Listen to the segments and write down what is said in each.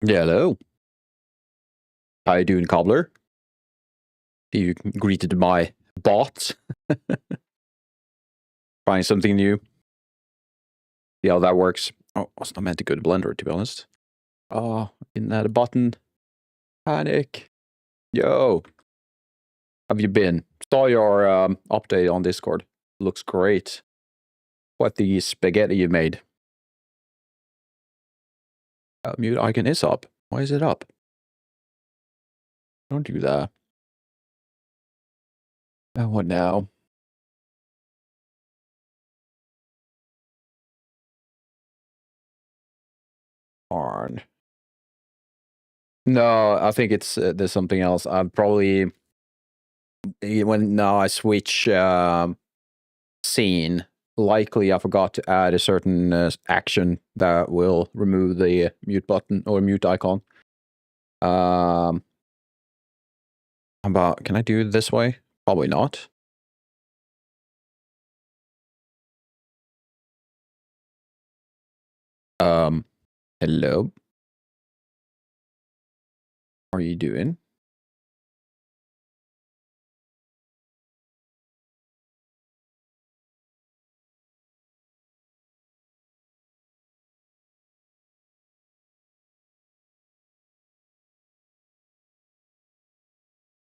Yeah, hello. How you doing, cobbler? You greeted my bot. Trying something new. See how that works. Oh, I was not meant to go to Blender, to be honest. Oh, didn't add a button. Panic. Yo. Have you been? Saw your update on Discord. Looks great. What the spaghetti you made. Mute icon is up. Why is it up? Don't do that. What now? Arn. No, I think it's there's something else. I'm probably when now I switch scene. Likely, I forgot to add a certain action that will remove the mute button or mute icon. Can I do it this way? Probably not. Hello. How are you doing?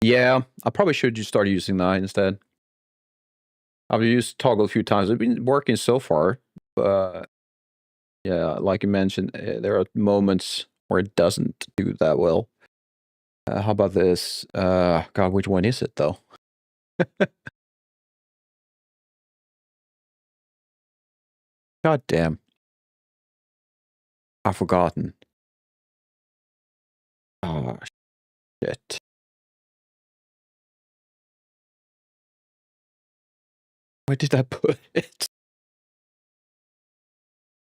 Yeah, I probably should just start using that instead. I've used toggle a few times. It's been working so far, but yeah, like you mentioned, there are moments where it doesn't do that well. How about this? God, which one is it though? God damn. I've forgotten. Oh, shit. Where did I put it?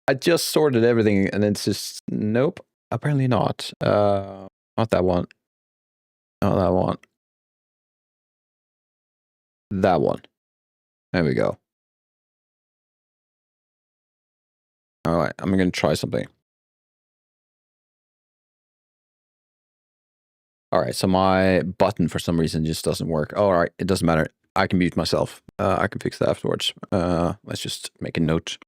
I just sorted everything and it's just, nope, apparently not. Not that one. Not that one. That one. There we go. All right, I'm going to try something. All right, so my button for some reason just doesn't work. All right, it doesn't matter. I can mute myself. I can fix that afterwards. Let's just make a note.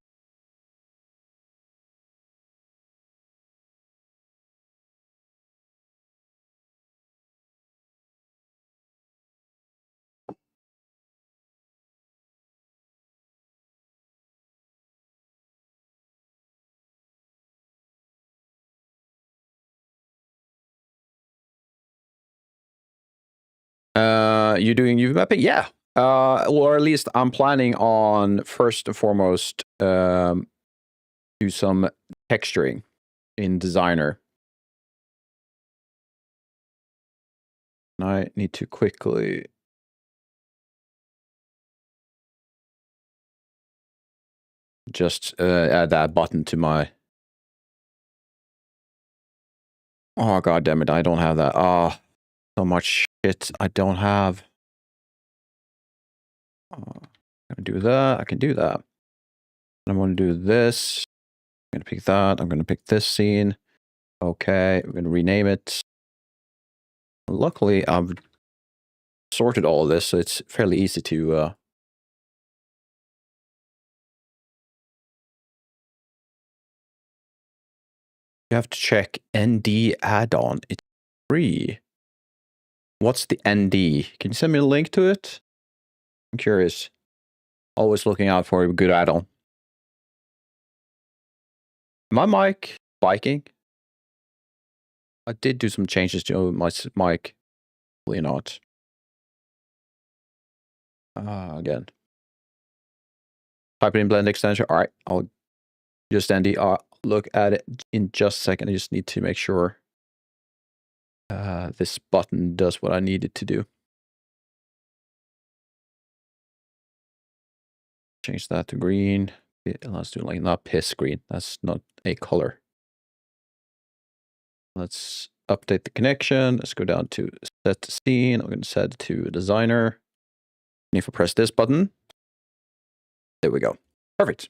You doing UV mapping? Yeah. Or at least I'm planning on first and foremost do some texturing in Designer. I need to quickly just add that button to my. Oh, god damn it! I don't have that. Oh, so much shit I don't have. I can do that. I can do that. I'm going to do this. I'm going to pick that. I'm going to pick this scene. Okay, we're going to rename it. Luckily, I've sorted all of this, so it's fairly easy to. You have to check ND add-on. It's free. What's the ND? Can you send me a link to it? I'm curious. Always looking out for a good add-on. My mic spiking. I did do some changes to my mic. Probably not. Again. Type it in blend extension. All right, I'll just ND. Look at it in just a second. I just need to make sure this button does what I need it to do. Change that to green. Let's do like not piss green. That's not a color. Let's update the connection. Let's go down to set scene. I'm going to set it to designer. And if I press this button, there we go. Perfect.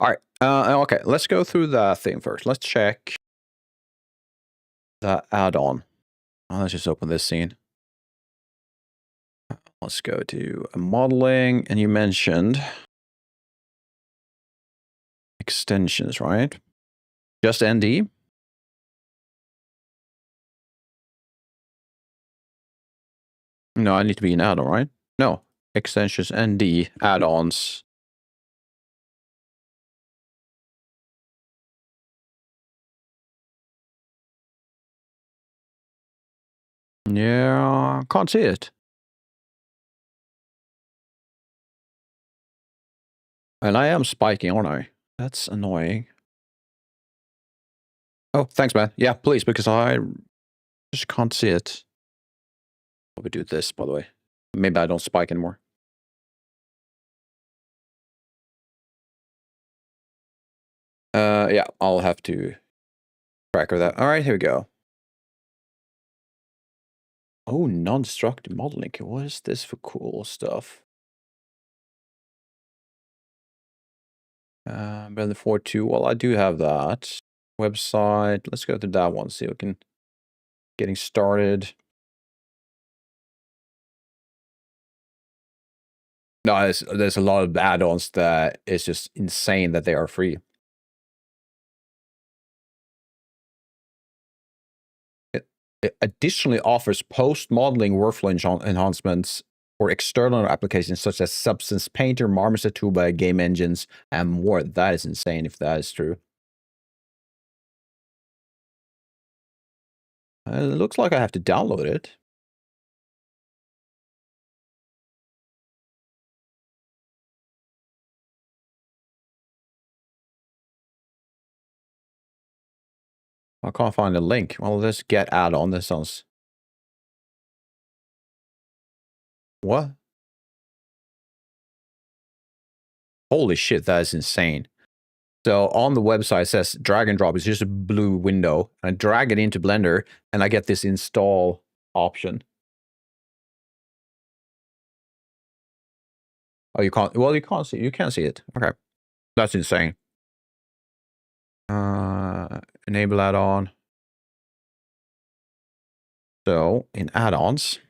All right. Okay, let's go through the thing first. Let's check the add-on. Let's just open this scene. Let's go to modeling, and you mentioned extensions, right? Just ND? No, I need to be an add-on, right? No, extensions, ND, add-ons. Yeah, can't see it. And I am spiking, aren't I? That's annoying. Oh, thanks, man. Yeah, please, because I just can't see it. Let me do this, by the way. Maybe I don't spike anymore. Yeah, I'll have to tracker that. All right, here we go. Oh, non-destructive modeling. What is this for cool stuff? Blender 4.2. Well, I do have that. Website. Let's go to that one. See if we can getting started. No, there's a lot of add-ons that it's just insane that they are free. It additionally offers post-modeling workflow enhancements for external applications such as Substance Painter, Marmoset Tuba, game engines, and more. That is insane if that is true. It looks like I have to download it. I can't find the link. Well, let's get add-on. This sounds... What? Holy shit, that is insane. So on the website it says drag and drop. It's just a blue window. I drag it into Blender and I get this install option. Oh, you can't... Well, you can't see... You can't see it. Okay. That's insane. Enable add-on. So in add-ons,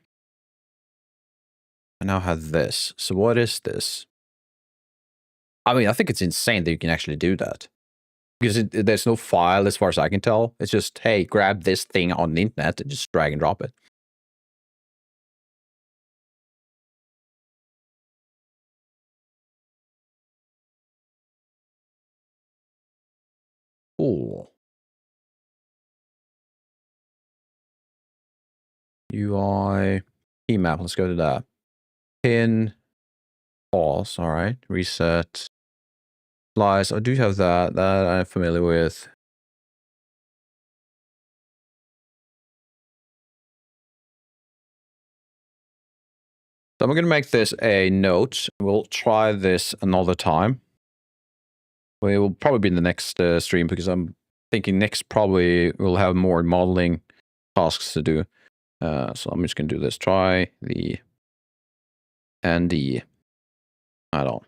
I now have this. So what is this? I mean, I think it's insane that you can actually do that. Because there's no file as far as I can tell. It's just, hey, grab this thing on the internet and just drag and drop it. Cool. UI, key map, let's go to that. Pin, pause, all right. Reset. Slice, I do have that I'm familiar with. So I'm going to make this a note. We'll try this another time. We will probably be in the next stream because I'm thinking next probably we'll have more modeling tasks to do. So I'm just going to do this. Try the add-on.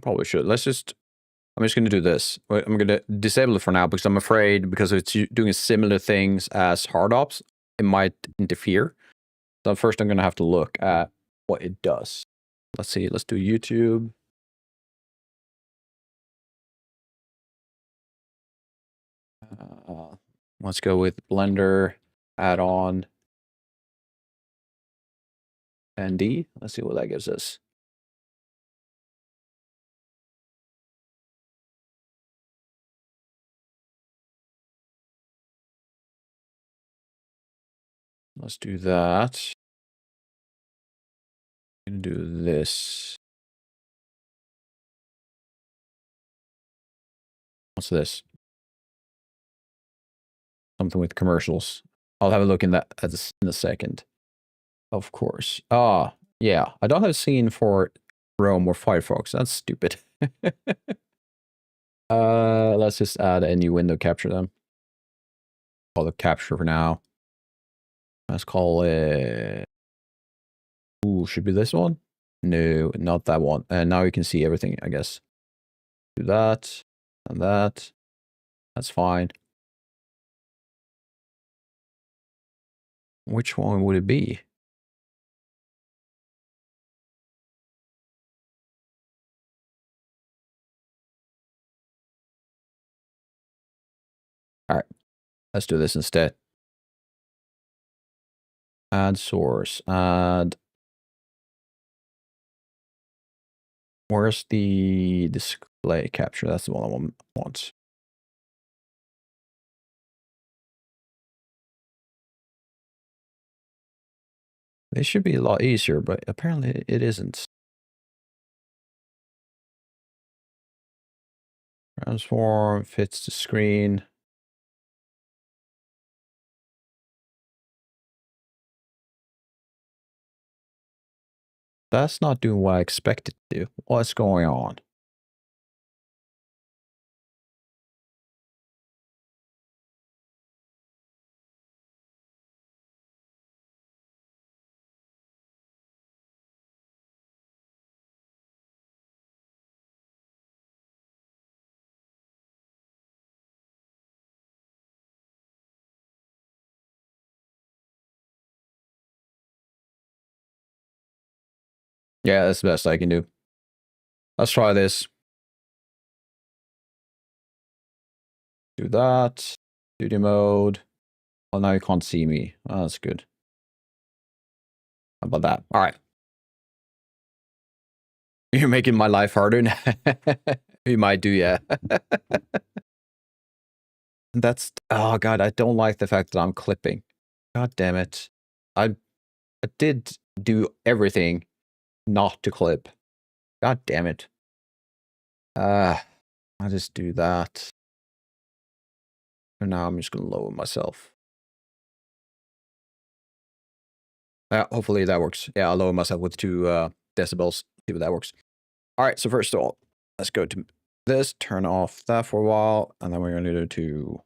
Probably should. I'm just going to do this. I'm going to disable it for now because I'm afraid because it's doing similar things as hard ops, it might interfere. So first I'm going to have to look at what it does. Let's see. Let's do YouTube. Let's go with Blender add-on ND. Let's see what that gives us. Let's do that. I'm going to do this. What's this? Something with commercials. I'll have a look in that in a second. Of course. Ah, yeah. I don't have a scene for Chrome or Firefox. That's stupid. Let's just add a new window capture them. Call it capture for now. Let's call it Ooh, should be this one? No, not that one. And now you can see everything, I guess. Do that and that. That's fine. Which one would it be? All right, let's do this instead. Add source. Add. Where's the display capture? That's the one I want. They should be a lot easier, but apparently it isn't. Transform fits the screen. That's not doing what I expected to do. What's going on? Yeah, that's the best I can do. Let's try this. Do that. Studio mode. Well, now you can't see me. Oh, that's good. How about that? All right. You're making my life harder. You might do, yeah. That's, oh God, I don't like the fact that I'm clipping. God damn it. I did do everything not to clip. God damn it. I'll just do that. For now, I'm just going to lower myself. Hopefully that works. Yeah, I'll lower myself with 2 decibels. See if that works. All right, so first of all, let's go to this, turn off that for a while, and then we're going to go to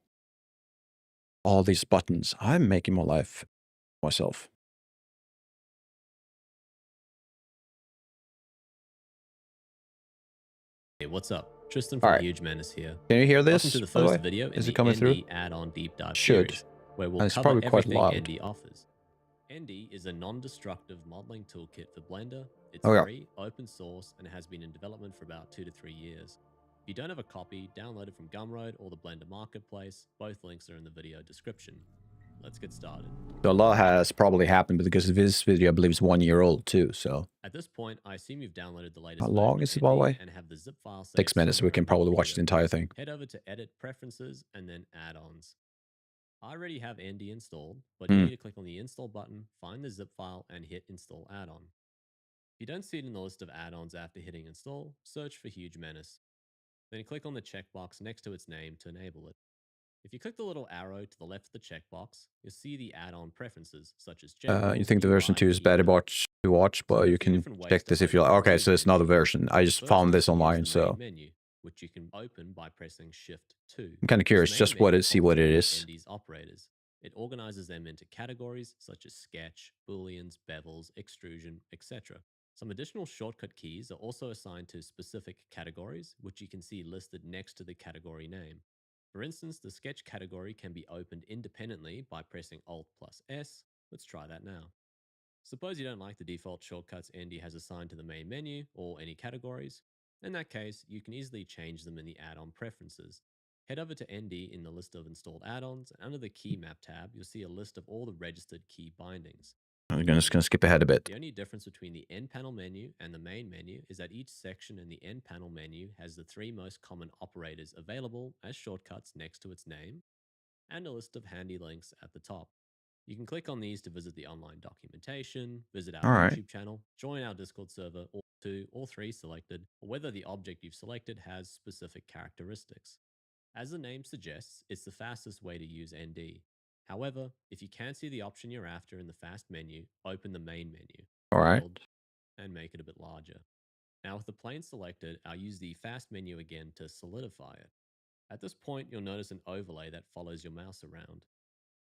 all these buttons. I'm making my life myself. Hey, what's up? Tristan All from right. Huge Menace here. Can you hear Welcome this, to the by the way? first video in Is it the coming through? ND add-on deep dive Should. series, where we'll And it's cover probably quite everything loud. ND offers. ND is a non-destructive modeling toolkit for Blender. It's Oh, yeah. free, open source, and has been in development for about 2 to 3 years. If you don't have a copy, download it from Gumroad or the Blender Marketplace. Both links are in the video description. Let's get started. So a lot has probably happened because this video, I believe, is 1 year old too. So At this point, I assume you've downloaded the latest how version long of is it, by the ND way? and have the zip file saved 6 minutes. We somewhere can on your probably watch the computer. entire thing. Head over to Edit Preferences and then Add-ons. I already have ND installed, but you need to click on the Install button, find the zip file, and hit Install Add-on. If you don't see it in the list of add-ons after hitting Install, search for Huge Menace. Then click on the checkbox next to its name to enable it. If you click the little arrow to the left of the checkbox, you'll see the add-on preferences, such as general, You think the version UI, 2 is better to watch, but there are a you few can different ways check to this if set you like. these Okay, so it's another previews. version. I just First found is this to use online, the main so menu, which you can open by pressing Shift 2. I'm kind of curious This just main menu see what it holds is. all of ND's operators. It organizes them into categories such as sketch, booleans, bevels, extrusion, etc. Some additional shortcut keys are also assigned to specific categories, which you can see listed next to the category name. For instance, the sketch category can be opened independently by pressing Alt plus S. Let's try that now. Suppose you don't like the default shortcuts ND has assigned to the main menu or any categories. In that case, you can easily change them in the add-on preferences. Head over to ND in the list of installed add-ons, and under the Key Map tab, you'll see a list of all the registered key bindings. I'm just going to skip ahead a bit. The only difference between the end panel menu and the main menu is that each section in the end panel menu has the 3 most common operators available as shortcuts next to its name, and a list of handy links at the top. You can click on these to visit the online documentation, visit our YouTube channel, join our Discord server, or 2 or 3 selected, or whether the object you've selected has specific characteristics. As the name suggests, it's the fastest way to use ND. However, if you can't see the option you're after in the fast menu, open the main menu, build, and make it a bit larger. Now with the plane selected, I'll use the fast menu again to solidify it. At this point, you'll notice an overlay that follows your mouse around.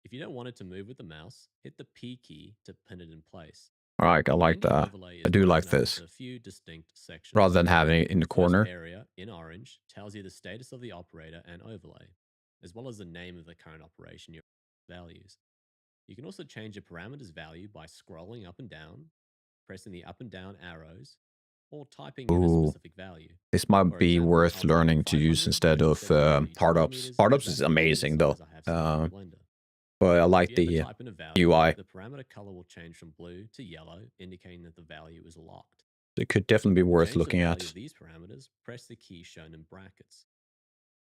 If you don't want it to move with the mouse, hit the P key to pin it in place. Alright, I like Blend that. overlay I is do broken like up this. into a few distinct sections. Rather than having it in the The first corner. area, in orange, tells you the status of the operator and overlay, as well as the name of the current operation your values. You can also change a parameter's value by scrolling up and down, pressing the up and down arrows, or typing in a Ooh. specific value. This might For be example, worth I'll type learning to use 500, instead which will of set the value to Hardups. millimeters, Hardups as is that's the unit amazing though. size I have set in my Blender. But I If like you ever the type in a value, UI. the parameter color will change from blue to yellow, indicating that the value is locked. It could definitely be To worth change the looking value at. of these parameters, press the key shown in brackets.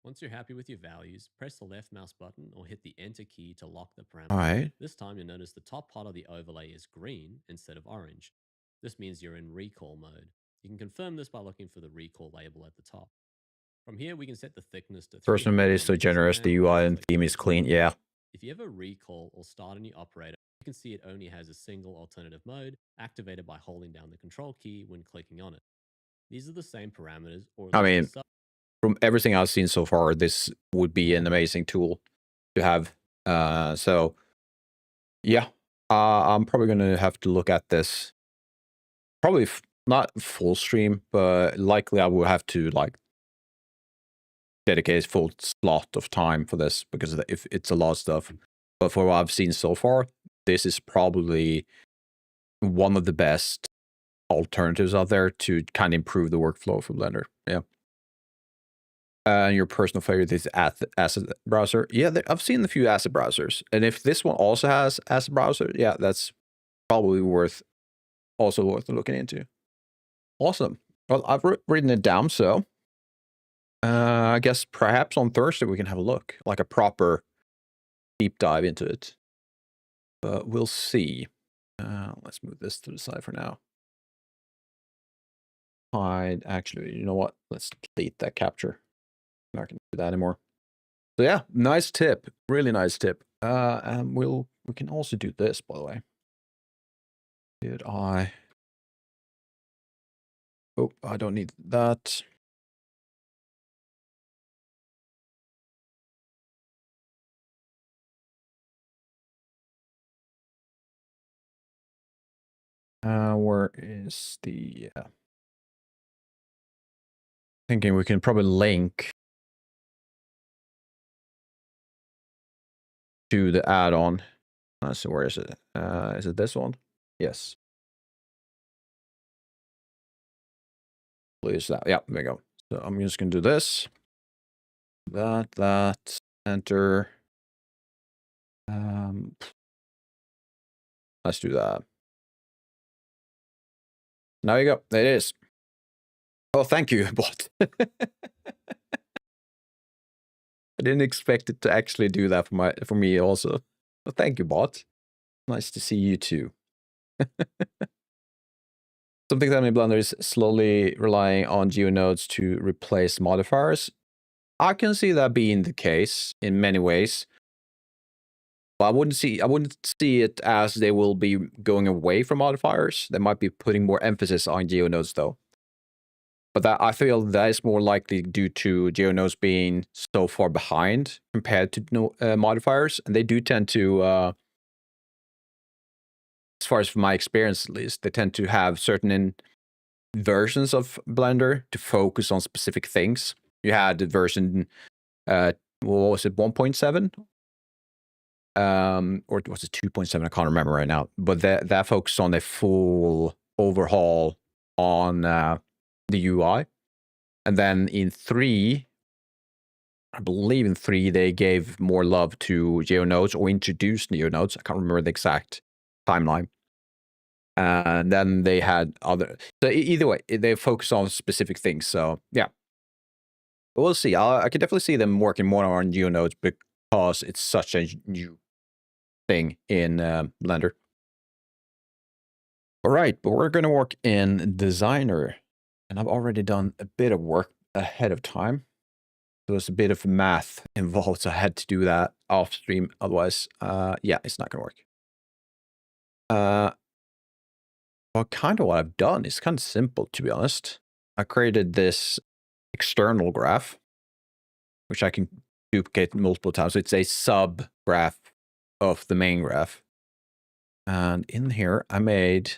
Once you're happy with your values, press the left mouse button or hit the enter key to lock the parameter. Alright. This time you'll notice the top part of the overlay is green instead of orange. This means you're in recall mode. You can confirm this by looking for the recall label at the top. From here, we can set the thickness to 300 Person made is so millimeters generous, the and UI and right-click theme to is continue. clean, yeah. If you ever recall or start a new operator, you can see it only has a single alternative mode activated by holding down the control key when clicking on it. These are the same parameters, or at I least mean, the sub. from everything I've seen so far, this would be an amazing tool to have. So, yeah, I'm probably gonna have to look at this. Probably not full stream, but likely I will have to like dedicate a full slot of time for this because if it's a lot of stuff. But for what I've seen so far, this is probably one of the best alternatives out there to kind of improve the workflow for Blender. Yeah. And your personal favorite is asset browser. Yeah, I've seen a few asset browsers, and if this one also has asset browser, yeah, that's probably worth looking into. Awesome. Well, I've written it down, so I guess perhaps on Thursday we can have a look, like a proper deep dive into it. But we'll see. Let's move this to the side for now. Hide. Actually, you know what? Let's delete that capture. I'm not going to do that anymore. So yeah, nice tip. Really nice tip. And we can also do this, by the way. Did I? Oh, I don't need that. Where is the? Thinking we can probably link to the add-on. So where is it? Is it this one? Yes. Please that. Yeah, there we go. So I'm just gonna do this. That, enter. Let's do that. Now you go. There it is. Oh, thank you, bot. I didn't expect it to actually do that for me also. Well, thank you, bot. Nice to see you too. Something that in Blender is slowly relying on geonodes to replace modifiers. I can see that being the case in many ways. But I wouldn't see it as they will be going away from modifiers. They might be putting more emphasis on geonodes though. But that I feel that is more likely due to geonodes being so far behind compared to modifiers, and they do tend to, as far as from my experience at least, they tend to have certain versions of Blender to focus on specific things. You had the version, what was it, 1.7? Or was it 2.7? I can't remember right now. But that focused on a full overhaul on the UI. And then in 3, I believe in 3, they gave more love to geonodes or introduced geonodes. I can't remember the exact timeline. And then they had other. So either way, they focus on specific things. So yeah, we'll see. I can definitely see them working more on geonodes because it's such a new thing in Blender. All right, but we're going to work in Designer, and I've already done a bit of work ahead of time. So there's a bit of math involved, so I had to do that off stream. Otherwise, yeah, it's not going to work. Well, kind of what I've done is kind of simple, to be honest. I created this external graph, which I can duplicate multiple times. So it's a sub graph of the main graph. And in here, I made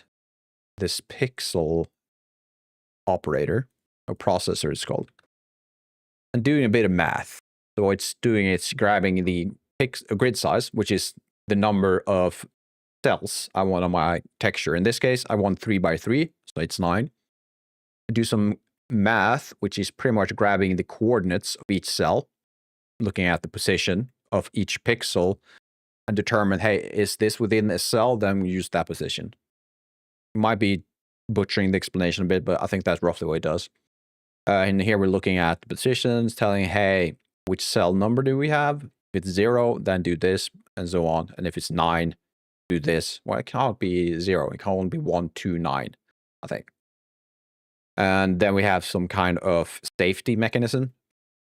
this pixel operator, or processor it's called, and doing a bit of math. So it's grabbing the grid size, which is the number of cells I want on my texture. In this case, I want 3 by 3, so it's 9. Do some math, which is pretty much grabbing the coordinates of each cell, looking at the position of each pixel, and determine, hey, is this within a cell? Then we use that position. Might be butchering the explanation a bit, but I think that's roughly what it does. And here we're looking at the positions, telling, hey, which cell number do we have? If it's 0, then do this, and so on. And if it's 9, do this. Well, it can't be 0. It can only be 1, 2, 9, I think. And then we have some kind of safety mechanism.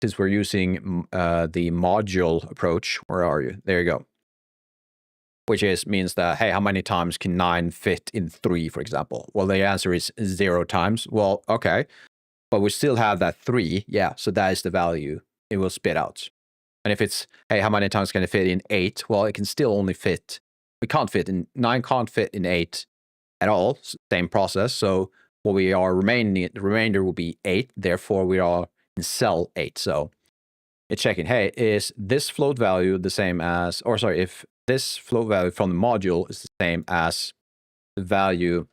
Since we're using the module approach, where are you? There you go. Which means that, hey, how many times can 9 fit in 3, for example? Well, the answer is 0 times. Well, okay. But we still have that 3. Yeah, so that is the value it will spit out. And if it's, hey, how many times can it fit in 8? Well, it can still only fit. 9 can't fit in 8 at all. Same process. So what we are the remainder will be 8. Therefore, we are in cell 8. So it's checking, hey, is this float value the same as, or sorry, if this float value from the module is the same as the value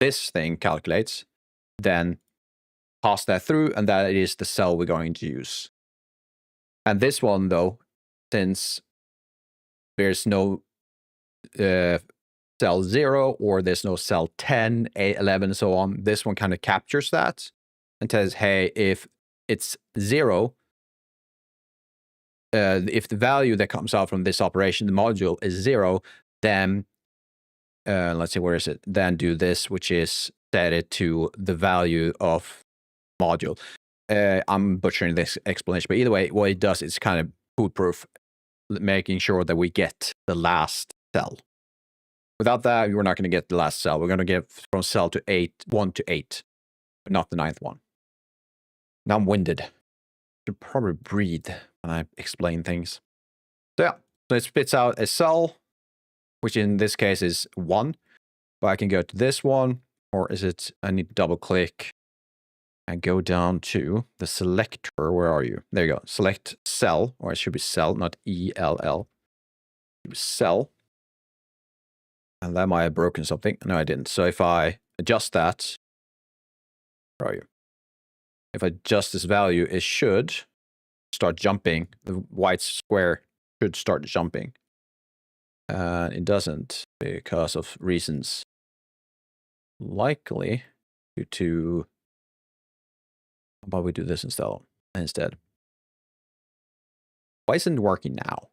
this thing calculates, then pass that through, and that is the cell we're going to use. And this one, though, since there's no cell 0, or there's no cell 10, 8, 11, and so on, this one kind of captures that and says, hey, if it's 0, if the value that comes out from this operation, the module, is 0, then, let's see, where is it? Then do this, which is set it to the value of module. I'm butchering this explanation, but either way, what it does is kind of foolproof, making sure that we get the last cell. Without that, we're not going to get the last cell. We're going to get from cell to 1 to 8, but not the 9th one. Now I'm winded. I should probably breathe when I explain things. So yeah, so it spits out a cell, which in this case is 1. But I can go to this one, or is it, I need to double click and go down to the selector. Where are you? There you go. Select cell, or it should be cell, not ELL. Cell. And that might have broken something. No, I didn't. So if I adjust that, where are you? If I adjust this value, it should start jumping. The white square should start jumping. It doesn't because of reasons likely due to, how about we do this instead? Why isn't it working now?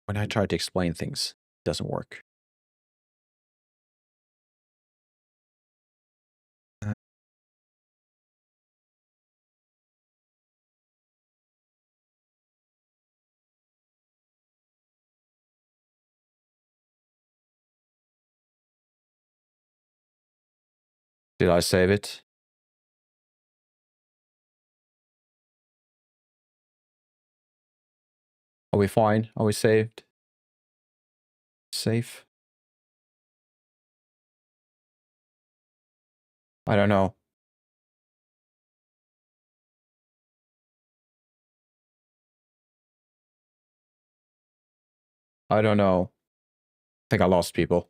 When I try to explain things, it doesn't work. Did I save it? Are we fine? Are we saved? Safe? I don't know. I don't know. I think I lost people.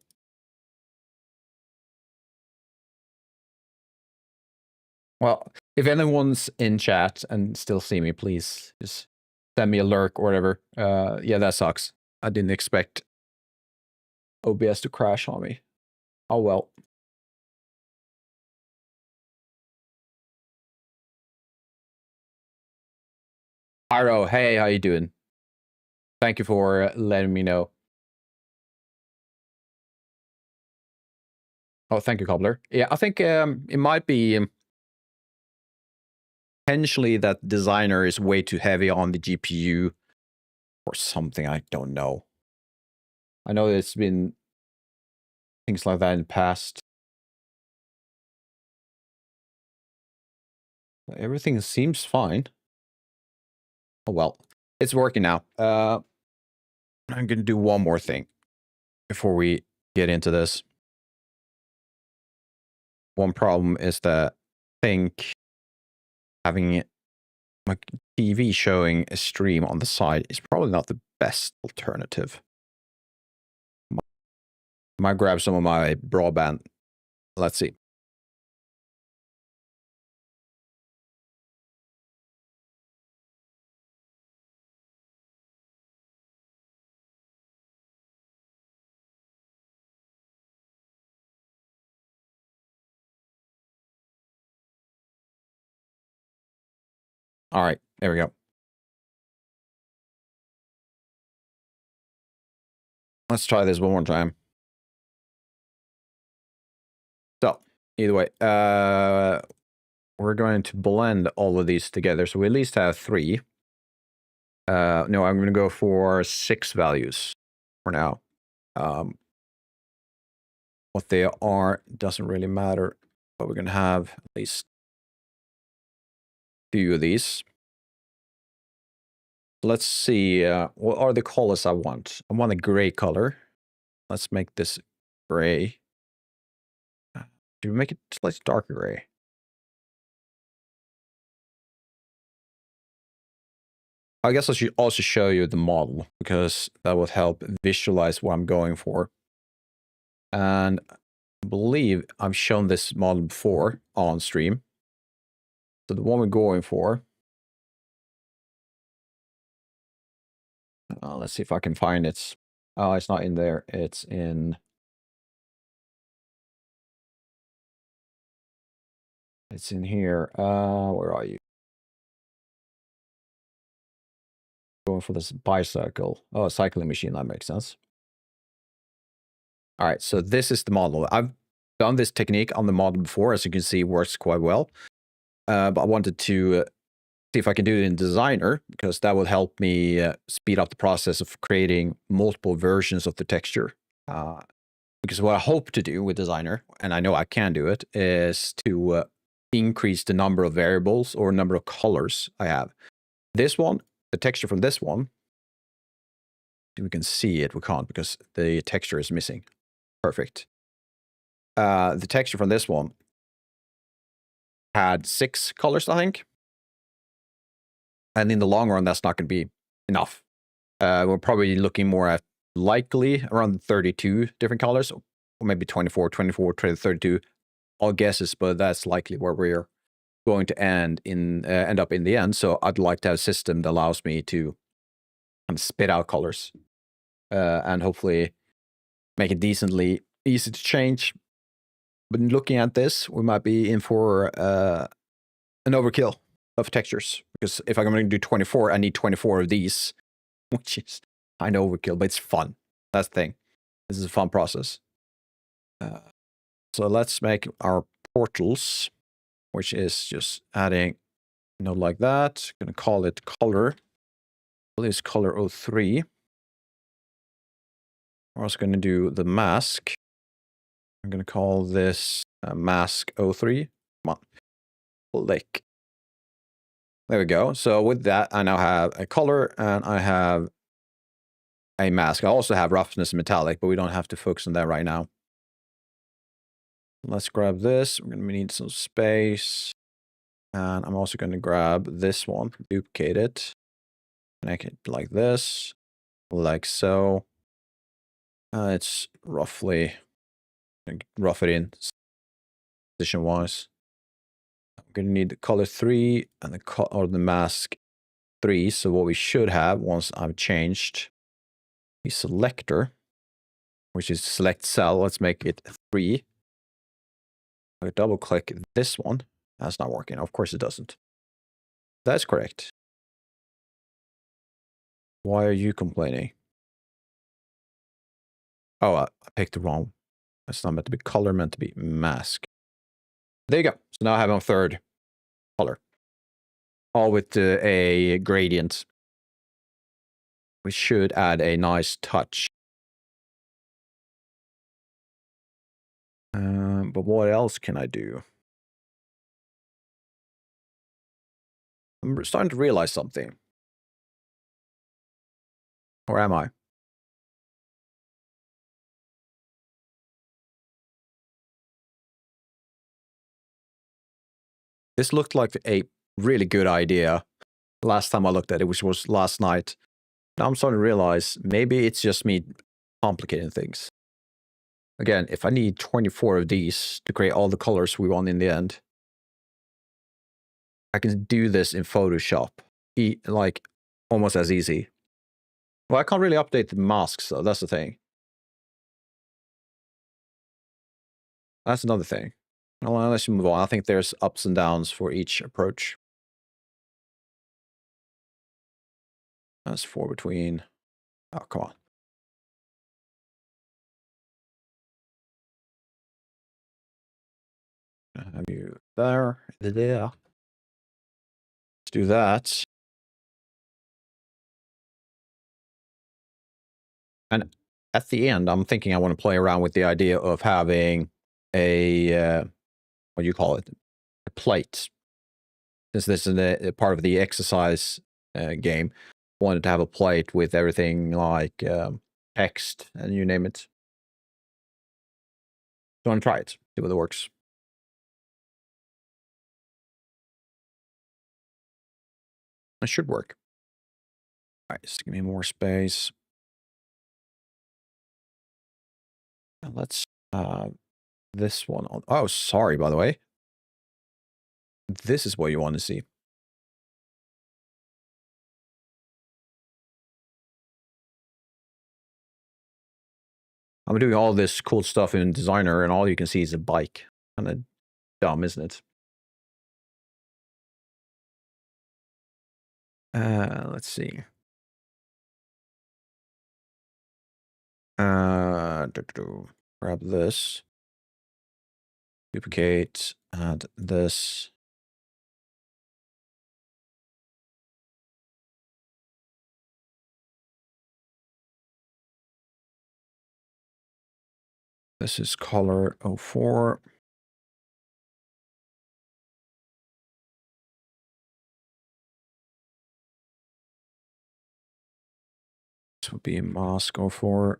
Well, if anyone's in chat and still see me, please just send me a lurk or whatever. Yeah, that sucks. I didn't expect OBS to crash on me. Oh well. Pyro, hey, how you doing? Thank you for letting me know. Oh, thank you, Cobbler. Yeah, I think it might be potentially that designer is way too heavy on the GPU or something. I don't know. I know there's been things like that in the past. Everything seems fine. Oh well, it's working now. I'm going to do one more thing before we get into this. one problem is that I think having my TV showing a stream on the side is probably not the best alternative. Might grab some of my broadband. Let's see. All right, there we go. Let's try this one more time. So, either way, we're going to blend all of these together. So we at least have 3. No, I'm going to go for 6 values for now. What they are doesn't really matter, but we're going to have at least 2 of these. Let's see, what are the colors I want? I want a gray color. Let's make this gray. Do we make it slightly darker gray? I guess I should also show you the model, because that would help visualize what I'm going for. And I believe I've shown this model before on stream. So the one we're going for, let's see if I can find it. Oh, it's not in there. It's in here. Where are you? Going for this bicycle. Oh, a cycling machine. That makes sense. All right, so this is the model. I've done this technique on the model before. As you can see, it works quite well. But I wanted to see if I can do it in Designer, because that would help me speed up the process of creating multiple versions of the texture. Because what I hope to do with Designer, and I know I can do it, is to increase the number of variables or number of colors I have. This one, the texture from this one, we can see it. We can't, because the texture is missing. Perfect. The texture from this one had 6 colors, I think. And in the long run, that's not going to be enough. We're probably looking more at likely around 32 different colors, or maybe 24, 32. All guesses, but that's likely where we're going to end up in the end. So I'd like to have a system that allows me to kind of spit out colors, and hopefully make it decently easy to change. But looking at this, we might be in for an overkill of textures, because if I'm going to do 24, I need 24 of these, which is kind of overkill, but it's fun. That's the thing. This is a fun process. So let's make our portals, which is just adding a node like that. Going to call it color. This color 03. We're also going to do the mask. I'm going to call this mask 03. Come on. Click. There we go. So with that, I now have a color and I have a mask. I also have roughness and metallic, but we don't have to focus on that right now. Let's grab this. We're going to need some space. And I'm also going to grab this one, duplicate it, connect it like this, like so. It's roughly, rough it in position-wise. I'm going to need the color 3 and the mask 3. So what we should have once I've changed the selector, which is select cell, let's make it 3. I double click this one. That's not working. Of course it doesn't. That's correct. Why are you complaining? Oh, I picked the wrong. It's not meant to be color, meant to be mask. There you go. So now I have a third color. All with a gradient. We should add a nice touch. But what else can I do? I'm starting to realize something. Or am I? This looked like a really good idea last time I looked at it, which was last night. Now I'm starting to realize maybe it's just me complicating things. Again, if I need 24 of these to create all the colors we want in the end, I can do this in Photoshop, like almost as easy. Well, I can't really update the masks, though. That's the thing. That's another thing. Well, let's move on. I think there's ups and downs for each approach. That's 4 between. Oh, come on. Have you there? There. Let's do that. And at the end, I'm thinking I want to play around with the idea of having a, what do you call it? A plate. Since this is a part of the exercise game, I wanted to have a plate with everything like text and you name it. So I want to try it, see whether it works. It should work. All right, just give me more space. Now let's this one on. Oh, sorry, by the way. This is what you want to see. I'm doing all this cool stuff in Designer, and all you can see is a bike. Kind of dumb, isn't it? Let's see. Grab this. Duplicate. Add this. This is color 04. This would be mask 04.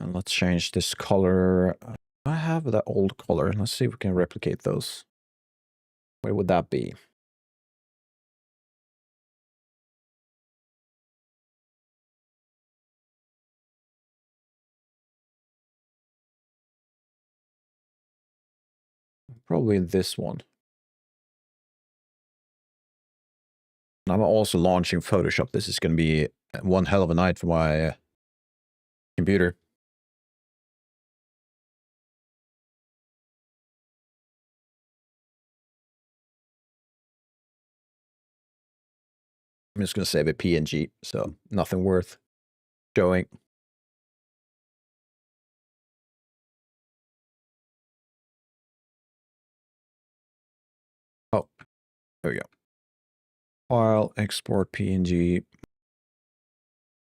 And let's change this color. I have that old color. Let's see if we can replicate those. Where would that be? Probably this one. And I'm also launching Photoshop. This is going to be one hell of a night for my computer. I'm just going to save a PNG, so nothing worth showing. Oh, there we go. File, export PNG.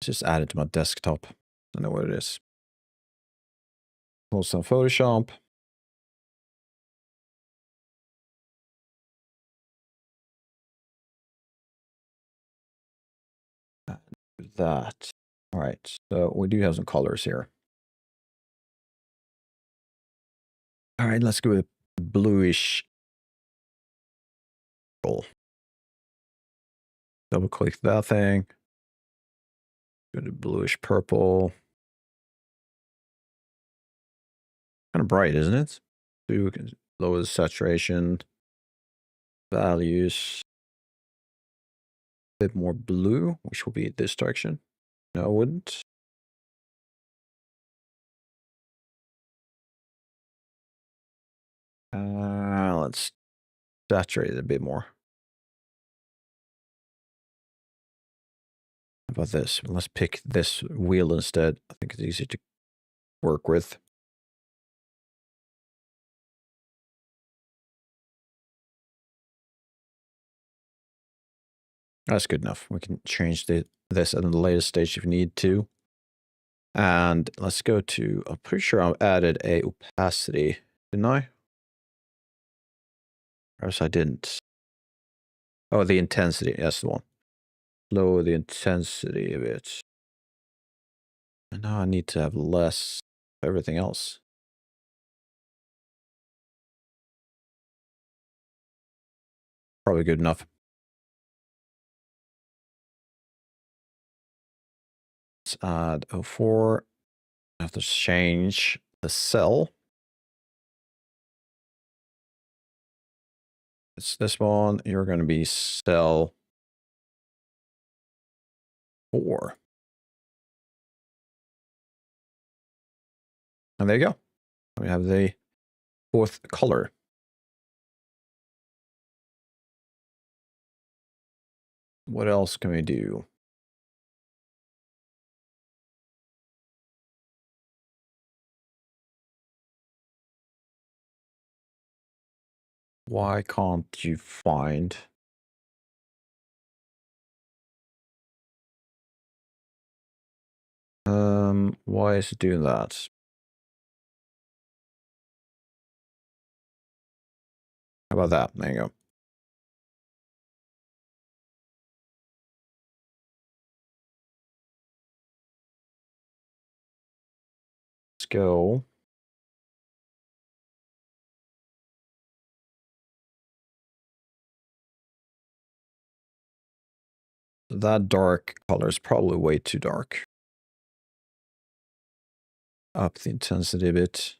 Just add it to my desktop. I know what it is. Close down Photoshop. That. All right, so we do have some colors here. All right, let's go with bluish. Double click that thing. Go to bluish purple. Kind of bright, isn't it? So you can lower the saturation values. A bit more blue, which will be this direction. No, I wouldn't. Let's saturate it a bit more. How about this? Let's pick this wheel instead. I think it's easier to work with. That's good enough. We can change this at the latest stage if you need to. And let's go to, I'm pretty sure I added a opacity, didn't I? Or else I didn't. Oh, the intensity, that's the one. Lower the intensity a bit. And now I need to have less of everything else. probably good enough. Let's add 04. I have to change the cell. It's this one. You're going to be cell 4. And there you go. We have the 4th color. What else can we do? Why can't you find? Why is it doing that? How about that? There you go. Let's go. That dark color is probably way too dark. Up the intensity a bit.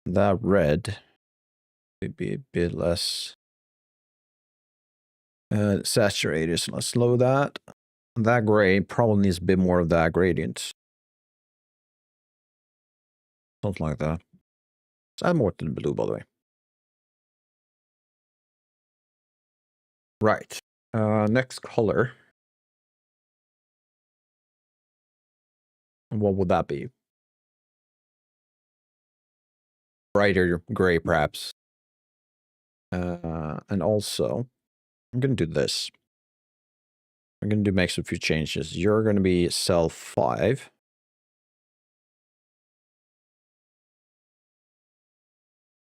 That red would be a bit less saturated. So let's slow that. That gray probably needs a bit more of that gradient. Something like that. Let's add more to the blue, by the way. Right. Next color. What would that be? Brighter gray, perhaps. And also, I'm going to do this. I'm going to make some few changes. You're going to be cell 5.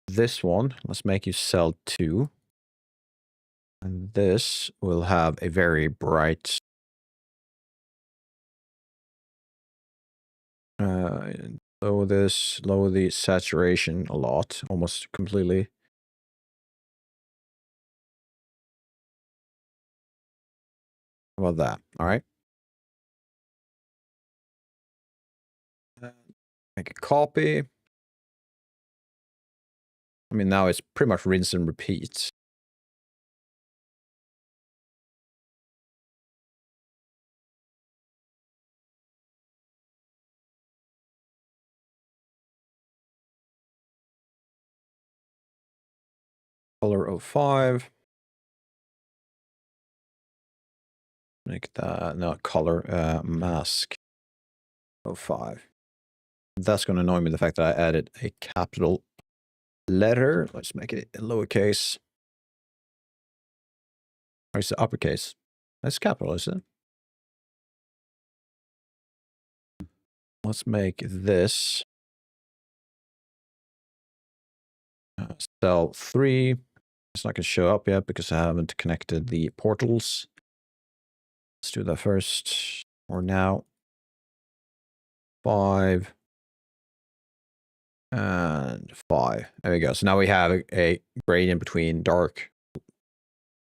This one, let's make you cell 2. And this will have a very bright lower the saturation a lot, almost completely. How about that? All right. Make a copy. I mean, now it's pretty much rinse and repeat. Color 05. Make that, no, color, mask 05. That's going to annoy me, the fact that I added a capital letter. Let's make it in lowercase. Or is it uppercase? That's capital, is it? Let's make this cell 3. It's not going to show up yet because I haven't connected the portals. Let's do that first, or now. 5. And 5. There we go. So now we have a gradient between dark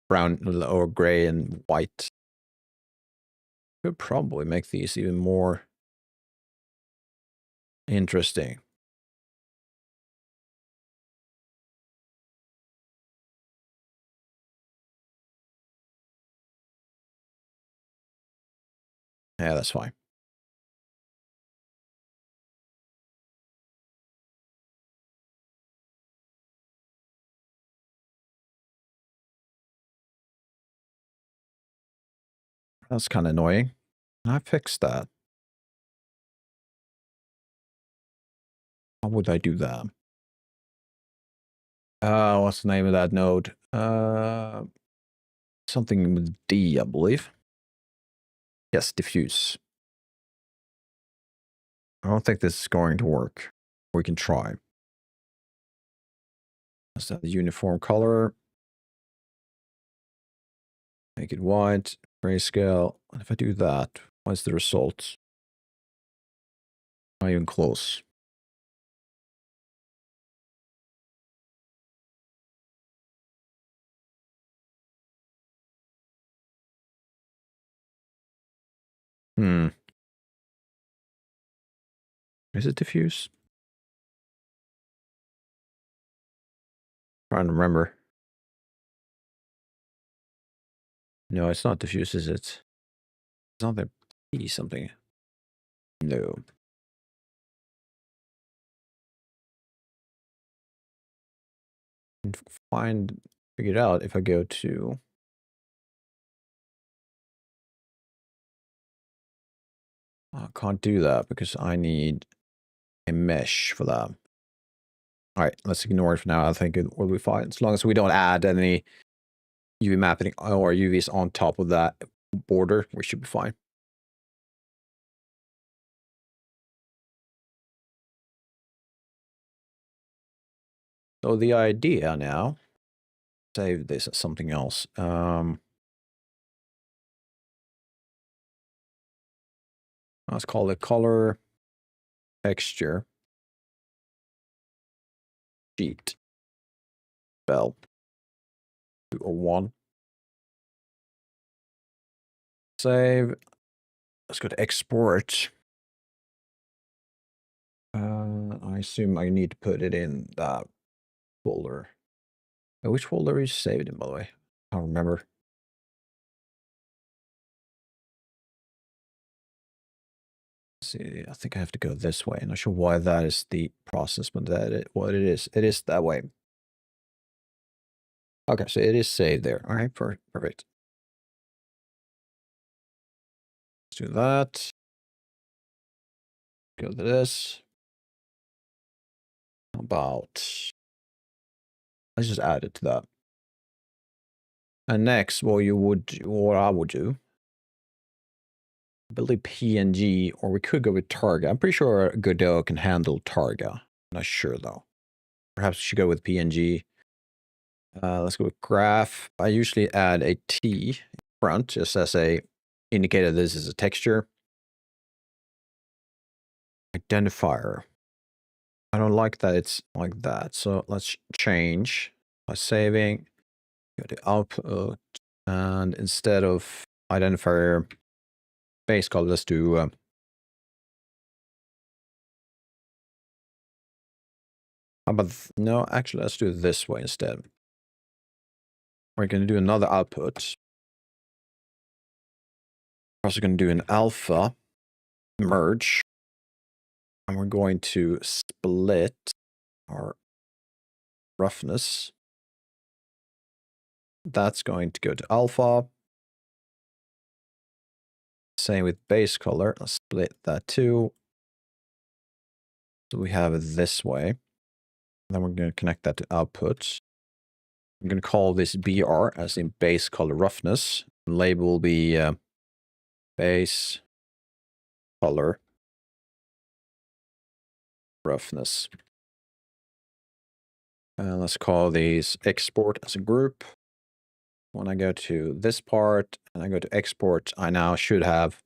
brown or gray and white. Could probably make these even more interesting. Yeah, that's fine. That's kind of annoying. I fixed that. How would I do that? What's the name of that node? Something with D, I believe. Yes, diffuse. I don't think this is going to work. We can try. Let's have the uniform color. Make it white, grayscale. And if I do that, what's the result? Not even close. Is it diffuse? Trying to remember. No, it's not diffuse, is it? It's not the P something. No. Figure it out if I go to. I can't do that because I need a mesh for that. All right, let's ignore it for now. I think it will be fine as long as we don't add any UV mapping or UVs on top of that border. We should be fine. So the idea now, save this as something else. Let's call it color texture sheet spell 201. Save. Let's go to export. I assume I need to put it in that folder. Which folder is saved in, by the way? I don't remember. Let's see, I think I have to go this way. I'm not sure why that is the process, but what it is that way. Okay, so it is saved there. All right, perfect. Let's do that. Go to this. About. Let's just add it to that. And next, what I would do, build a PNG, or we could go with Targa. I'm pretty sure Godot can handle Targa. I'm not sure though. Perhaps we should go with PNG. Let's go with graph. I usually add a T in front just as a indicator this is a texture. Identifier. I don't like that it's like that. So let's change by saving. Go to output. And instead of identifier base color, let's do no, actually, let's do it this way instead. We're going to do another output. We're also going to do an alpha merge. And we're going to split our roughness. That's going to go to alpha. Same with base color. Let's split that too. So we have it this way. And then we're going to connect that to output. I'm going to call this BR as in base color roughness. Label will be base color roughness. Let's call these export as a group. When I go to this part and I go to export, I now should have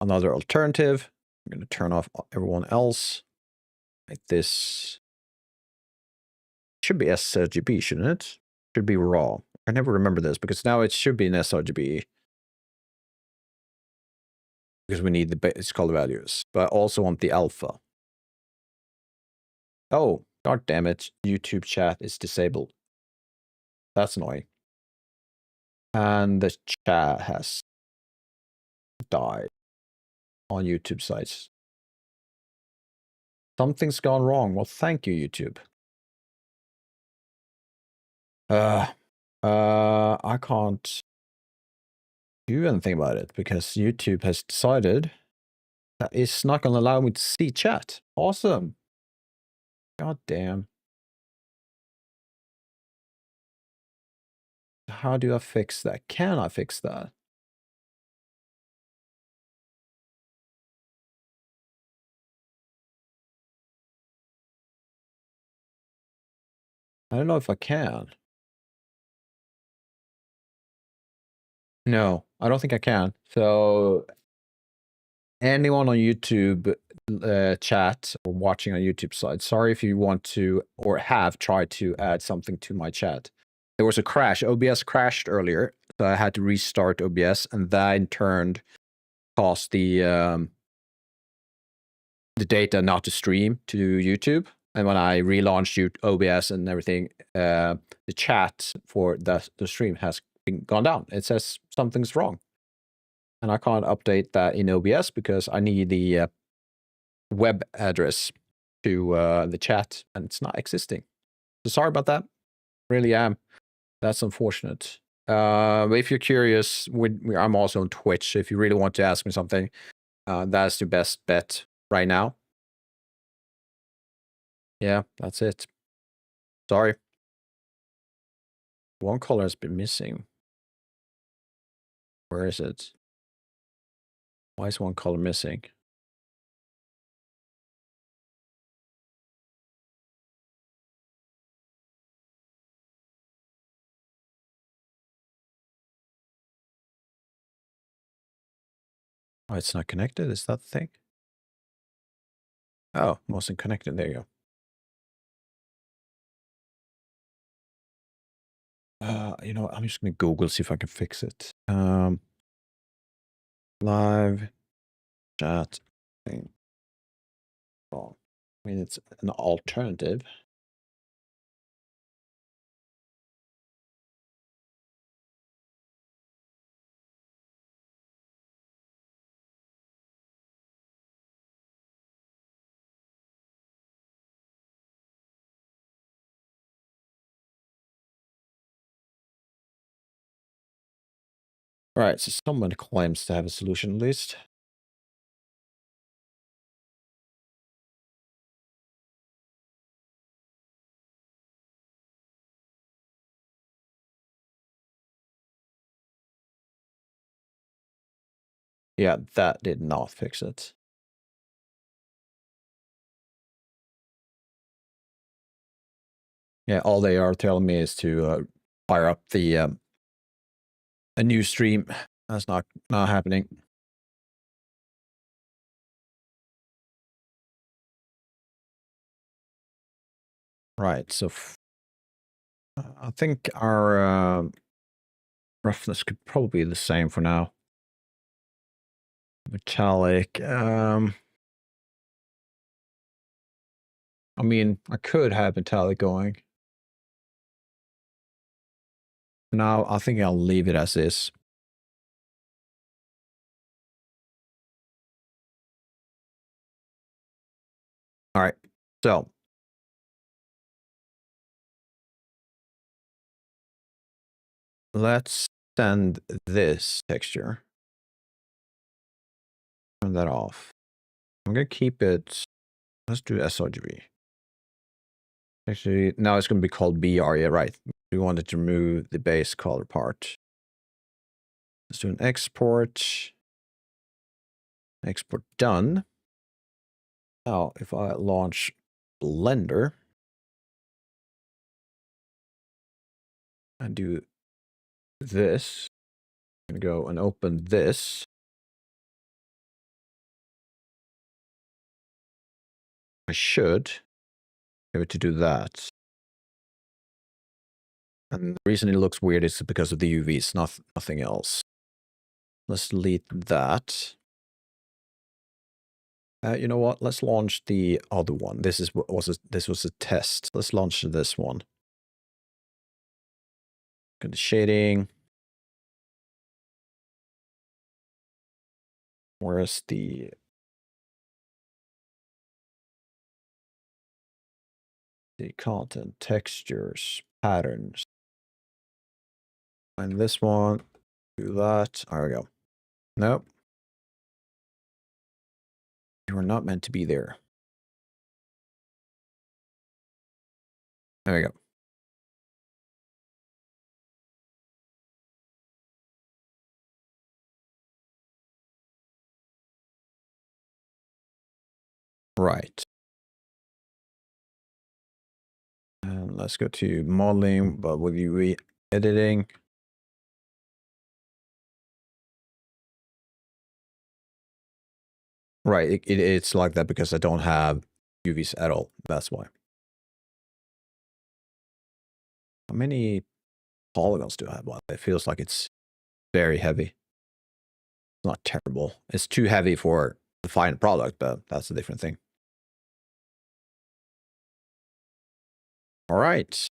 another alternative. I'm going to turn off everyone else. Like this. Should be sRGB, shouldn't it? Should be raw. I never remember this because now it should be an sRGB. Because we need the base color values. But I also want the alpha. Oh, god damn it. YouTube chat is disabled. That's annoying. And the chat has died on YouTube sites. Something's gone wrong. Well, thank you, YouTube. I can't do anything about it because YouTube has decided that it's not going to allow me to see chat. Awesome. God damn. How do I fix that? Can I fix that? I don't know if I can. No, I don't think I can. So anyone on YouTube chat or watching on YouTube side, sorry if you want to or have tried to add something to my chat. There was a crash. OBS crashed earlier, so I had to restart OBS, and that in turn caused the data not to stream to YouTube. And when I relaunched OBS and everything, the chat for the stream has gone down. It says something's wrong. And I can't update that in OBS because I need the web address to the chat, and it's not existing. So sorry about that. Really am. That's unfortunate. If you're curious, I'm also on Twitch. If you really want to ask me something, that's the best bet right now. Yeah, that's it. Sorry. One color has been missing. Where is it? Why is one color missing? Oh, it's not connected? Is that the thing? Oh, wasn't connected. There you go. You know, I'm just gonna Google, see if I can fix it. Live chat thing. Wrong. I mean, it's an alternative. All right, so someone claims to have a solution at least. Yeah, that did not fix it. Yeah, all they are telling me is to fire up the a new stream. That's not happening. Right, so I think our roughness could probably be the same for now. Metallic. I mean, I could have metallic going. For now, I think I'll leave it as is. All right, so let's send this texture. Turn that off. I'm gonna keep it. Let's do sRGB. Actually, now it's gonna be called BR. Yeah, right. We wanted to remove the base color part. Let's do an export. Export done. Now, if I launch Blender and do this, I'm gonna go and open this. I should be able to do that. And the reason it looks weird is because of the UVs, nothing else. Let's delete that. You know what? Let's launch the other one. This was a test. Let's launch this one. Go to shading. Where's the content, textures, patterns? Find this one. Do that. There we go. Nope. You were not meant to be there. There we go. Right. And let's go to modeling, but with UV editing. Right, it's like that because I don't have UVs at all. That's why. How many polygons do I have? Well, it feels like it's very heavy. It's not terrible. It's too heavy for the final product, but that's a different thing. All right.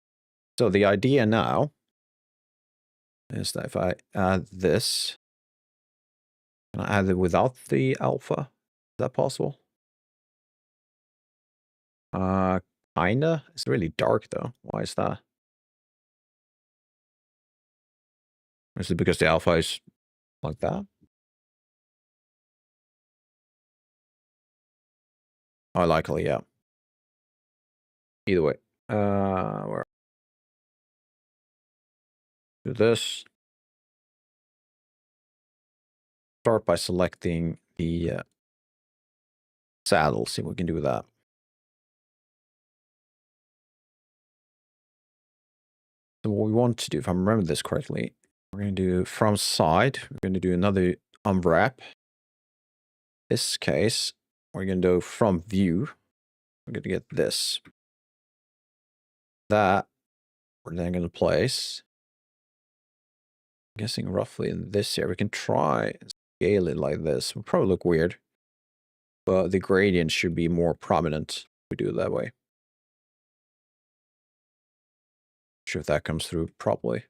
So the idea now is that if I add this, can I add it without the alpha? Is that possible? Kinda. It's really dark though. Why is that? Is it because the alpha is like that? Oh, likely, yeah. Either way. Where do this. Start by selecting the saddle. See what we can do with that. So what we want to do, if I remember this correctly, we're going to do from side. We're going to do another unwrap. This case, we're going to do from view. We're going to get this. That we're then going to place. I'm guessing roughly in this here. We can try and scale it like this. It will probably look weird. But the gradient should be more prominent if we do it that way. Not sure if that comes through properly.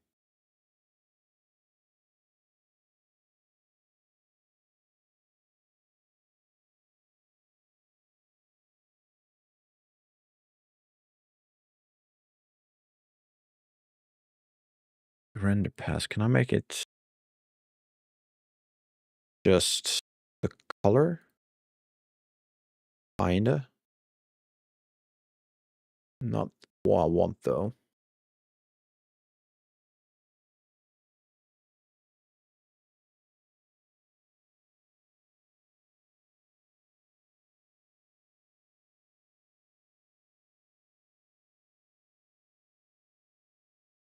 Render pass. Can I make it just the color? Kinda. Not what I want though.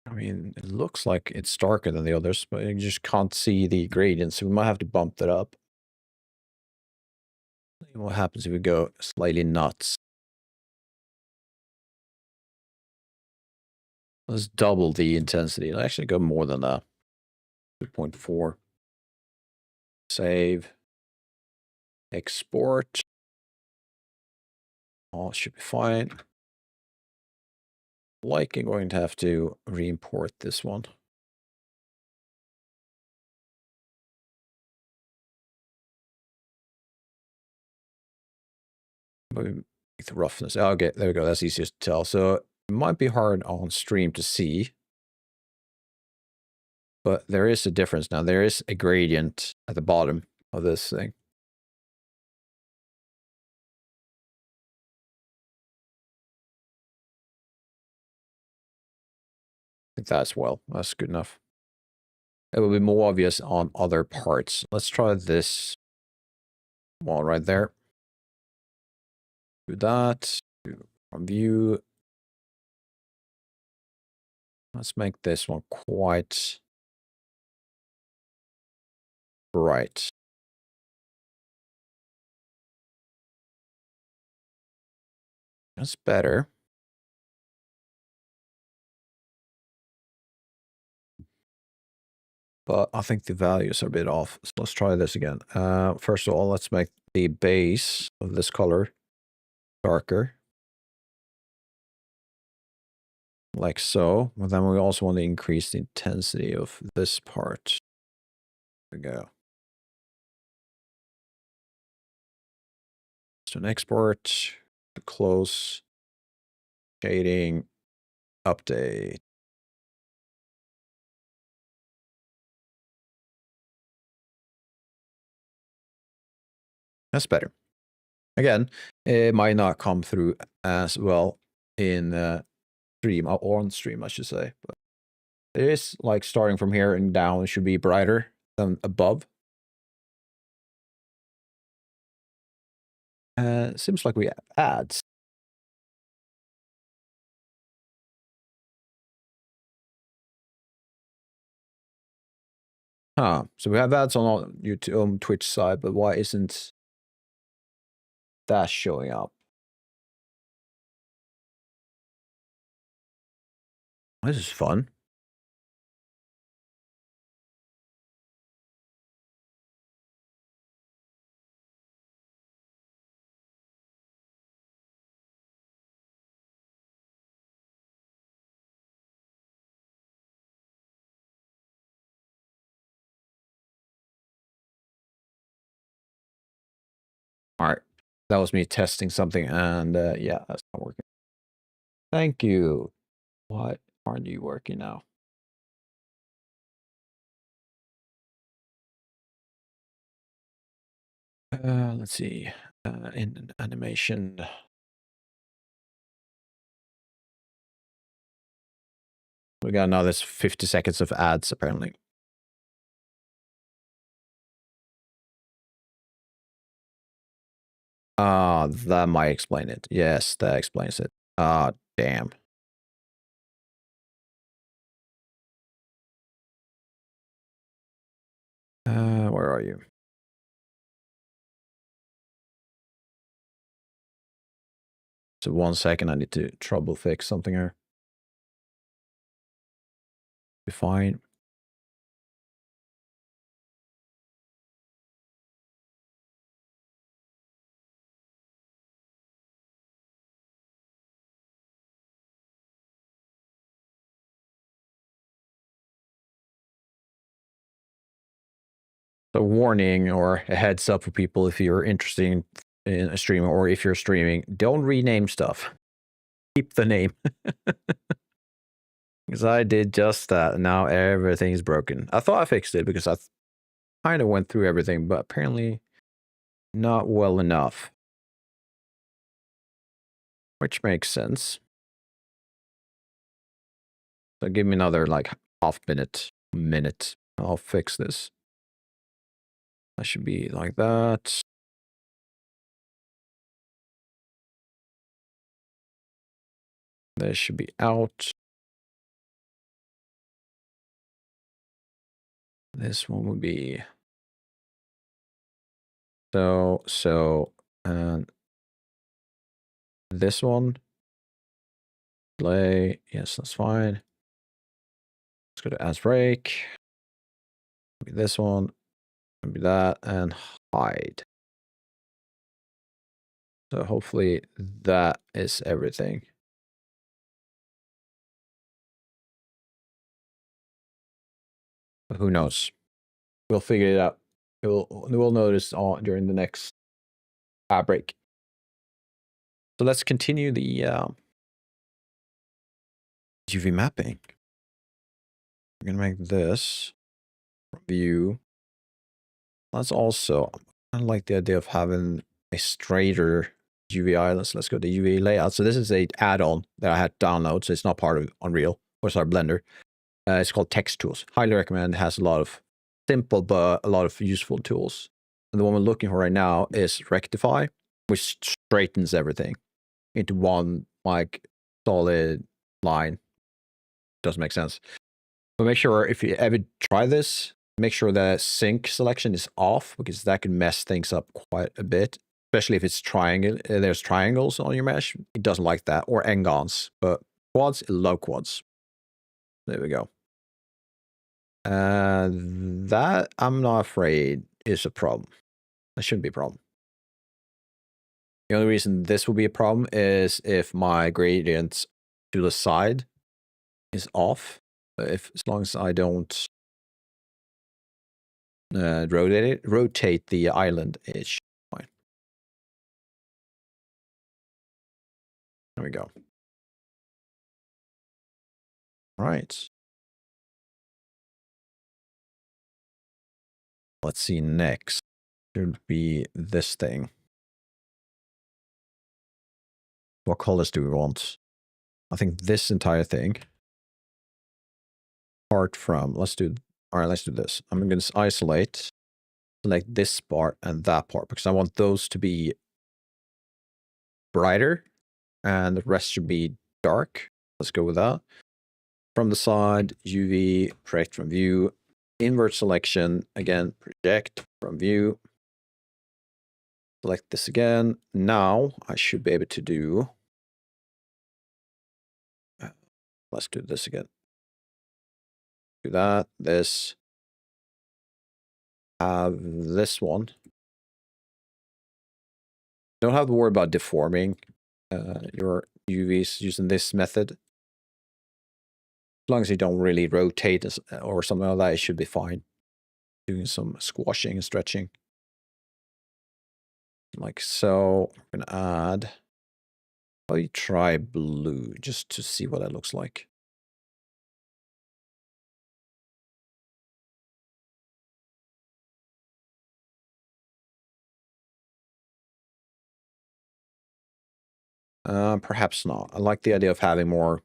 I mean, it looks like it's darker than the others, but you just can't see the gradient, so we might have to bump that up. What happens if we go slightly nuts? Let's double the intensity. It'll actually go more than that. 2.4. Save. Export. All should be fine. Like I'm going to have to re-import this one. Maybe the roughness. Okay, there we go. That's easiest to tell. So it might be hard on stream to see, but there is a difference now. There is a gradient at the bottom of this thing. I think that's well. That's good enough. It will be more obvious on other parts. Let's try this wall right there. Do that. Do from view. Let's make this one quite bright. That's better. But I think the values are a bit off. So let's try this again. First of all, let's make the base of this color darker. Like so. But then we also want to increase the intensity of this part. There we go. So an export, close, shading, update. That's better. Again, it might not come through as well in stream, or on stream, I should say. But it is like starting from here and down, it should be brighter than above. Seems like we have ads. Huh. So we have ads on YouTube, on Twitch side, but why isn't that showing up? This is fun. All right. That was me testing something, and yeah, that's not working. Thank you. Why aren't you working now? Let's see. In animation. We got another 50 seconds of ads, apparently. That might explain it. Yes, that explains it. Damn. Where are you? So 1 second, I need to trouble fix something here. Be fine. A warning or a heads up for people if you're interested in a stream, or if you're streaming, don't rename stuff. Keep the name. Because I did just that, and now everything's broken. I thought I fixed it because I kind of went through everything, but apparently not well enough. Which makes sense. So give me another like half minute. I'll fix this. That should be like that. This should be out. This one would be so, and this one. Play. Yes, that's fine. Let's go to ads break. Maybe this one. Maybe that, and hide. So hopefully that is everything. But who knows? We'll figure it out. We'll notice during the next ad break. So let's continue the UV mapping. We're gonna make this view. That's also, I like the idea of having a straighter UV islands. Let's go to UV layout. So this is a add-on that I had download, so it's not part of Unreal, or sorry, Blender. It's called Text Tools. Highly recommend. It has a lot of simple but a lot of useful tools. And the one we're looking for right now is Rectify, which straightens everything into one like solid line. Doesn't make sense. But make sure if you ever try this, make sure that sync selection is off, because that can mess things up quite a bit, especially if it's triangle. There's triangles on your mesh. It doesn't like that, or n-gons, but quads, it love quads. There we go. That I'm not afraid is a problem. That shouldn't be a problem. The only reason this will be a problem is if my gradient to the side is off. As long as I don't rotate the island, it's fine. There we go. All right. Let's see next. Should be this thing. What colors do we want? I think this entire thing. Apart from, let's do this. I'm going to isolate, select this part and that part, because I want those to be brighter and the rest should be dark. Let's go with that. From the side, UV, project from view, invert selection, again, project from view. select this again. Now I should be able to do, let's do this again. Do that, this, have this one. Don't have to worry about deforming your UVs using this method. As long as you don't really rotate or something like that, it should be fine. Doing some squashing and stretching. Like so. I'm going to add, I'll try blue just to see what that looks like. Perhaps not. I like the idea of having more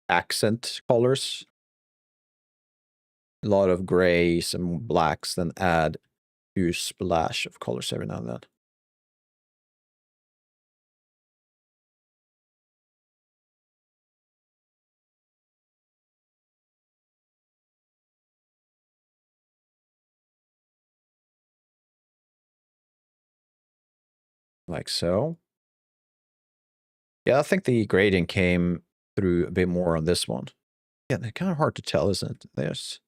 accent colors. A lot of grays and blacks, then add a splash of colors every now and then. Like so. Yeah, I think the grading came through a bit more on this one. Yeah, they're kind of hard to tell, isn't it? There's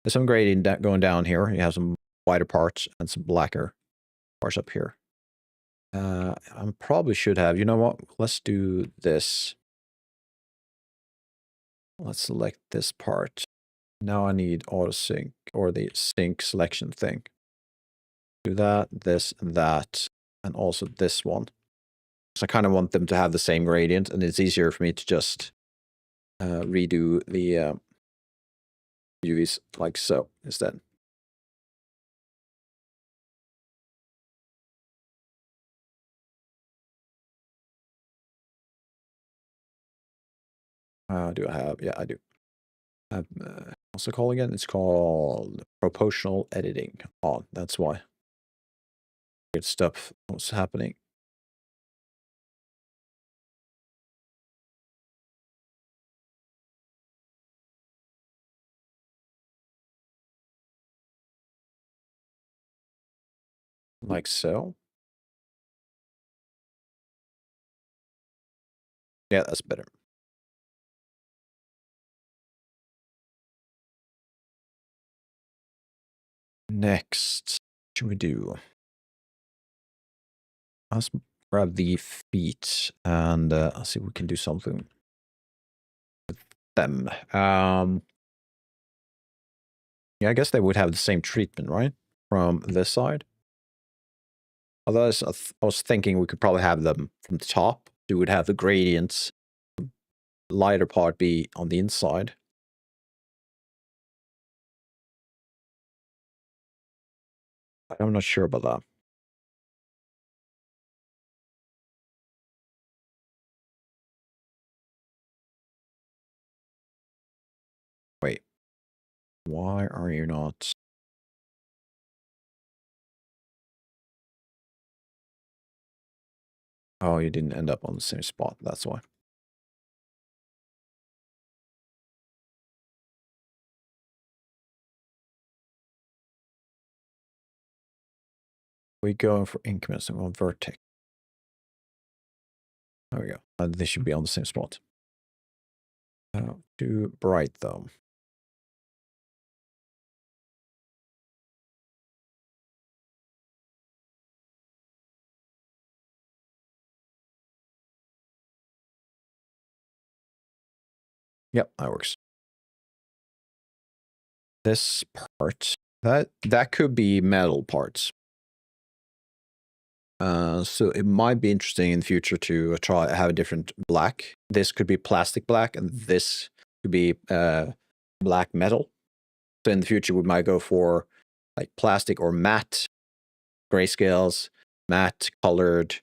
some grading going down here. You have some whiter parts and some blacker parts up here. I probably should have, you know what? Let's do this. Let's select this part. Now I need auto sync or the sync selection thing. Do that, this, and that, and also this one. So I kind of want them to have the same gradient, and it's easier for me to just redo the UVs like so instead. Do I have? Yeah, I do. What's it called again? It's called proportional editing. Oh, that's why. Good stuff. What's happening? Like so. Yeah, that's better. Next, what should we do? Let's grab the feet and I'll see if we can do something with them. Yeah, I guess they would have the same treatment, right? From this side. Although I was thinking we could probably have them from the top. We would have the gradients, lighter part be on the inside. I'm not sure about that. Wait. Why are you not? Oh, you didn't end up on the same spot. That's why. We go for increments and on vertex. There we go. They should be on the same spot. Too bright though. Yep, that works. This part, that could be metal parts. So it might be interesting in the future to try have a different black. This could be plastic black, and this could be black metal. So in the future, we might go for like plastic or matte grayscales, matte colored,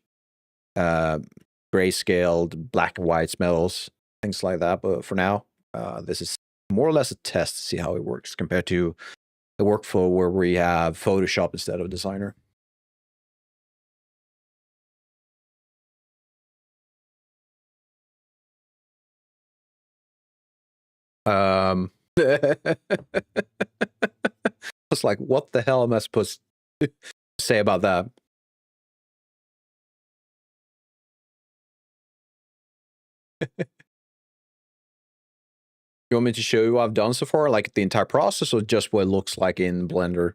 grayscaled black and white metals, things like that. But for now, this is more or less a test to see how it works compared to the workflow where we have Photoshop instead of Designer. I was like, what the hell am I supposed to say about that? You want me to show you what I've done so far, like the entire process, or just what it looks like in Blender?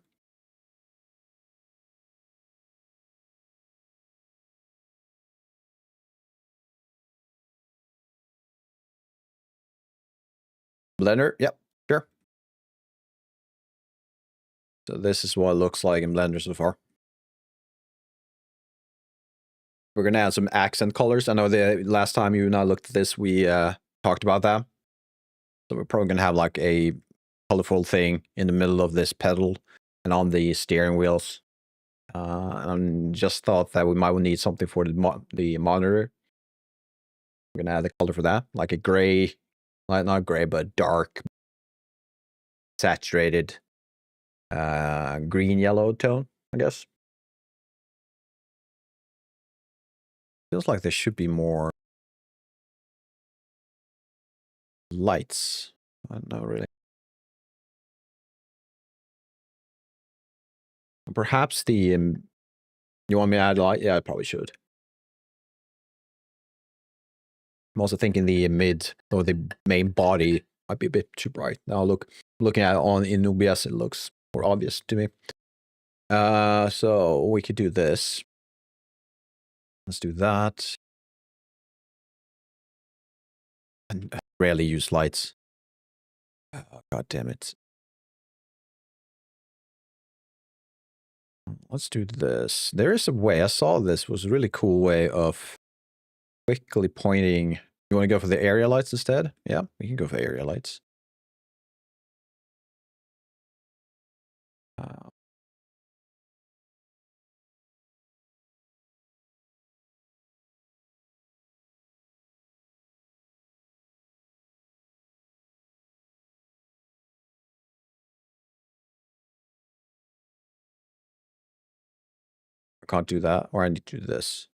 Blender? Yep, sure. So this is what it looks like in Blender so far. We're gonna add some accent colors. I know the last time you and I looked at this, we talked about that. So we're probably gonna have like a colorful thing in the middle of this pedal and on the steering wheels. And just thought that we might need something for the monitor. We're gonna add the color for that, like a gray, like not gray, but dark, saturated, green yellow tone, I guess. Feels like there should be more lights. I don't know really. Perhaps the you want me to add light? Yeah, I probably should. I'm also thinking the mid or the main body might be a bit too bright. Now looking at it on in OBS, it looks more obvious to me. So we could do this. Let's do that. And rarely use lights. Oh, God damn it. Let's do this. There is a way. I saw this was a really cool way of quickly pointing. You want to go for the area lights instead? Yeah, we can go for area lights. I can't do that, or I need to do this.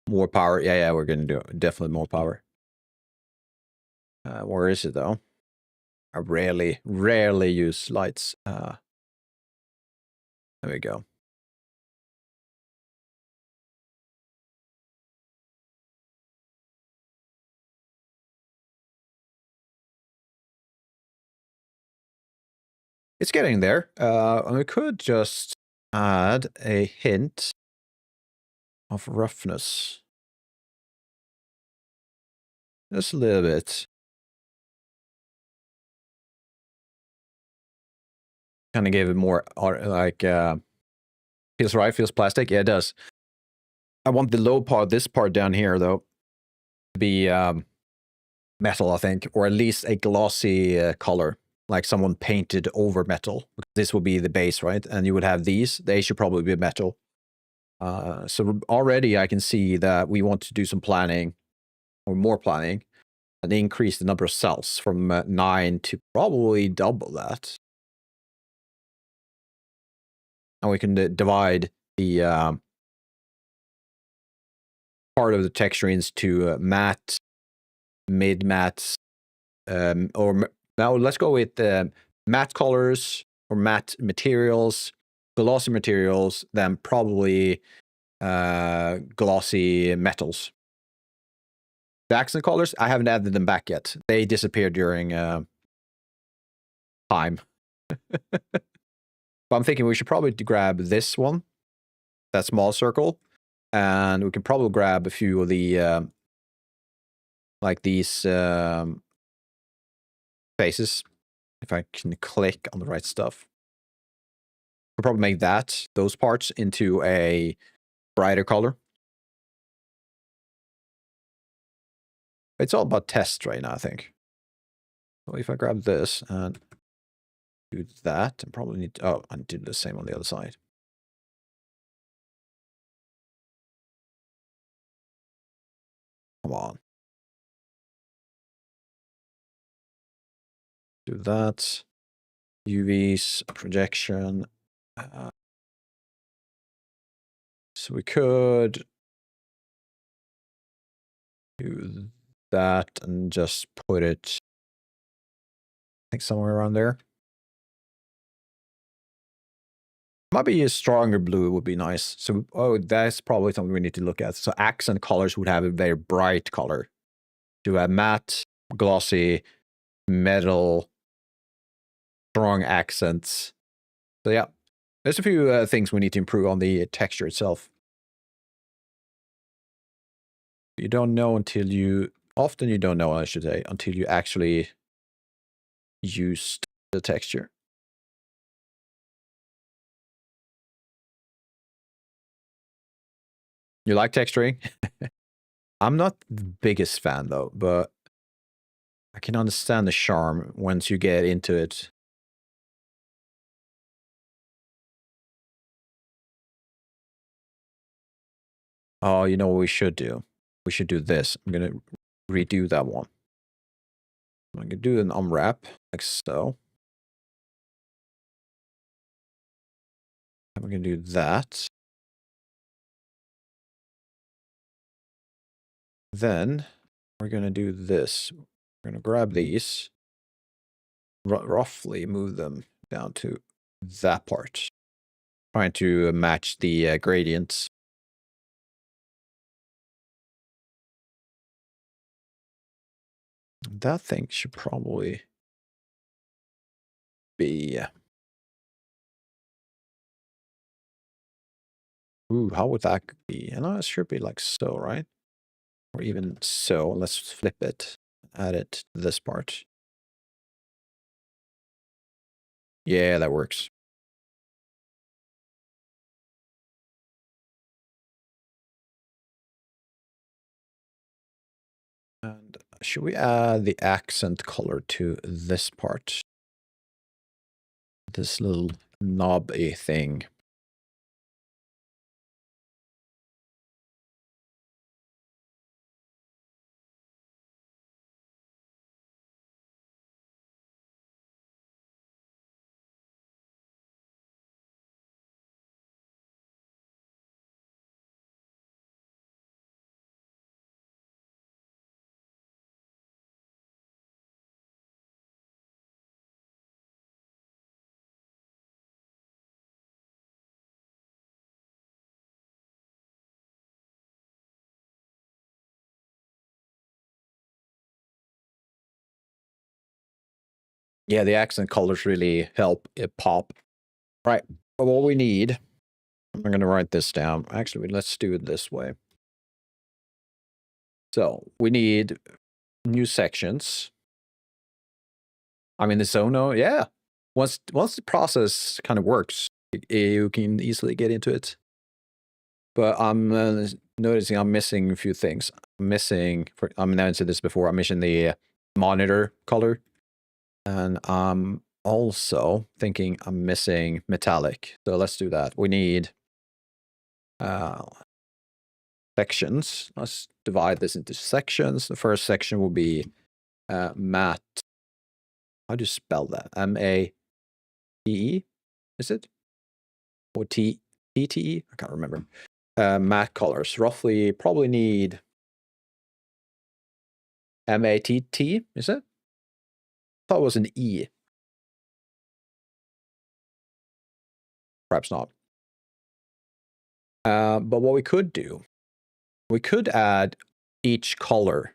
More power. Yeah, we're going to do definitely more power. Where is it though? I rarely use lights. There we go. It's getting there. And we could just add a hint of roughness. Just a little bit. Kind of gave it more like feels right, feels plastic. Yeah, it does. I want the low part, this part down here though, to be metal, I think, or at least a glossy color, like someone painted over metal. This would be the base, right? And you would have these. They should probably be metal. So already I can see that we want to do some planning, or more planning, and increase the number of cells from 9 to probably double that. And we can divide the part of the texture into matte, mid-matte, or now let's go with matte colors or matte materials, glossy materials, then probably glossy metals. The accent colors, I haven't added them back yet. They disappeared during time. But I'm thinking we should probably grab this one, that small circle, and we can probably grab a few of the like these faces. If I can click on the right stuff, we'll probably make those parts into a brighter color. It's all about test right now, I think. So if I grab this and do that, and probably need to, I need to do the same on the other side. Come on. Do that. UVs, projection. So we could do that and just put it, I think, somewhere around there. Might be a stronger blue would be nice. So, that's probably something we need to look at. So accent colors would have a very bright color. Do a matte, glossy, metal, strong accents. So yeah, there's a few things we need to improve on the texture itself. You don't know until you, often you don't know, I should say, until you actually used the texture. You like texturing? I'm not the biggest fan though, but I can understand the charm once you get into it. Oh, you know what we should do? We should do this. I'm gonna redo that one. I'm gonna do an unwrap, like so. And we're gonna do that. Then we're gonna do this. We're gonna grab these, roughly move them down to that part. Trying to match the gradients. That thing should probably be... Ooh, how would that be? And it should be like so, right? Or even so. Let's flip it. Add it to this part. Yeah, that works. And should we add the accent color to this part? This little knobby thing. Yeah, the accent colors really help it pop. Right. But what we need, I'm going to write this down. Actually, let's do it this way. So we need new sections. I mean, the Zono, yeah. Once the process kind of works, you can easily get into it. But I'm noticing I'm missing a few things. I'm announcing this before. I'm missing the monitor color. And I'm also thinking I'm missing metallic. So let's do that. We need sections. Let's divide this into sections. The first section will be matte. How do you spell that? M-A-T-E? Is it? Or T-E-T-E? I can't remember. Matte colors. Roughly, probably need M-A-T-T, is it? I thought it was an E. Perhaps not. But what we could do, we could add each color.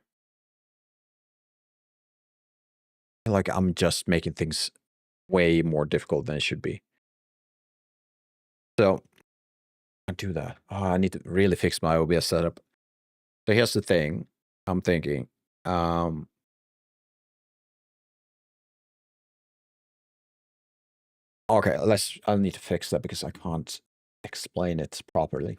Like, I'm just making things way more difficult than it should be. So, I do that. Oh, I need to really fix my OBS setup. So here's the thing. I'm thinking. Okay, I'll need to fix that because I can't explain it properly.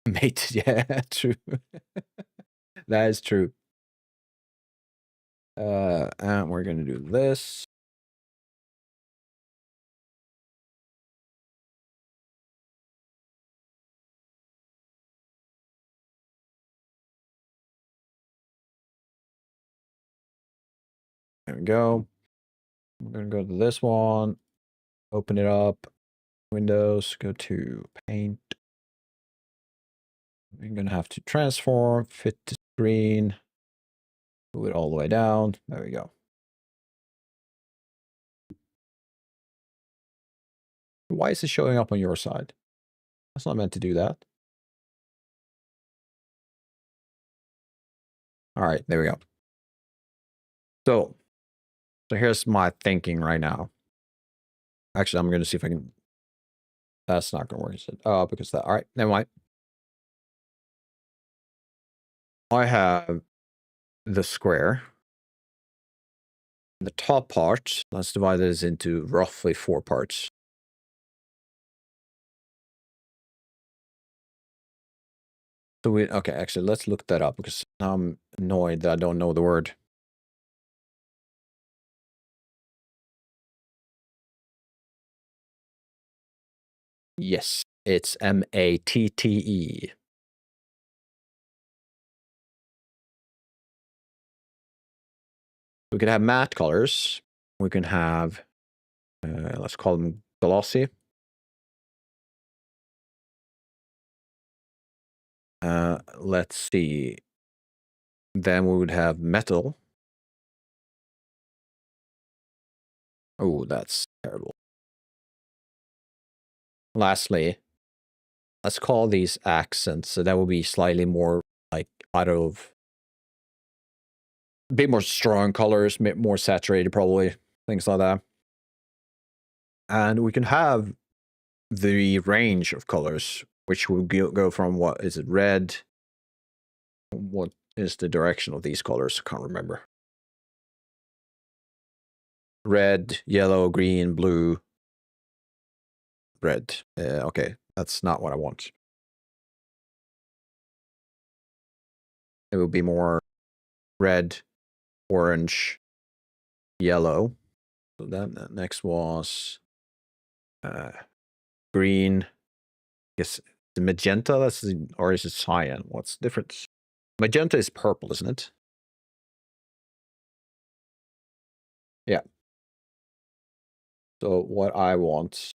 Mate, yeah, true. That is true. And we're gonna do this. There we go. We're gonna go to this one. Open it up. Windows. Go to Paint. We're gonna have to transform, fit the screen. Move it all the way down. There we go. Why is it showing up on your side? That's not meant to do that. All right, there we go. So here's my thinking right now. Actually, I'm going to see if I can. That's not going to work. Is it? Oh, because that. All right, never mind. I have the square. The top part, let's divide this into roughly 4 parts. So okay, actually, let's look that up because I'm annoyed that I don't know the word. Yes, it's MATTE. We can have matte colors. We can have, let's call them glossy. Let's see. Then we would have metal. Oh, that's terrible. Lastly, let's call these accents. So that will be slightly more like out of a bit more strong colors, more saturated probably, things like that. And we can have the range of colors, which will go from, what is it, red? What is the direction of these colors? I can't remember. Red, yellow, green, blue, red. Okay, that's not what I want. It will be more red, orange, yellow. So that next was green. I guess the magenta. Or is it cyan? What's the difference? Magenta is purple, isn't it? Yeah. So what I want.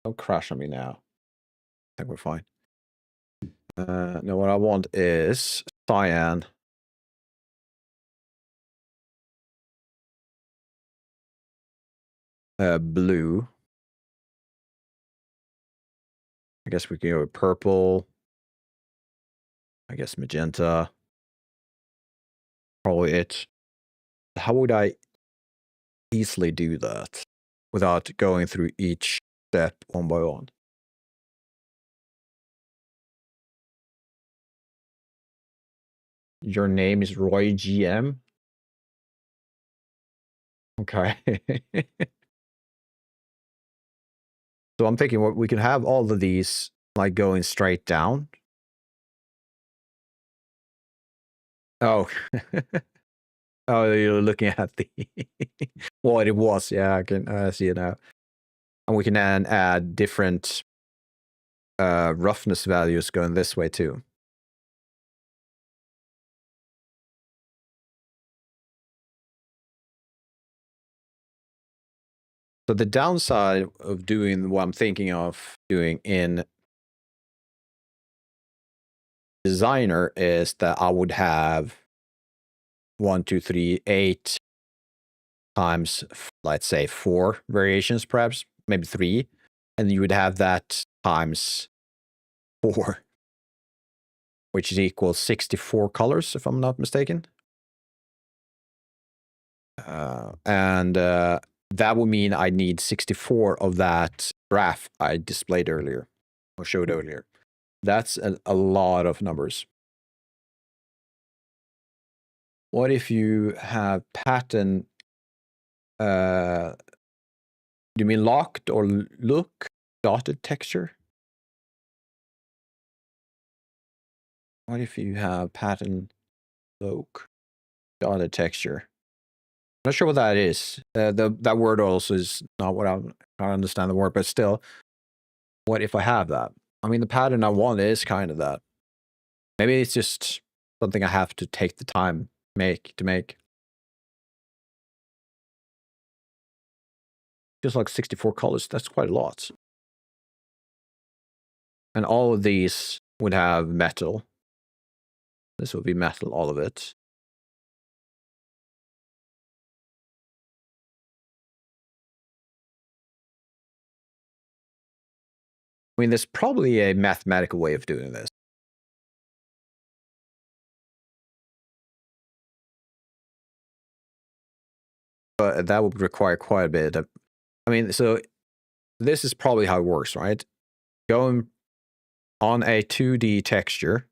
Don't crash on me now. I think we're fine. No, what I want is cyan. Blue. I guess we can go with purple. I guess magenta. Probably it. How would I easily do that without going through each step one by one? Your name is Roy GM? Okay. So I'm thinking we can have all of these like going straight down. Oh. Oh, you're looking at the what it was. Yeah, I can see it now. And we can then add different roughness values going this way too. So the downside of doing what I'm thinking of doing in Designer is that I would have 1, 2, 3, 8 times, let's say 4 variations, perhaps, maybe 3. And you would have that times 4, which is equal 64 colors, if I'm not mistaken. And that would mean I need 64 of that graph I displayed earlier, or showed earlier. That's a lot of numbers. What if you have pattern, do you mean locked or look, dotted texture? What if you have pattern look, dotted texture? I'm not sure what that is. That word also is not what I don't understand the word, but still, what if I have that? I mean, the pattern I want is kind of that. Maybe it's just something I have to take the time to make. Just like 64 colors, that's quite a lot. And all of these would have metal. This would be metal, all of it. I mean, there's probably a mathematical way of doing this. But that would require quite a bit of, I mean, so this is probably how it works, right? Going on a 2D texture,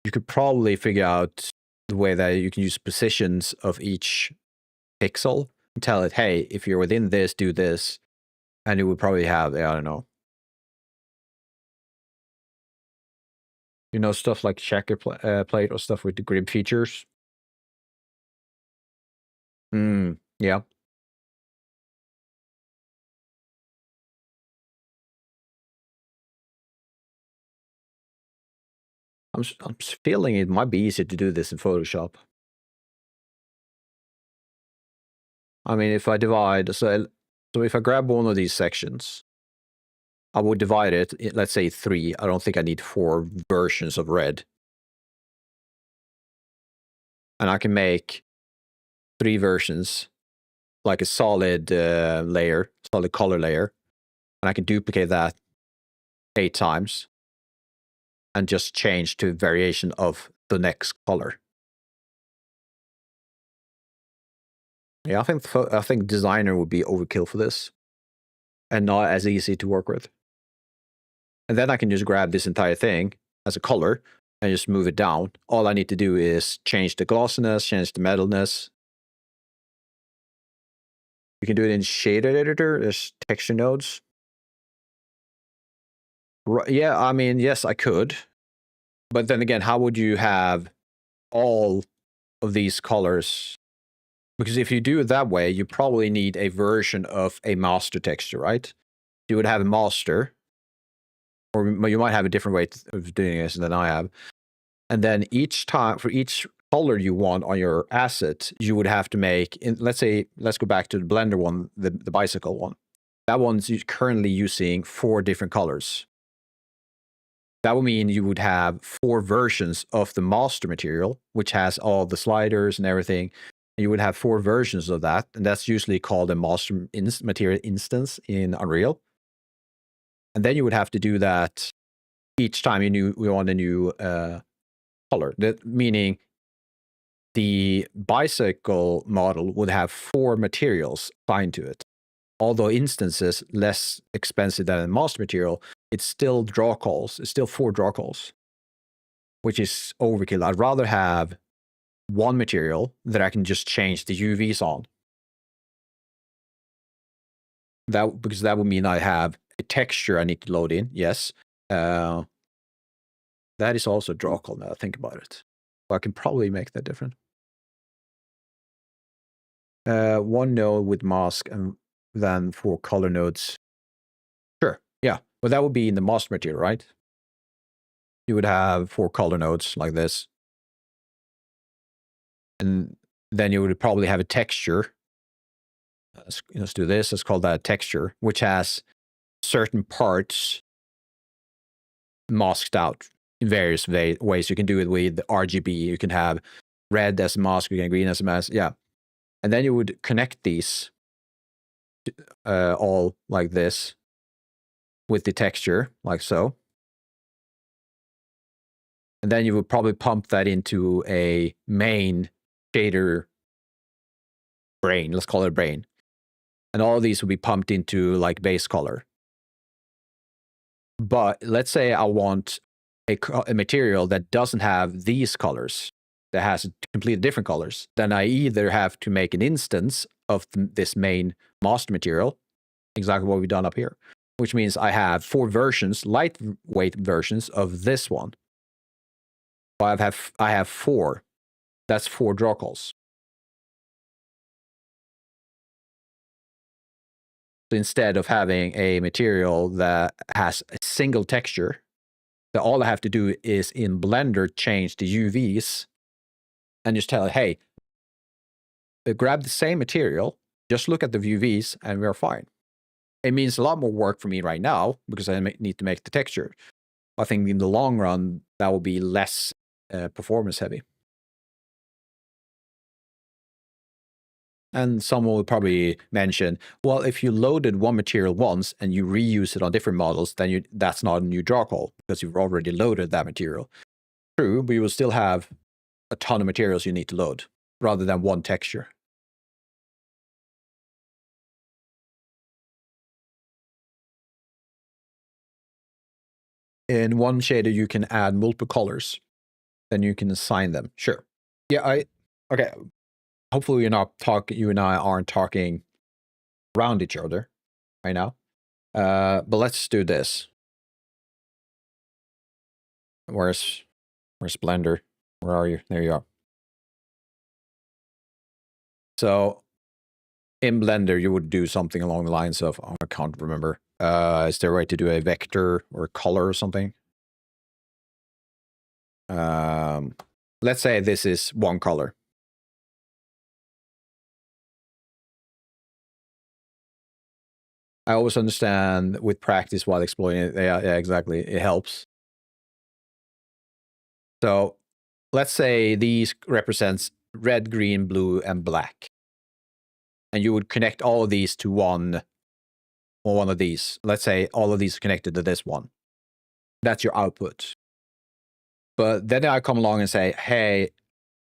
you could probably figure out the way that you can use positions of each pixel and tell it, hey, if you're within this, do this. And it would probably have, I don't know. You know, stuff like checker plate or stuff with the grid features. Yeah. I'm feeling it might be easier to do this in Photoshop. I mean, if I divide, so if I grab one of these sections, I would divide it, let's say 3. I don't think I need 4 versions of red. And I can make 3 versions, like a solid layer, solid color layer. And I can duplicate that 8 times and just change to variation of the next color. Yeah, I think designer would be overkill for this and not as easy to work with. And then I can just grab this entire thing as a color and just move it down. All I need to do is change the glossiness, change the metalness. You can do it in shader editor. There's texture nodes. Yeah, I mean, yes, I could. But then again, how would you have all of these colors? Because if you do it that way, you probably need a version of a master texture, right? You would have a master, or you might have a different way of doing this than I have. And then each time, for each color you want on your asset, you would have to make, let's go back to the Blender one, the bicycle one. That one's currently using 4 different colors. That would mean you would have 4 versions of the master material, which has all the sliders and everything. You would have 4 versions of that, and that's usually called a master material instance in Unreal. And then you would have to do that each time you want a new color. That meaning the bicycle model would have 4 materials assigned to it. Although instances less expensive than a master material, it's still draw calls. It's still 4 draw calls, which is overkill. I'd rather have 1 material that I can just change the UVs on. Because that would mean I have a texture I need to load in. Yes. That is also a draw call now I think about it. So I can probably make that different. 1 node with mask and then 4 color nodes. Sure, yeah. But that would be in the master material, right? You would have 4 color nodes like this. And then you would probably have a texture. Let's do this. Let's call that texture, which has certain parts masked out in various ways. You can do it with RGB. You can have red as a mask. You can have green as a mask. Yeah. And then you would connect these all like this with the texture, like so. And then you would probably pump that into a main shader brain. Let's call it a brain. And all of these would be pumped into like base color. But let's say I want a material that doesn't have these colors, that has completely different colors. Then I either have to make an instance of this main master material, exactly what we've done up here, which means I have 4 versions, lightweight versions of this one. So I have 4. That's 4 draw calls. So instead of having a material that has a single texture, that all I have to do is in Blender change the UVs and just tell it, hey, grab the same material, just look at the UVs, and we're fine. It means a lot more work for me right now because I need to make the texture. I think in the long run, that will be less performance heavy. And someone will probably mention, well, if you loaded one material once and you reuse it on different models, then that's not a new draw call because you've already loaded that material. True, but you will still have a ton of materials you need to load rather than one texture. In one shader, you can add multiple colors. Then you can assign them. Sure. Yeah, okay. Hopefully you and I aren't talking around each other right now. But let's do this. Where's Blender? Where are you? There you are. So in Blender, you would do something along the lines of, oh, I can't remember. Is there a way to do a vector or a color or something? Let's say this is one color. I always understand with practice while exploring it. Yeah, exactly. It helps. So let's say these represents red, green, blue, and black. And you would connect all of these to one of these. Let's say all of these are connected to this one. That's your output. But then I come along and say, hey,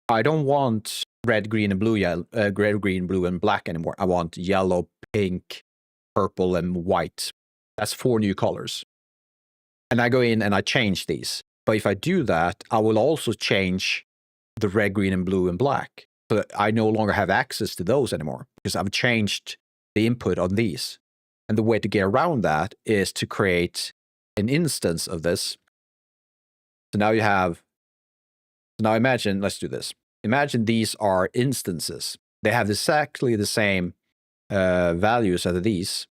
I don't want red, green, and blue, red, green, blue, and black anymore. I want yellow, pink, purple, and white. That's 4 new colors. And I go in and I change these. But if I do that, I will also change the red, green, and blue, and black. But I no longer have access to those anymore because I've changed the input on these. And the way to get around that is to create an instance of this. So now you have, now imagine, let's do this. Imagine these are instances. They have exactly the same values as these.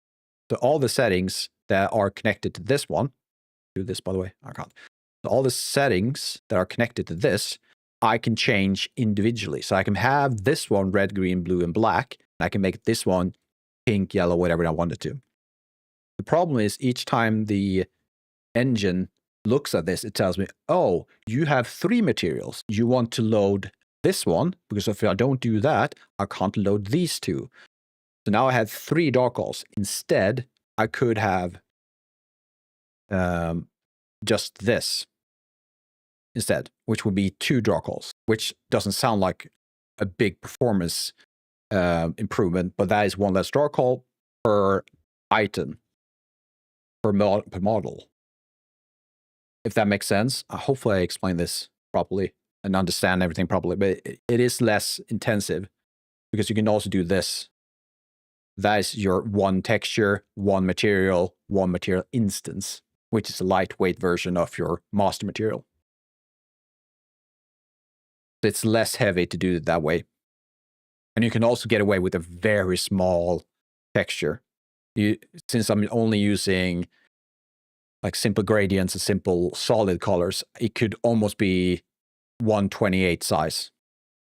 So all the settings that are connected to this one, do this by the way, I can't. So all the settings that are connected to this, I can change individually. So I can have this one red, green, blue, and black. And I can make this one pink, yellow, whatever I wanted to. The problem is each time the engine looks at this, it tells me, oh, you have 3 materials. You want to load this one, because if I don't do that, I can't load these 2. So now I have 3 dark calls. Instead, I could have just this instead, which would be 2 draw calls, which doesn't sound like a big performance improvement, but that is 1 less draw call per item, per model. If that makes sense. Hopefully I explained this properly and understand everything properly, but it is less intensive because you can also do this. That is your 1 texture, 1 material instance, which is a lightweight version of your master material. It's less heavy to do it that way. And you can also get away with a very small texture. Since I'm only using like simple gradients and simple solid colors, it could almost be 128 size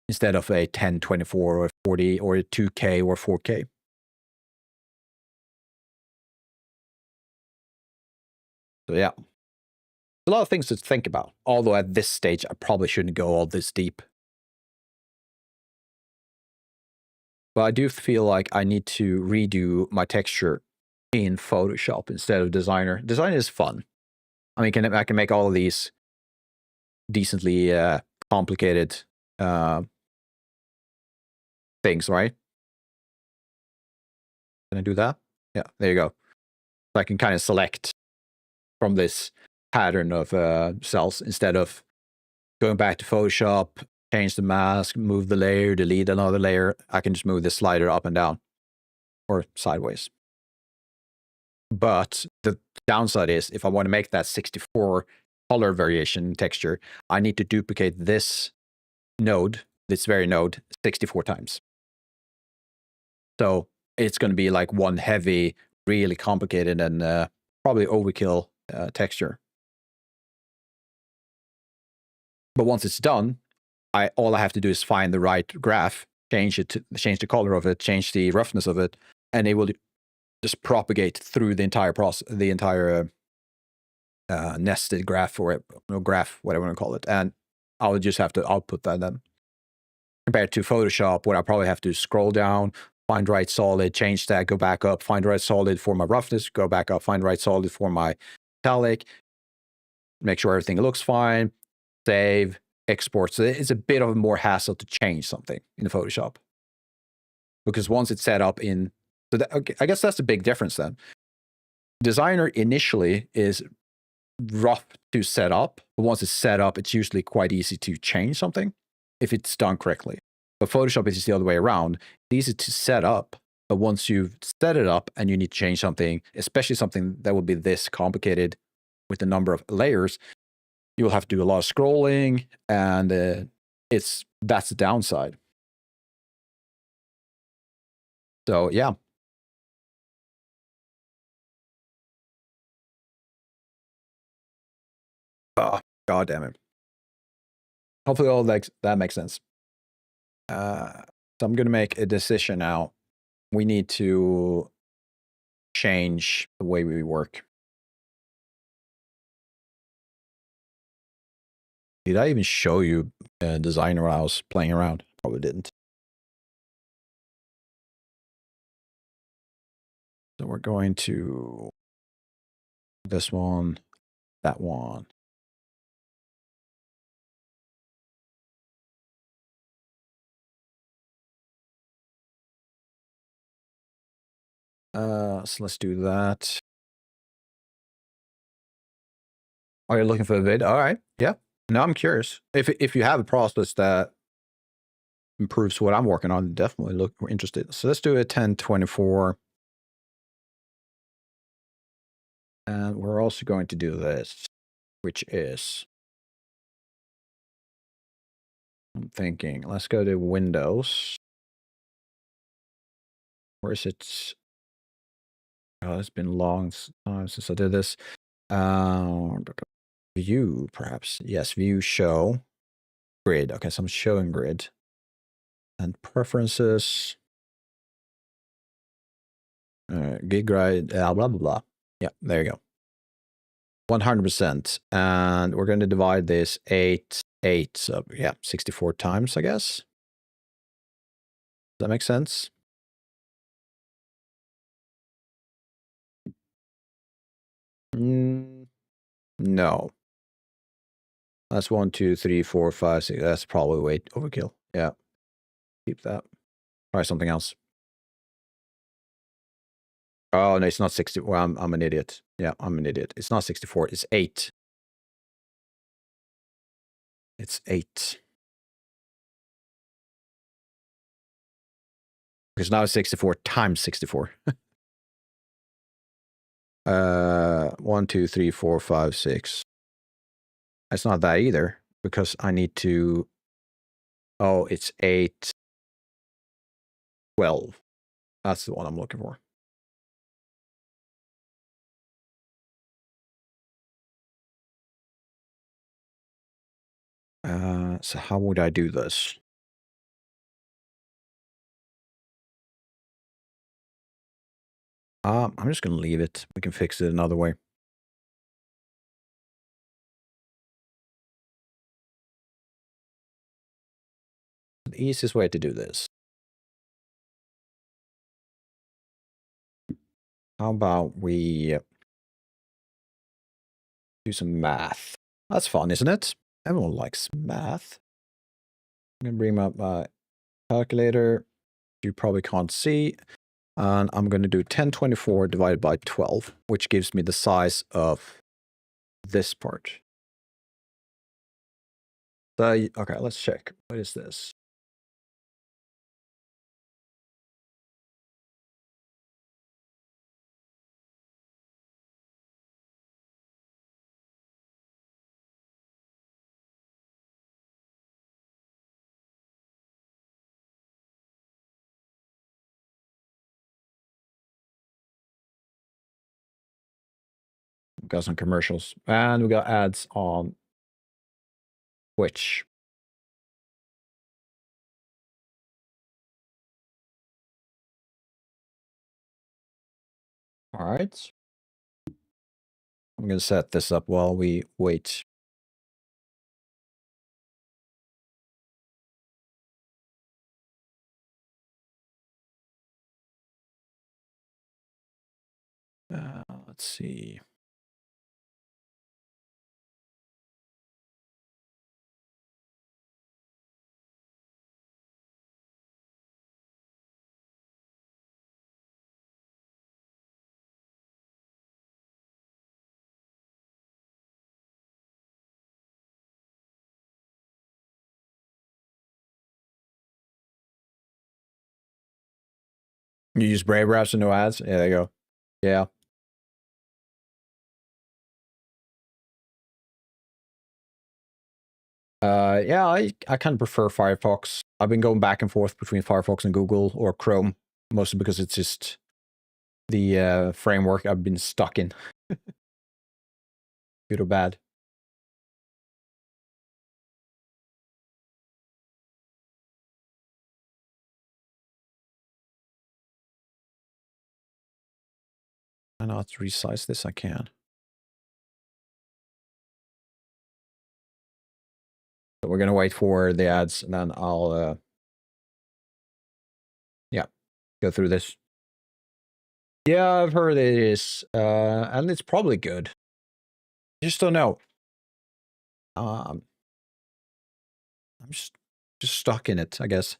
instead of a 1024 or 40 or a 2K or 4K. So yeah, a lot of things to think about. Although at this stage, I probably shouldn't go all this deep. But I do feel like I need to redo my texture in Photoshop instead of Designer. Designer is fun. I mean, I can make all of these decently complicated things, right? Can I do that? Yeah, there you go. So I can kind of select from this pattern of cells instead of going back to Photoshop, change the mask, move the layer, delete another layer. I can just move this slider up and down or sideways. But the downside is if I want to make that 64 color variation texture, I need to duplicate this node, this very node, 64 times. So it's going to be like one heavy, really complicated and probably overkill texture. But once it's done, all I have to do is find the right graph, change the color of it, change the roughness of it, and it will just propagate through the entire process, the entire nested graph or graph, whatever you want to call it, and I would just have to output that then. Compared to Photoshop, where I probably have to scroll down, find right solid, change that, go back up, find right solid for my roughness, go back up, find right solid for my metallic, make sure everything looks fine, save, export. So it's a bit of a more hassle to change something in the Photoshop. Because once it's set up in, so that, okay, I guess that's the big difference then. Designer initially is rough to set up, but once it's set up, it's usually quite easy to change something if it's done correctly. But Photoshop is just the other way around. It's easy to set up, but once you've set it up and you need to change something, especially something that would be this complicated with the number of layers, you will have to do a lot of scrolling, and that's the downside. So yeah. Oh, God damn it. Hopefully all that makes sense. So I'm going to make a decision now. We need to change the way we work. Did I even show you Designer when I was playing around? Probably didn't. So we're going to this one, that one. So let's do that. Oh, you're looking for a vid? All right. Yeah. Now I'm curious. If you have a process that improves what I'm working on, definitely look interested. So let's do a 1024. And we're also going to do this, which is, I'm thinking, let's go to Windows. Where is it? Oh, it's been a long time since I did this. View, perhaps. Yes, view, show, grid. Okay, so I'm showing grid. And preferences. Gig grid, blah, blah, blah. Yeah, there you go. 100%. And we're going to divide this 8, so yeah, 64 times, I guess. Does that make sense? No. That's 1, 2, 3, 4, 5, 6. That's probably way overkill. Yeah. Keep that. Try something else. Oh, no, it's not 60. Well, I'm an idiot. Yeah, I'm an idiot. It's not 64. It's 8. It's 8. Because now it's 64 times 64. 1, 2, 3, 4, 5, 6. It's not that either, because I need to. Oh, it's 8, 12. That's the one I'm looking for. So how would I do this? I'm just going to leave it. We can fix it another way. The easiest way to do this. How about we do some math? That's fun, isn't it? Everyone likes math. I'm going to bring up my calculator. You probably can't see. And I'm going to do 1024 divided by 12, which gives me the size of this part. So, okay, let's check. What is this? We've got some commercials. And we got ads on Twitch. All right. I'm going to set this up while we wait. Let's see. You use Brave Raps and no ads? Yeah, there you go. Yeah. Yeah, I kind of prefer Firefox. I've been going back and forth between Firefox and Google or Chrome, mostly because it's just the framework I've been stuck in. Good or bad. I know how to resize this, I can. So we're gonna wait for the ads, and then I'll yeah, go through this. Yeah, I've heard it is, and it's probably good. I just don't know. I'm just stuck in it, I guess.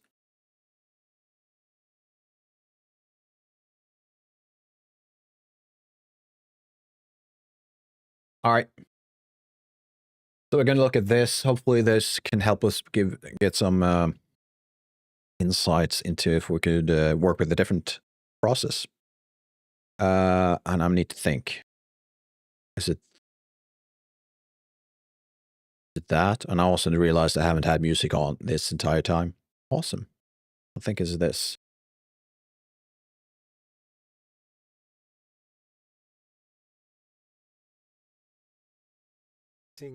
All right. So we're gonna look at this. Hopefully, this can help us get some insights into if we could work with a different process. And I need to think. Is it that? And I also realized I haven't had music on this entire time. Awesome. I think it's this.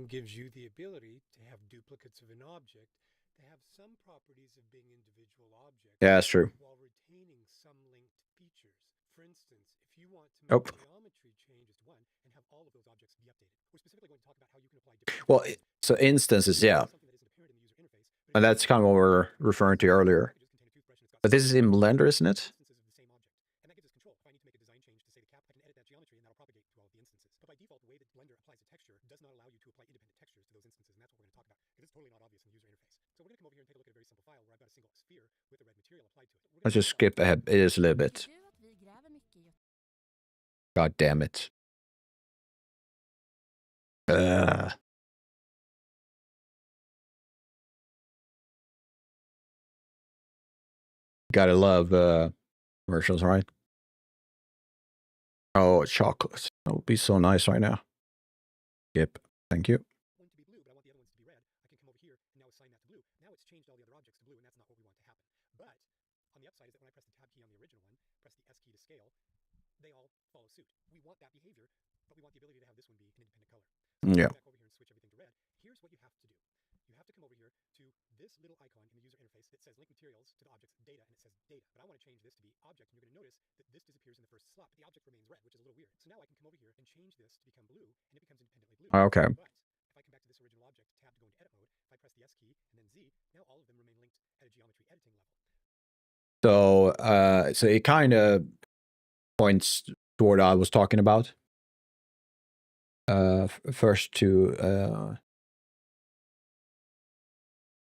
Gives you the ability to have duplicates of an object that have some properties of being individual objects. Yeah, that's true. While retaining some linked features. For instance, if you want to make geometry change as one and have all of those objects be updated, we're specifically going to talk about how you can apply different. Well, so instances, yeah. And that's kind of what we were referring to earlier. But this is in Blender, isn't it? Let's just skip ahead. It is a little bit. God damn it. Gotta love commercials, right? Oh, chocolate. That would be so nice right now. Skip. Thank you. Yeah. Here's what you have to do. You have to come over here to this little icon in the user interface that says link materials to the object's data, and it says data. But I want to change this to be object, and you're going to notice that this disappears in the first slot, but the object remains red, which is a little weird. So now I can come over here and change this to become blue, and it becomes independently blue. Okay. But if I come back to this original object tab to go into edit mode, if I press the S key and then Z, now all of them remain linked at a geometry editing level. So it kind of points to what I was talking about. First to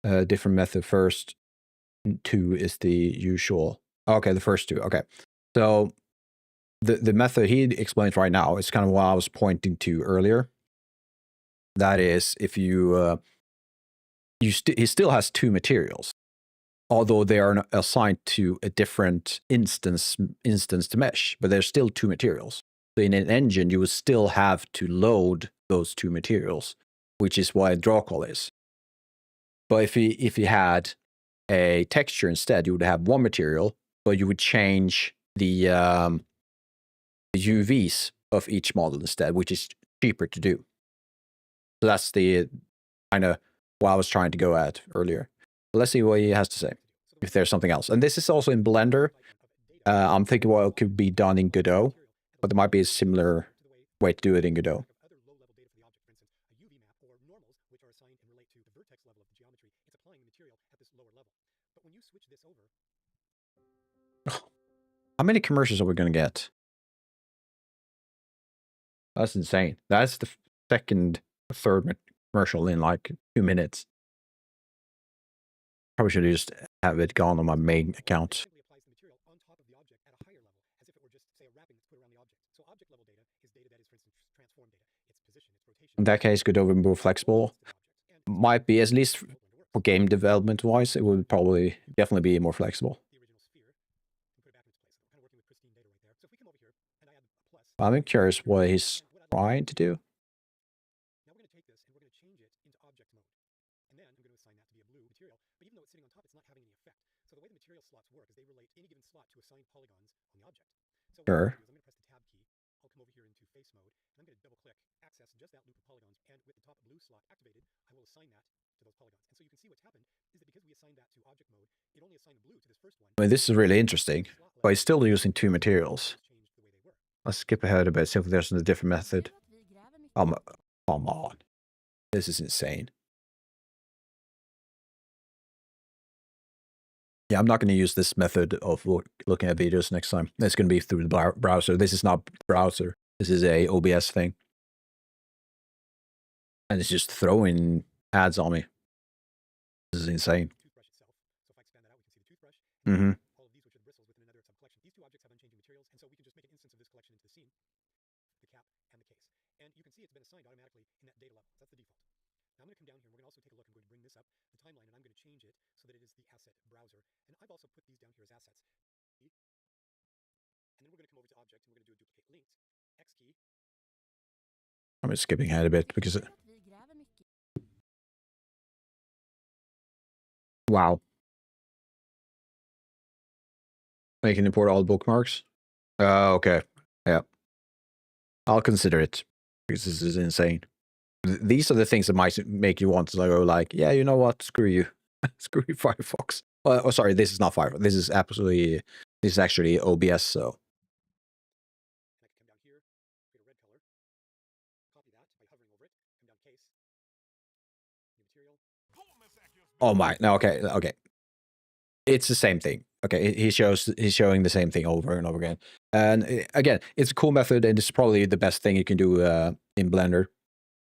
different method first. 2 is the usual. Okay, the first 2. Okay. So the method he explains right now is kind of what I was pointing to earlier. That is, if you he still has 2 materials, although they are assigned to a different instance to mesh, but there's still 2 materials. So in an engine, you would still have to load those 2 materials, which is why draw call is. But if he had a texture instead, you would have 1 material, but you would change the UVs of each model instead, which is cheaper to do. So that's the kind of what I was trying to go at earlier. But let's see what he has to say, if there's something else. And this is also in Blender. I'm thinking what could be done in Godot, but there might be a similar way to do it in Godot. How many commercials are we going to get? That's insane. That's the second, third commercial in like 2 minutes. Probably should just have it gone on my main account. Applies the material on top of the object at a higher level, as if it were just, say, a wrapping that's put around the object. So object level data is data that is, for instance, transform data. Its position, its rotation. In that case, Godot would be more flexible. Might be, at least for game development wise, it would probably definitely be more flexible. The original sphere and put it back in its place. Kind of working with pristine data right there. So if we come over here and I add a plus. I'm curious what he's trying to do. Now we're going to take this and we're going to change it into object mode. And then I'm going to assign that to be a blue material. But even though it's sitting on top, it's not having any effect. So the way the material slots work is they relate any given slot to assigned polygons on the object. So what I'm going to do is I'm going to press the tab key. I'll come over here into face mode. And I'm going to double click access just that loop of polygons. And with the top blue slot activated, I will assign that to those polygons. And so you can see what's happened is that because we assigned that to object mode, it only assigned blue to this first one. I mean, this is really interesting, but he's still using 2 materials. Let's skip ahead a bit, see if there's a different method. Come on. This is insane. Yeah, I'm not going to use this method of looking at videos next time. It's going to be through the browser. This is not browser. This is a OBS thing. And it's just throwing ads on me. This is insane. Mm-hmm. All of these which are bristles within another subcollection. These two objects have unchanging materials, and so we can just make an instance of this collection into the scene, the cap, and the case. And you can see it's been assigned automatically in that data level. That's the default. Now I'm going to come down here, and we're going to also take a look. I'm going to bring this up, the timeline, and I'm going to change it so that it is the asset browser. And I've also put these down here as assets. And then we're going to come over to object, and we're going to do a duplicate linked, X key. I'm just skipping ahead a bit because wow. I can import all bookmarks. Okay. Yeah. I'll consider it because this is insane. These are the things that might make you want to go like, yeah, you know what? Screw you. Screw you, Firefox. Oh, sorry. This is not Firefox. This is actually OBS. So. And I can come down here, create a red color, copy that by hovering over it, come down case, new material. Oh my. No. Okay. It's the same thing. Okay, he's showing the same thing over and over again. And again, it's a cool method, and it's probably the best thing you can do in Blender.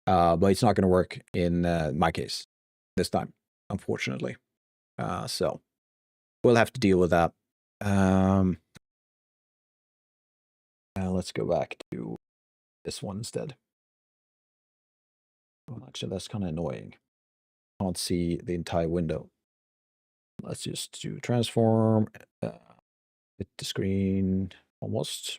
But it's not going to work in my case this time, unfortunately. So we'll have to deal with that. Let's go back to this one instead. Well, actually, that's kind of annoying. Can't see the entire window. Let's just do transform, hit the screen almost.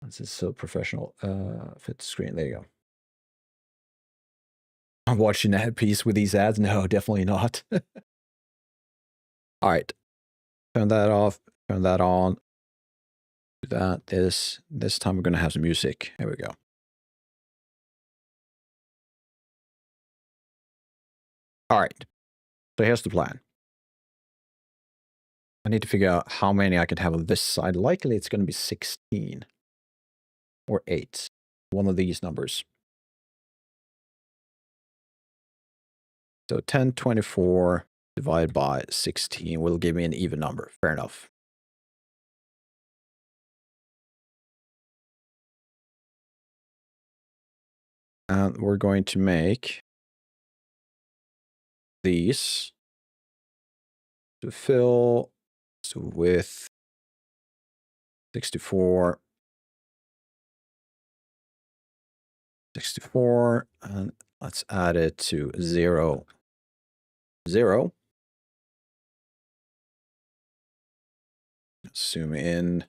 This is so professional. Fit the screen. There you go. I'm watching a headpiece with these ads. No, definitely not. All right. Turn that off. Turn that on. Do that. This time we're going to have some music. Here we go. All right. So here's the plan. I need to figure out how many I can have on this side. Likely it's going to be 16 or 8. One of these numbers. So 1024 divided by 16 will give me an even number. Fair enough. And we're going to make these to fill with 64, and let's add it to 0, 0. Zoom in.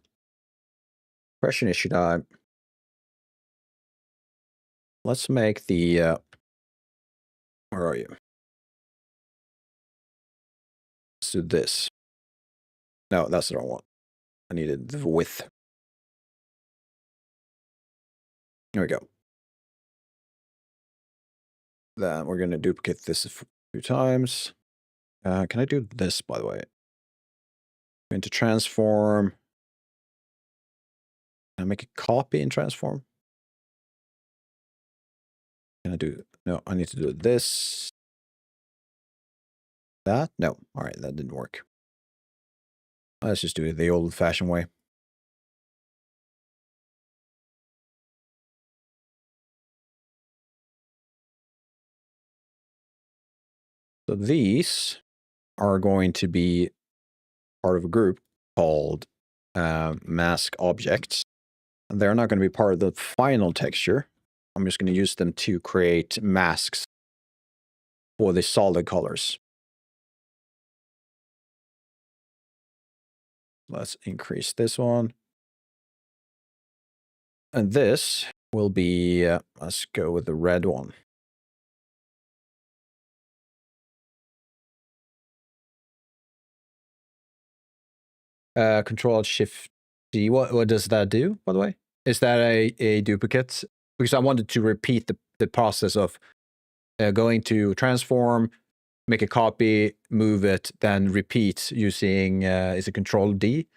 Question issue time. Let's make the, where are you? Let's do this. No, that's the wrong one. I needed the width. Here we go. Then we're going to duplicate this a few times. Can I do this, by the way? I'm going to transform. Can I make a copy in transform? Can I do? No, I need to do this. That? No. All right, that didn't work. Let's just do it the old-fashioned way. So these are going to be part of a group called mask objects. They're not going to be part of the final texture. I'm just going to use them to create masks for the solid colors. Let's increase this one. And this will be, let's go with the red one. Control-Shift-D. What does that do, by the way? Is that a duplicate? Because I wanted to repeat the process of going to transform, make a copy, move it, then repeat using, is it Control-D?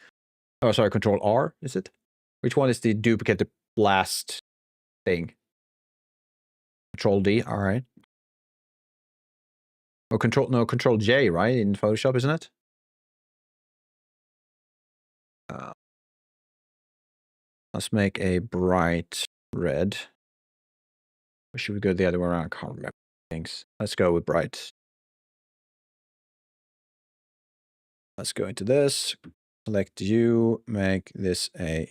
Oh, sorry, Control-R, is it? Which one is the duplicate, the last thing? Control-D, all right. Oh, Control-J, right, in Photoshop, isn't it? Let's make a bright red. Or should we go the other way around? I can't remember things. Let's go with bright. Let's go into this. Select you. Make this a...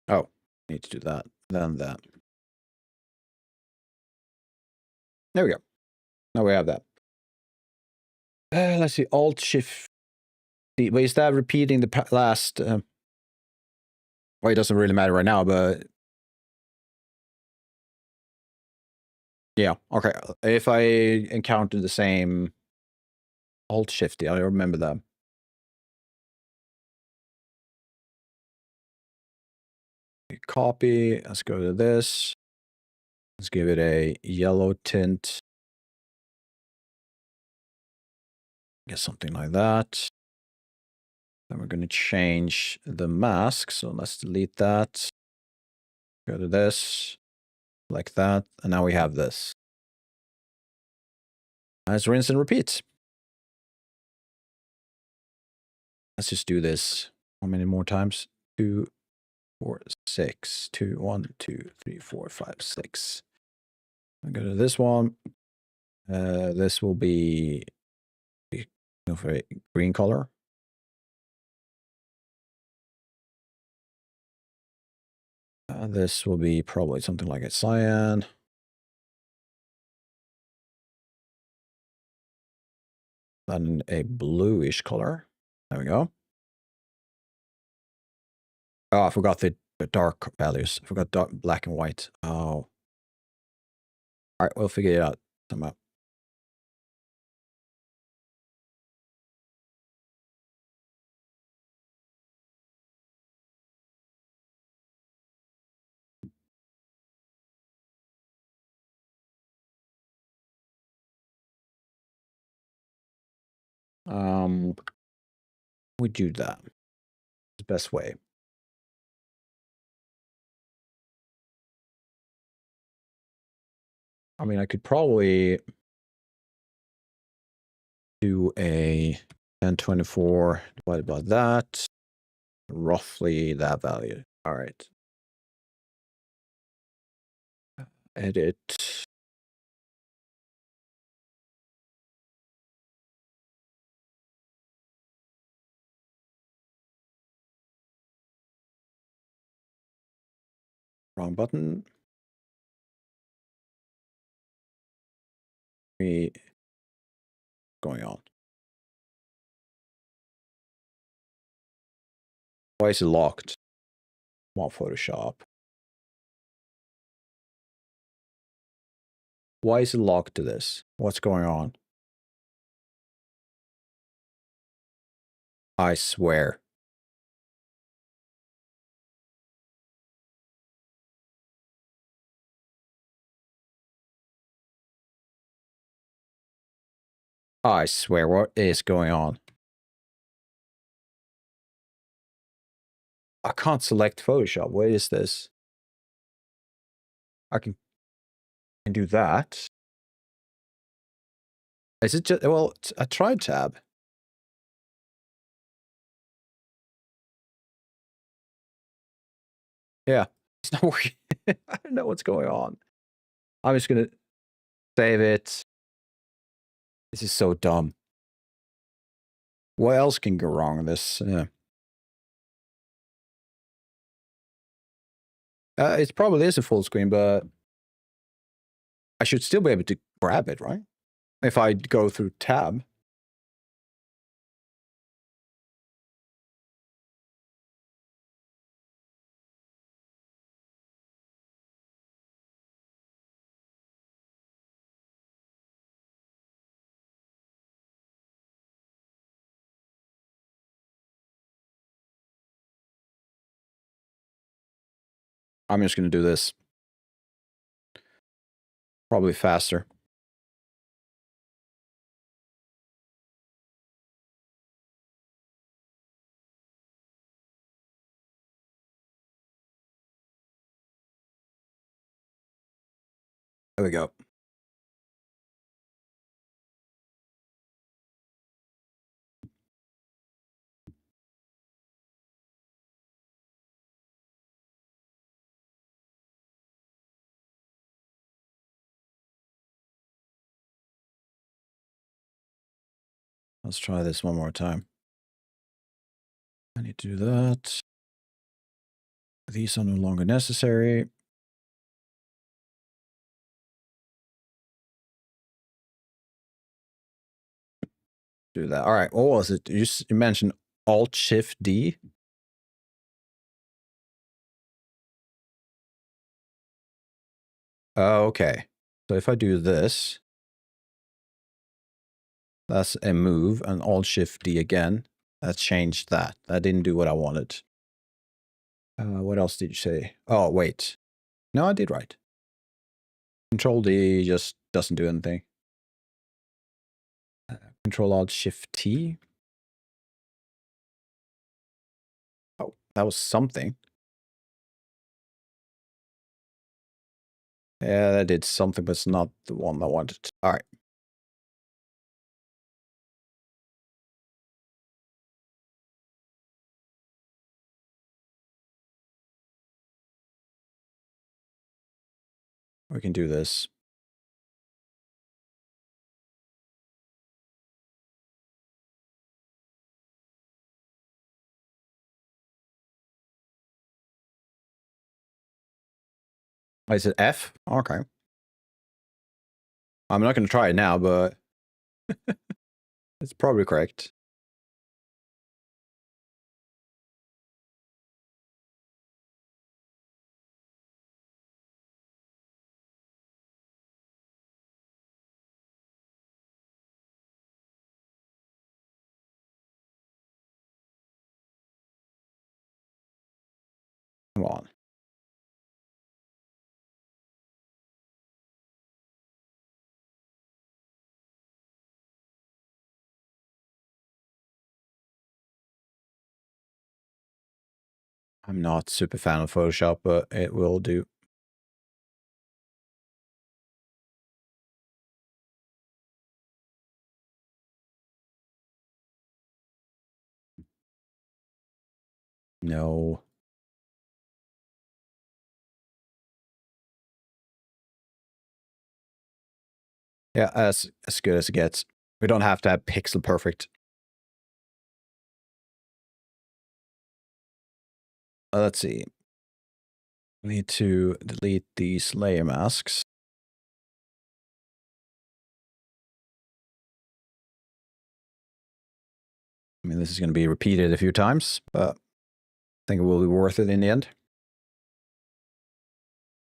Oh, need to do that. Then that. There we go. Now we have that. Let's see. Alt-Shift. Wait, is that repeating the last... well, it doesn't really matter right now, but... Yeah, okay. If I encounter the same Alt-Shift, I remember that. Copy. Let's go to this. Let's give it a yellow tint. Get something like that. Then we're going to change the mask. So let's delete that. Go to this. Like that. And now we have this. Let's rinse and repeat. Let's just do this. How many more times? 2, 4, 6. 2, 1, 2, 3, 4, 5, 6. I'll go to this one. This will be of a green color. This will be probably something like a cyan. Then a bluish color. There we go. Oh, I forgot the dark values. I forgot dark, black and white. Oh. All right, we'll figure it out somehow. We do that. The best way. I mean, I could probably do a 1024 divided by that. Roughly that value. All right. Edit. Wrong button. Going on. Why is it locked? Come on, Photoshop. Why is it locked to this? What's going on? I swear. I swear, what is going on? I can't select Photoshop. What is this? I can do that. Is it just, well, I tried tab. Yeah, it's not working. I don't know what's going on. I'm just gonna save it. This is so dumb. What else can go wrong in this? It probably is a full screen, but I should still be able to grab it, right? If I go through tab. I'm just going to do this. Probably faster. There we go. Let's try this one more time. I need to do that. These are no longer necessary. Do that. All right. What was it? You mentioned Alt-Shift-D. Oh, okay. So if I do this, that's a move, and Alt-Shift-D again. That changed that. That didn't do what I wanted. What else did you say? Oh, wait. No, I did right. Control-D just doesn't do anything. Control-Alt-Shift-T. Oh, that was something. Yeah, that did something, but it's not the one I wanted. All right. We can do this. Is it F? Okay. I'm not going to try it now, but it's probably correct. Come on. I'm not super fan of Photoshop, but it will do. No. Yeah, as good as it gets. We don't have to have pixel perfect. Let's see. We need to delete these layer masks. I mean, this is going to be repeated a few times, but I think it will be worth it in the end.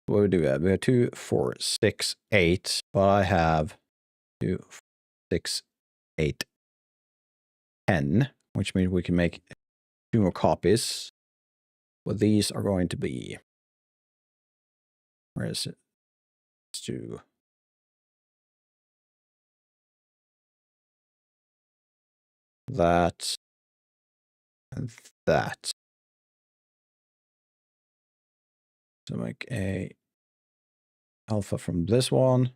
What do we have? We have 2, 4, 6, 8, but I have 2, 6, 8, 10, which means we can make 2 more copies. What these are going to be. Where is it? Let's do that and that. So make a alpha from this one.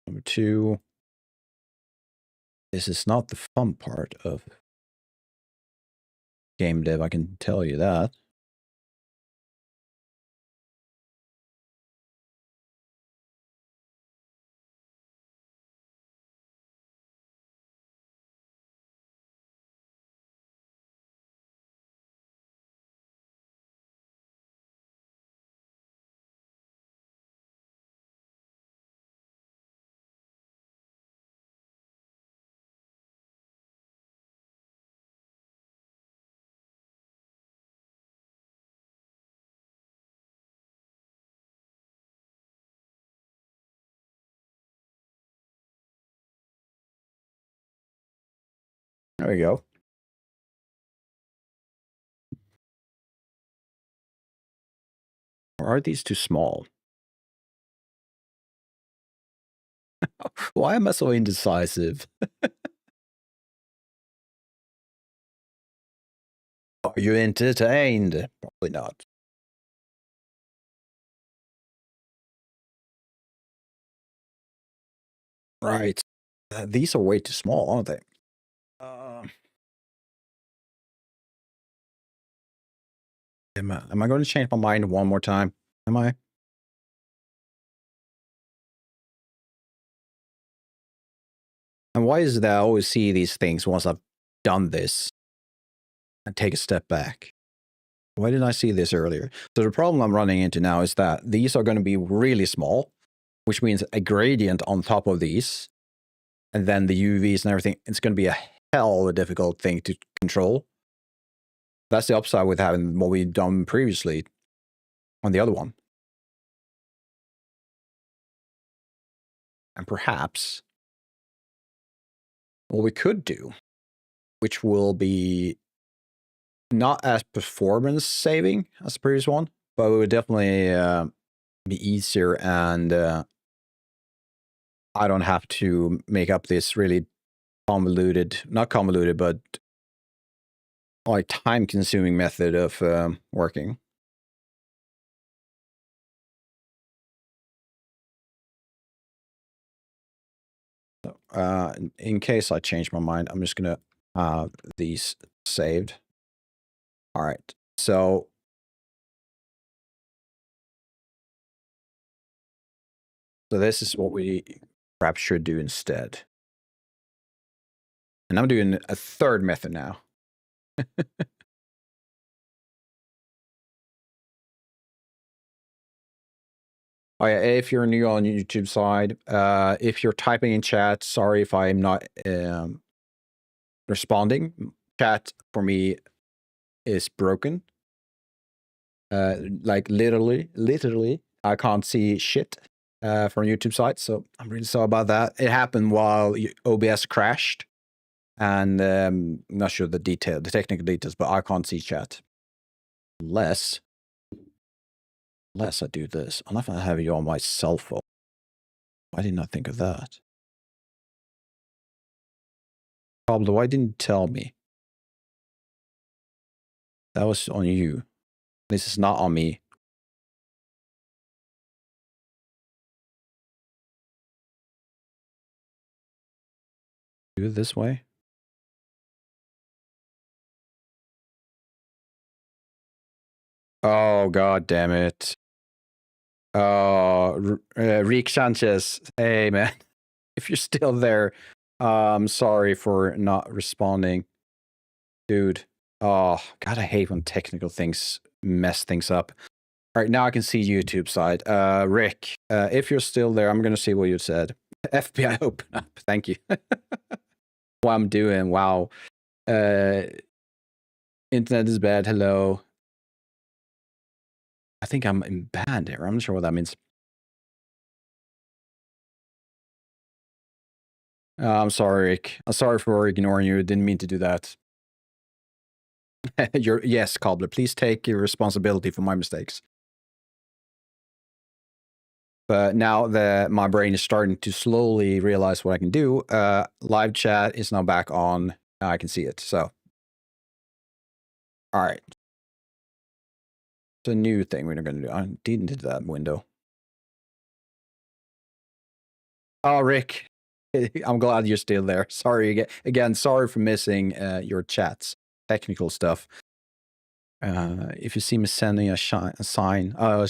Number 2. This is not the fun part of game dev, I can tell you that. There we go. Or are these too small? Why am I so indecisive? Are you entertained? Probably not. Right. These are way too small, aren't they? Am I going to change my mind one more time? Am I? And why is it that I always see these things once I've done this and take a step back? Why didn't I see this earlier? So the problem I'm running into now is that these are going to be really small, which means a gradient on top of these, and then the UVs and everything. It's going to be a hell of a difficult thing to control. That's the upside with having what we've done previously on the other one. And perhaps what we could do, which will be not as performance saving as the previous one, but it would definitely be easier, and I don't have to make up this really not convoluted, but like time-consuming method of working. So, in case I change my mind, I'm just gonna have these saved. All right, so this is what we perhaps should do instead. And I'm doing a third method now. Oh yeah, if you're new on YouTube side, if you're typing in chat, sorry if I'm not responding. Chat for me is broken. Like literally, I can't see shit from YouTube side, so I'm really sorry about that. It happened while OBS crashed, and I'm not sure the technical details, but I can't see chat unless I do this. Unless I have you on my cell phone. Why didn't I think of that? Pablo, why didn't you tell me? That was on you. This is not on me. Do it this way. Oh, god damn it. Oh, Rick Sanchez. Hey, man. If you're still there, I'm sorry for not responding. Dude. Oh, god, I hate when technical things mess things up. All right, now I can see YouTube side. Rick, if you're still there, I'm going to see what you said. FBI open up. Thank you. What I'm doing. Wow. Internet is bad. Hello. I think I'm in band here. I'm not sure what that means. I'm sorry, Rick. I'm sorry for ignoring you. Didn't mean to do that. Yes, Cobbler. Please take your responsibility for my mistakes. But now that my brain is starting to slowly realize what I can do, live chat is now back on. Now I can see it. So, all right. It's a new thing we're going to do. I didn't do that window. Oh, Rick, I'm glad you're still there. Sorry again. Sorry for missing your chats, technical stuff. If you see me sending a sign, yeah.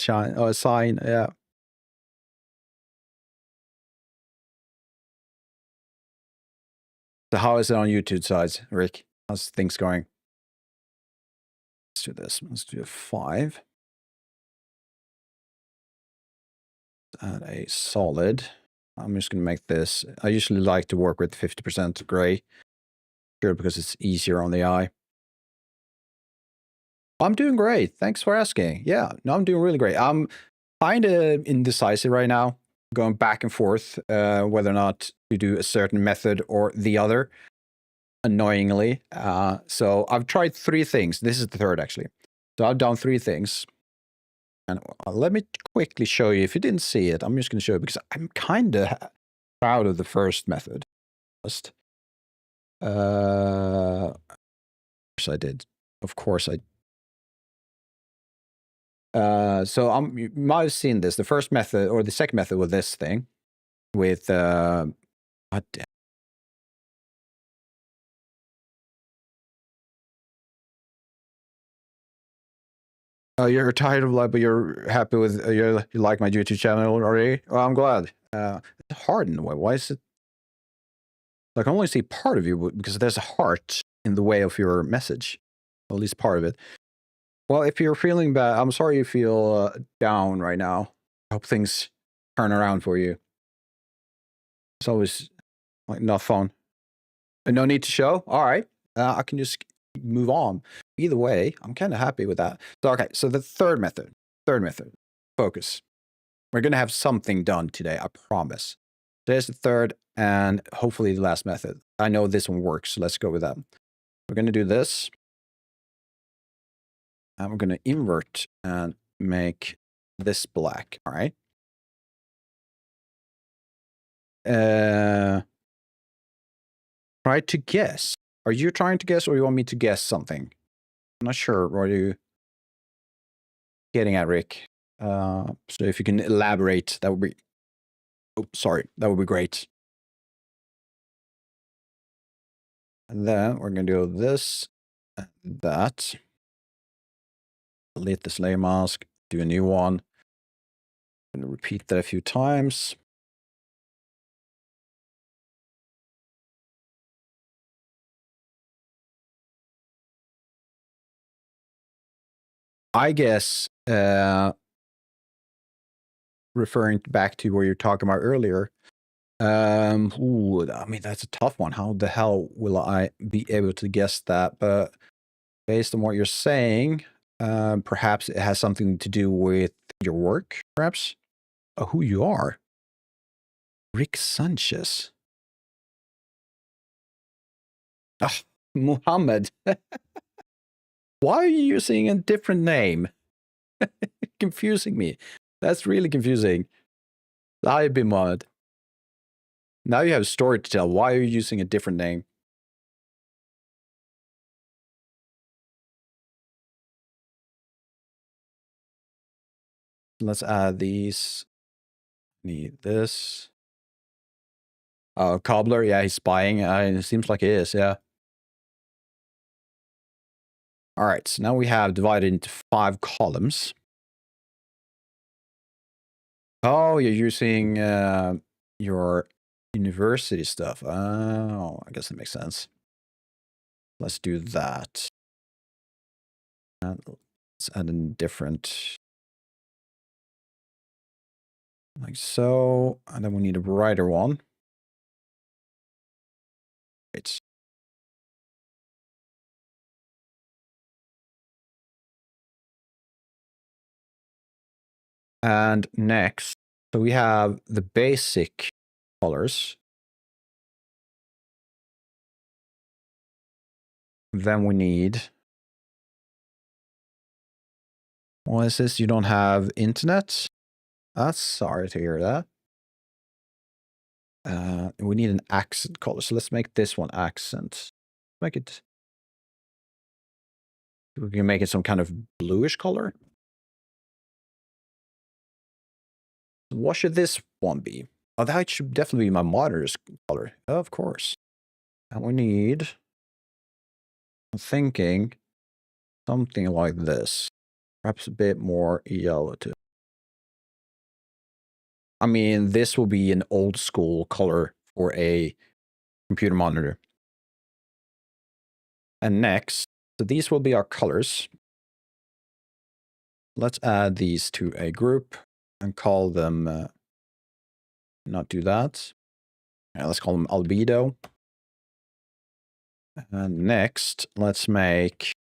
So how is it on YouTube sides, Rick? How's things going? Let's do this. Let's do a 5. Add a solid. I'm just going to make this. I usually like to work with 50% gray. Sure, because it's easier on the eye. I'm doing great. Thanks for asking. Yeah, no, I'm doing really great. I'm kind of indecisive right now, going back and forth whether or not to do a certain method or the other, annoyingly. So I've tried 3 things. This is the third, actually. So I've done 3 things. And let me quickly show you. If you didn't see it, I'm just going to show you because I'm kind of proud of the first method. Of course I did. Of course I. So you might have seen this. The first method or the second method was this thing with what the- you're tired of life, but you're happy with you like my YouTube channel already. Well, I'm glad. It's hard in a way. Why is it? I can only see part of you because there's a heart in the way of your message, at least part of it. Well, if you're feeling bad, I'm sorry you feel down right now. I hope things turn around for you. It's always like not fun. No need to show. All right, I can just move on. Either way, I'm kind of happy with that. So okay, so the third method, focus. We're gonna have something done today. I promise. There's the third and hopefully the last method. I know this one works, so let's go with that. We're gonna do this. And we're gonna invert and make this black. All right. Try to guess. Are you trying to guess or you want me to guess something? I'm not sure. What are you getting at, Rick? So if you can elaborate, that would be... Oh, sorry. That would be great. And then we're going to do this and that. Delete this layer mask. Do a new one. I'm going to repeat that a few times. I guess, referring back to what you're talking about earlier, I mean, that's a tough one. How the hell will I be able to guess that? But based on what you're saying, perhaps it has something to do with your work, perhaps? Who you are? Rick Sanchez. Muhammad. Why are you using a different name? Confusing me. That's really confusing. Hi, Bimad. Now you have a story to tell. Why are you using a different name? Let's add these. Need this. Cobbler. Yeah, he's spying. It seems like he is. Yeah. All right. So now we have divided into 5 columns. Oh, you're using your university stuff. Oh, I guess that makes sense. Let's do that. And let's add a different, like so. And then we need a brighter one. Right. And next, so we have the basic colors. Then we need, what is this? You don't have internet? That's sorry to hear that. We need an accent color. So let's make this one accent. Make it, we can make it some kind of bluish color. What should this one be? Oh, that should definitely be my monitor's color. Of course. And we need, I'm thinking, something like this. Perhaps a bit more yellow too. I mean, this will be an old school color for a computer monitor. And next, so these will be our colors. Let's add these to a group and call them, not do that. Let's call them albedo. And next, let's make,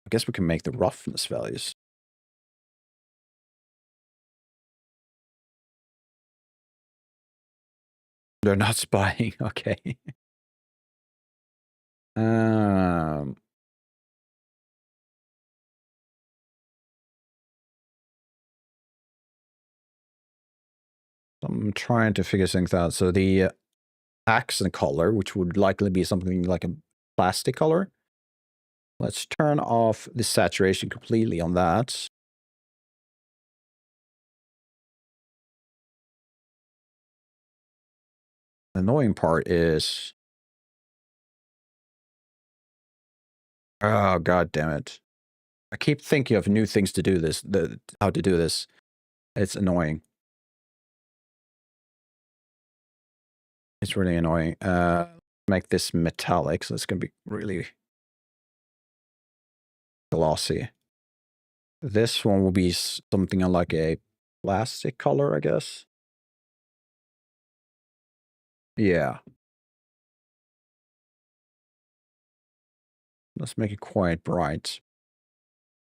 I guess we can make the roughness values. They're not spying, okay. I'm trying to figure things out. So the accent color, which would likely be something like a plastic color. Let's turn off the saturation completely on that. The annoying part is, oh, god damn it. I keep thinking of new things to do this, how to do this. It's annoying. It's really annoying. Make this metallic, so it's going to be really glossy. This one will be something like a plastic color, I guess. Yeah. Let's make it quite bright.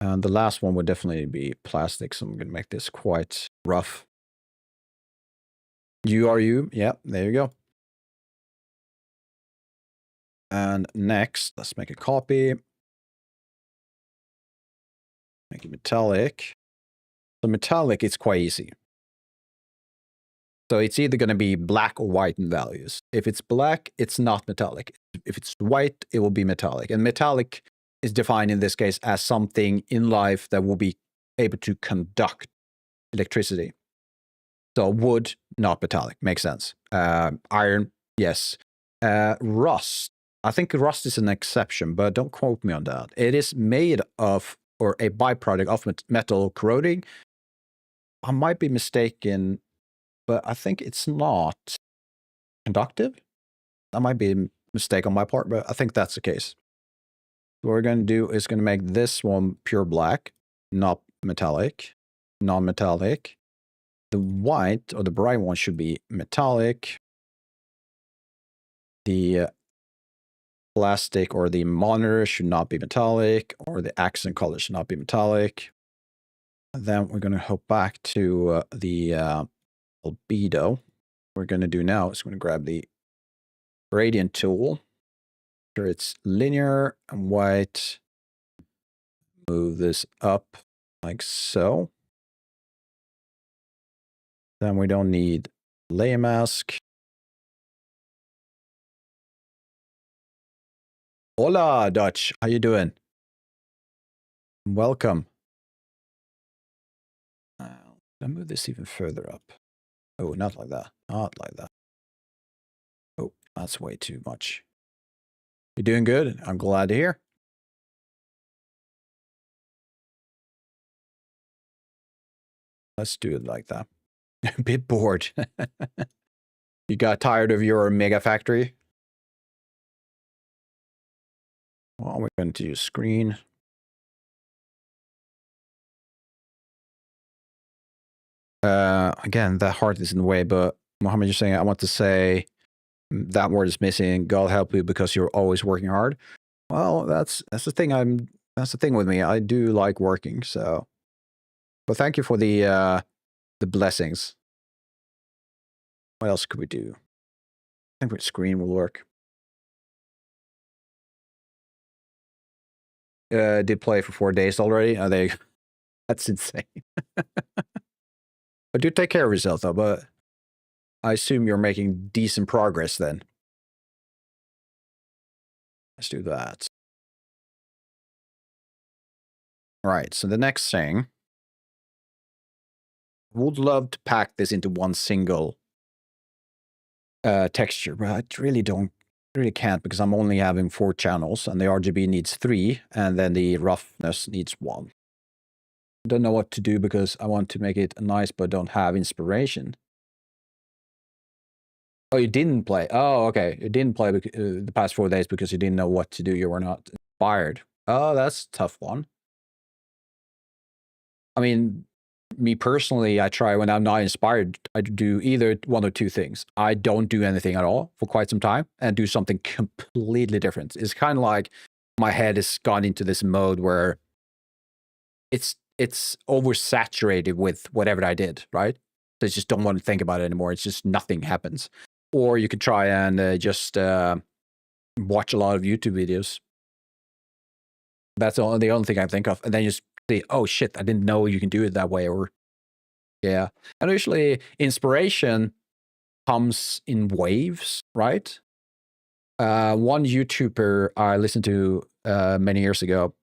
And the last one would definitely be plastic, so I'm going to make this quite rough. URU, yeah, there you go. And next, let's make a copy. Make it metallic. So metallic, it's quite easy. So it's either going to be black or white in values. If it's black, it's not metallic. If it's white, it will be metallic. And metallic is defined in this case as something in life that will be able to conduct electricity. So wood, not metallic. Makes sense. Iron, yes. Rust. I think rust is an exception, but don't quote me on that. It is made of, or a byproduct of metal corroding. I might be mistaken, but I think it's not conductive. That might be a mistake on my part, but I think that's the case. What we're going to do is going to make this one pure black, not metallic, non-metallic. The white, or the bright one, should be metallic. The plastic or the monitor should not be metallic, or the accent color should not be metallic. And then we're going to hop back to the albedo. What we're going to do now is we're going to grab the gradient tool. Sure, it's linear and white. Move this up like so. Then we don't need layer mask. Hola, Dutch. How you doing? Welcome. I'll move this even further up. Oh, not like that. Not like that. Oh, that's way too much. You're doing good. I'm glad to hear. Let's do it like that. A bit bored. You got tired of your mega factory? Well, we're going to use screen. Again, that heart is in the way, but Mohammed, you're saying I want to say that word is missing. God help you because you're always working hard. Well, that's the thing. That's the thing with me. I do like working, so. But thank you for the blessings. What else could we do? I think with screen will work. Did play for 4 days already. Are they? That's insane. But do take care of yourself, though. But I assume you're making decent progress then. Let's do that. All right. So the next thing would love to pack this into one single texture, but I really can't because I'm only having 4 channels and the RGB needs 3 and then the roughness needs 1. I don't know what to do because I want to make it nice but don't have inspiration. Oh, you didn't play. Oh, okay. You didn't play the past 4 days because you didn't know what to do. You were not inspired. Oh, that's a tough one. I mean, me personally, I try when I'm not inspired, I do either one or 2 things. I don't do anything at all for quite some time and do something completely different. It's kind of like my head has gone into this mode where it's oversaturated with whatever I did, right? So I just don't want to think about it anymore. It's just nothing happens. Or you could try and just watch a lot of YouTube videos. That's the only thing I think of. And then you just see, oh shit, I didn't know you can do it that way. Or yeah. And usually inspiration comes in waves, right? One YouTuber I listened to many years ago,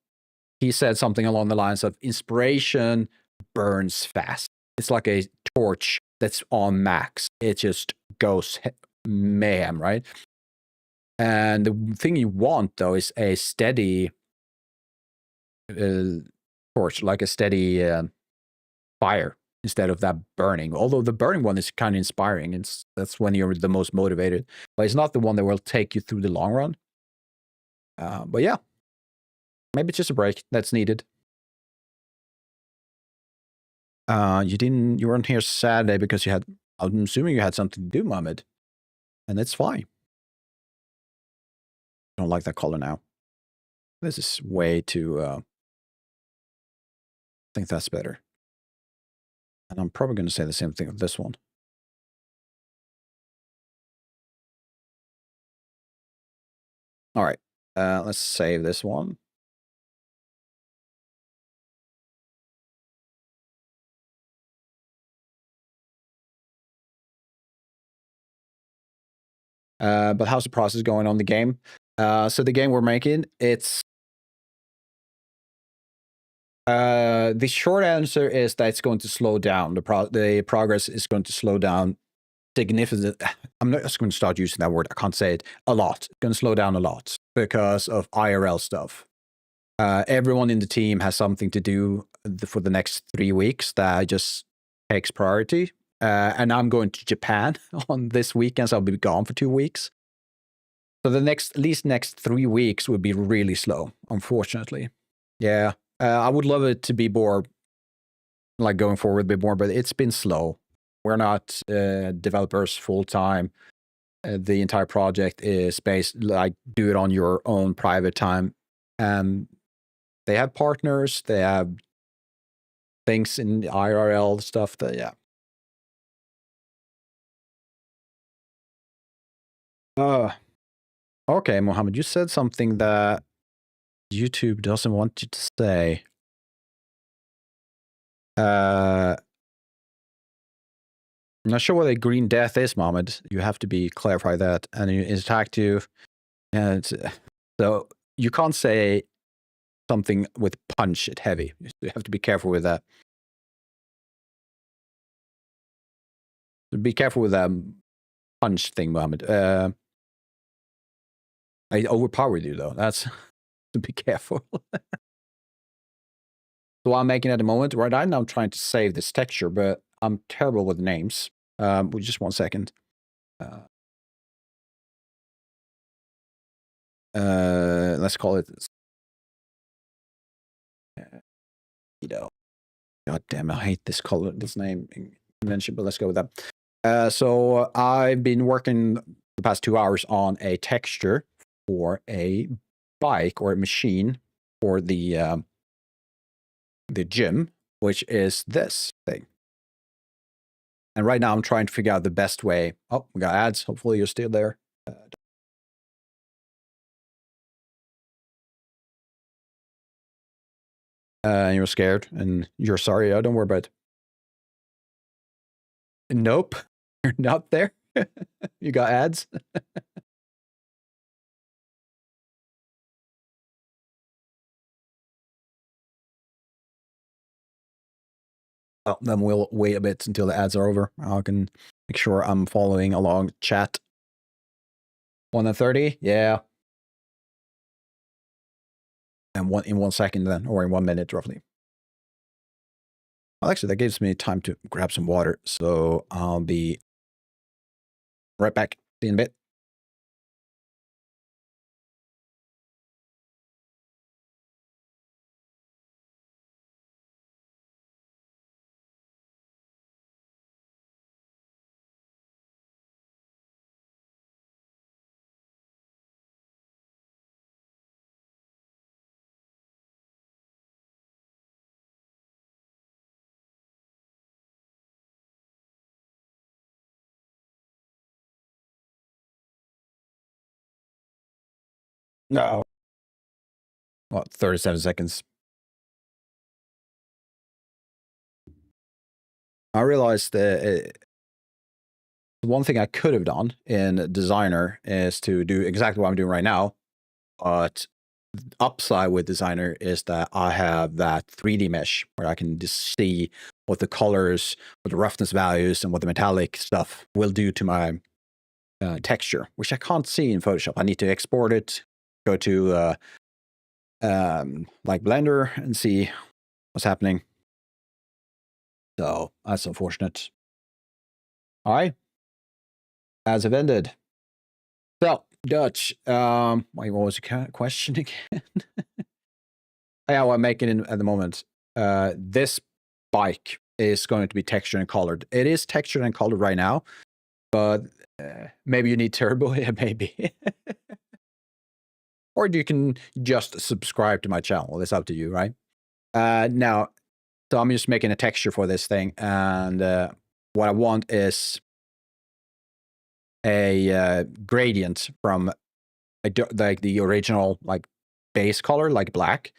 he said something along the lines of inspiration burns fast. It's like a torch that's on max. It just goes mayhem, right? And the thing you want, though, is a steady torch, like a steady fire instead of that burning. Although the burning one is kind of inspiring. That's when you're the most motivated. But it's not the one that will take you through the long run. But yeah, maybe it's just a break that's needed. You weren't here Saturday because I'm assuming you had something to do, Mohammed. And that's fine. I don't like that color now. This is way too, I think that's better. And I'm probably going to say the same thing of this one. All right, let's save this one. But how's the process going on the game? So the game we're making, it's the short answer is that it's going to slow down. The progress is going to slow down significantly. I'm not just going to start using that word. I can't say it a lot. It's going to slow down a lot because of IRL stuff. Everyone in the team has something to do for the next 3 weeks that just takes priority. And I'm going to Japan on this weekend, so I'll be gone for 2 weeks. So the at least next 3 weeks would be really slow, unfortunately. Yeah, I would love it to be more, like going forward a bit more, but it's been slow. We're not developers full time. The entire project is based, like, do it on your own private time. And they have partners, they have things in IRL stuff that, yeah. Okay, Mohammed, you said something that YouTube doesn't want you to say. I'm not sure what a green death is, Mohammed. You have to clarify that. And it's active. And so you can't say something with punch it heavy. You have to be careful with that. Be careful with that punch thing, Mohammed. I overpowered you, though. That's to be careful. So I'm making at the moment, right now I'm trying to save this texture, but I'm terrible with names. Just 1 second. Let's call it Godot. God damn, I hate this color, this name convention, but let's go with that. So I've been working the past 2 hours on a texture for a bike or a machine for the gym, which is this thing. And right now I'm trying to figure out the best way. Oh, we got ads. Hopefully you're still there. You're scared and you're sorry. Oh, don't worry about it. Nope, you're not there. You got ads. Well, then we'll wait a bit until the ads are over. I can make sure I'm following along chat. 1:30, yeah. And in 1 second then, or in 1 minute roughly. Well, actually, that gives me time to grab some water, so I'll be right back. See you in a bit. No. What, 37 seconds? I realized that one thing I could have done in Designer is to do exactly what I'm doing right now, but the upside with Designer is that I have that 3D mesh where I can just see what the colors, what the roughness values, and what the metallic stuff will do to my texture, which I can't see in Photoshop. I need to export it, go to like Blender and see what's happening. So that's unfortunate. All right. As have ended. So, Dutch, wait, what was the question again? Yeah, well, I'm making it at the moment. This bike is going to be textured and colored. It is textured and colored right now, but maybe you need turbo. Yeah, maybe. Or you can just subscribe to my channel. It's up to you, right? Now, so I'm just making a texture for this thing, and what I want is a gradient from like the original like base color, like black,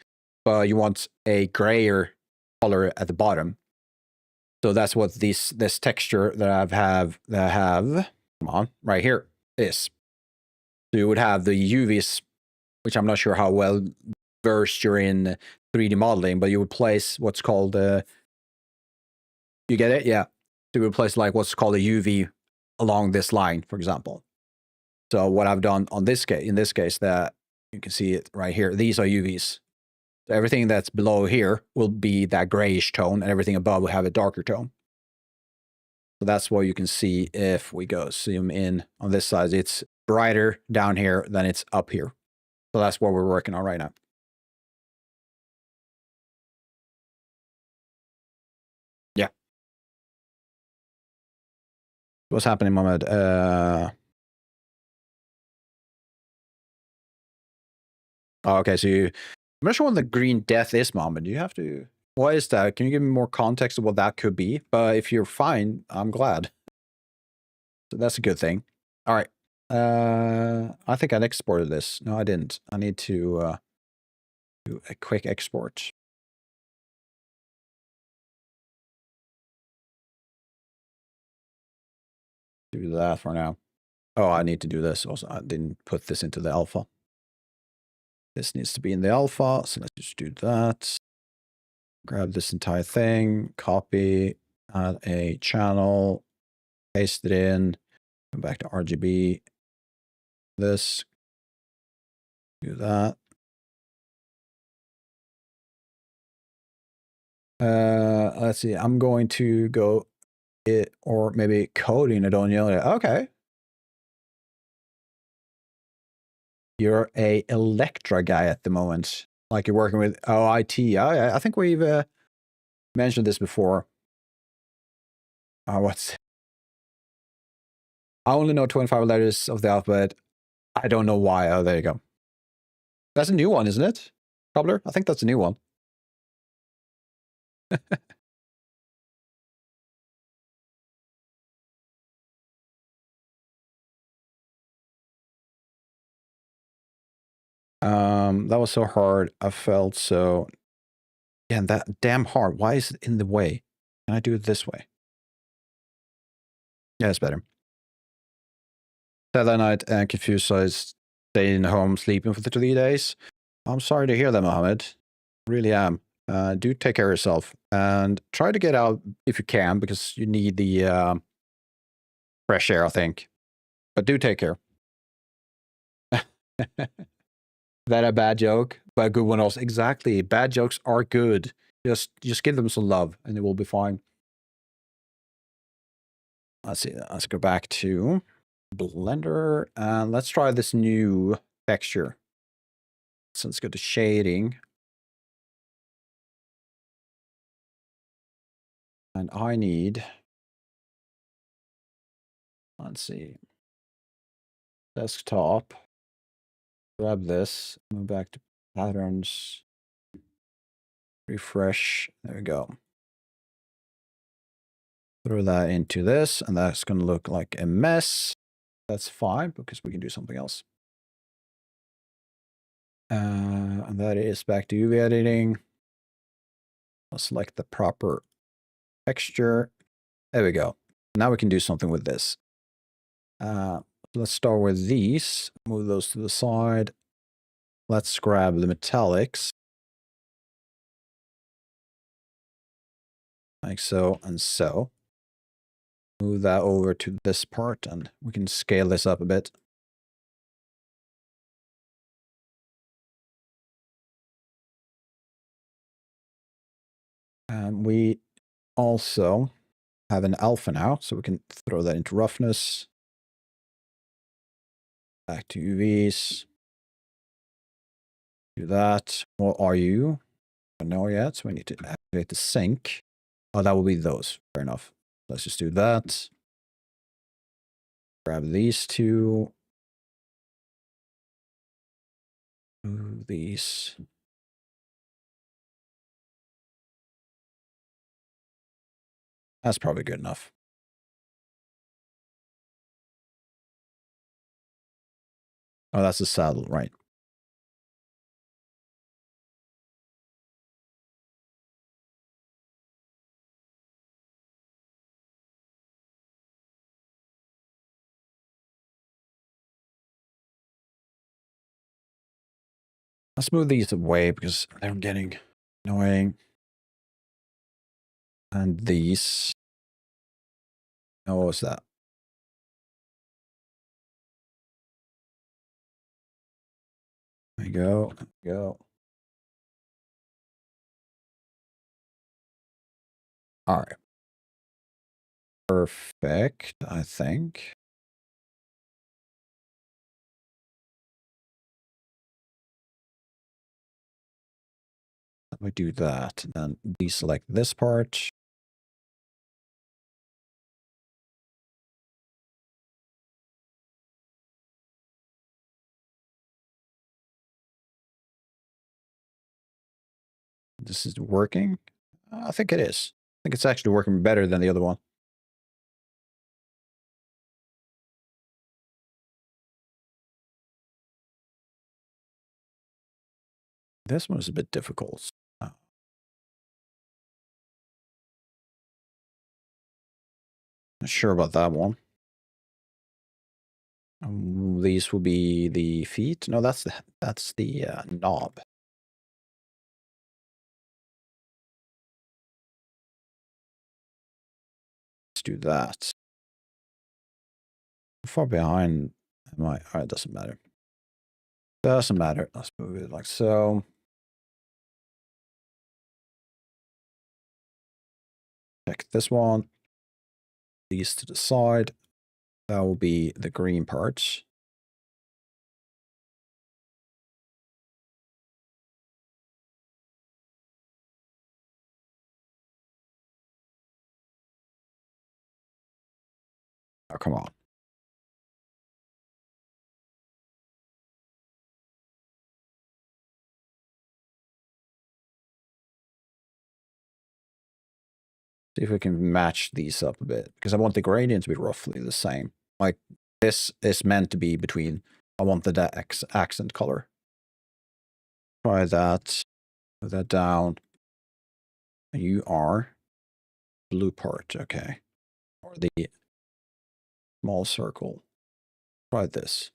but you want a grayer color at the bottom. So that's what this texture that I have come on, right here is. So you would have the UVs, which I'm not sure how well versed you're in 3D modeling, but you would place what's called you get it? Yeah. So you would place like what's called a UV along this line, for example. So what I've done on this case, in this case, that you can see it right here, these are UVs. So everything that's below here will be that grayish tone, and everything above will have a darker tone. So that's what you can see if we go zoom in on this side. It's brighter down here than it's up here. So that's what we're working on right now. Yeah. What's happening, Mohammed? Oh, okay, so I'm not sure what the green death is, Mohammed. Do you have to... What is that? Can you give me more context of what that could be? But if you're fine, I'm glad. So that's a good thing. All right. I think I exported this. No, I didn't. I need to do a quick export. Do that for now. Oh, I need to do this also. I didn't put this into the alpha. This needs to be in the alpha, so let's just do that. Grab this entire thing, copy, add a channel, paste it in, come back to RGB, this, do that. Let's see, I'm going to go it, or maybe coding, I don't know. Okay. You're a Electra guy at the moment. Like you're working with OIT. I think we've mentioned this before. What's... I only know 25 letters of the alphabet. I don't know why. Oh, there you go. That's a new one, isn't it? Cobbler? I think that's a new one. That was so hard. I felt so... Yeah, that damn hard. Why is it in the way? Can I do it this way? Yeah, it's better. That night and confused, so I stayed in home sleeping for the 3 days. I'm sorry to hear that, Mohammed. Really am. do take care of yourself and try to get out if you can, because you need the fresh air, I think. But do take care. That a bad joke, but a good one also. Exactly. Bad jokes are good. Just give them some love and it will be fine. Let's see. Let's go back to Blender and let's try this new texture. So let's go to shading. And I need, let's see, desktop. Grab this, move back to patterns, refresh. There we go. Throw that into this, and that's going to look like a mess. That's fine because we can do something else. And that is back to UV editing. I'll select the proper texture. There we go. Now we can do something with this. Let's start with these. Move those to the side. Let's grab the metallics. Like so and so. Move that over to this part and we can scale this up a bit. And we also have an alpha now, so we can throw that into roughness. Back to UVs. Do that. What are you? I don't know yet, so we need to activate the sync. Oh, that will be those. Fair enough. Let's just do that. Grab these two. Move these. That's probably good enough. Oh, that's the saddle, right. Let's move these away because they're getting annoying. And these. Oh, what was that? There we go. There we go. All right. Perfect, I think. Let me do that. Then deselect this part. This is working. I think it is. I think it's actually working better than the other one. This one is a bit difficult. Not sure about that one. These will be the feet. No, that's the knob. Let's do that. How far behind am I? All right, doesn't matter. Doesn't matter. Let's move it like so. Check this one. These to the side. That will be the green parts. Oh, come on. See if we can match these up a bit, because I want the gradient to be roughly the same. Like, this is meant to be between, I want the accent color. Try that. Put that down. You are blue part, okay. Or the small circle. Try this.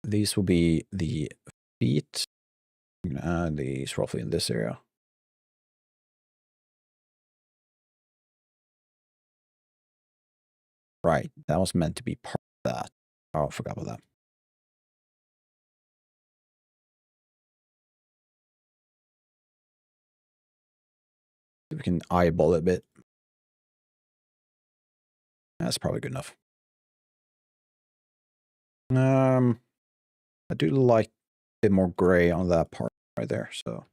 These will be the feet. I'm going to add these roughly in this area. Right, that was meant to be part of that. Oh, I forgot about that. We can eyeball it a bit. That's probably good enough. I do like a bit more gray on that part right there, so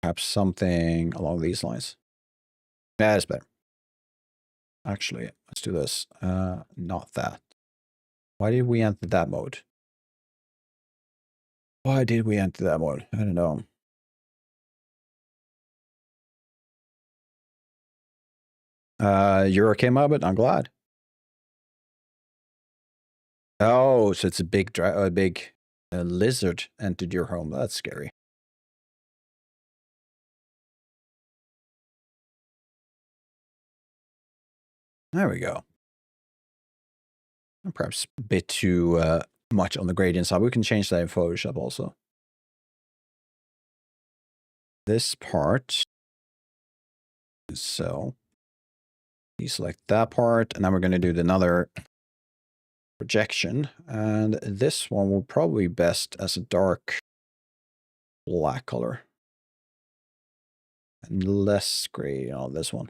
perhaps something along these lines. Yeah, that's better. Actually, let's do this. Not that. Why did we enter that mode? Why did we enter that mode? I don't know. You're okay, Mobbit? I'm glad. Oh, so it's a big lizard entered your home. That's scary. There we go. Perhaps a bit too much on the gradient side. We can change that in Photoshop also. This part. So deselect that part, and then we're going to do another projection. And this one will probably be best as a dark black color. And less gray on this one.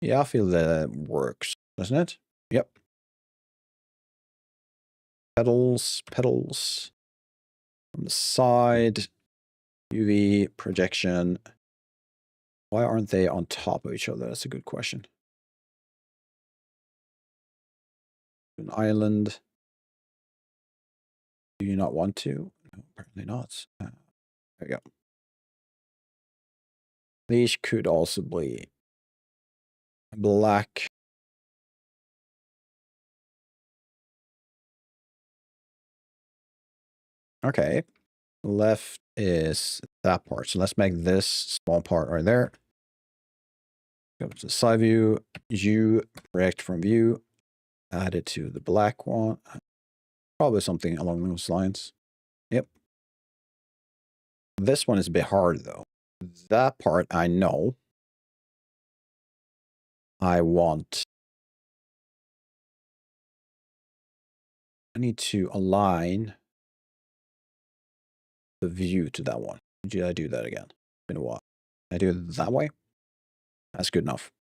Yeah, I feel that works, doesn't it? Yep. Petals from the side, UV projection. Why aren't they on top of each other? That's a good question. An island. Do you not want to? No, apparently not. There we go. These could also be black. Okay. Left is that part. So let's make this small part right there. Go to the side view, project from view, add it to the black one. Probably something along those lines. Yep. This one is a bit hard though. That part I know. I need to align the view to that one. Did I do that again? It's been a while. I do it that way? That's good enough.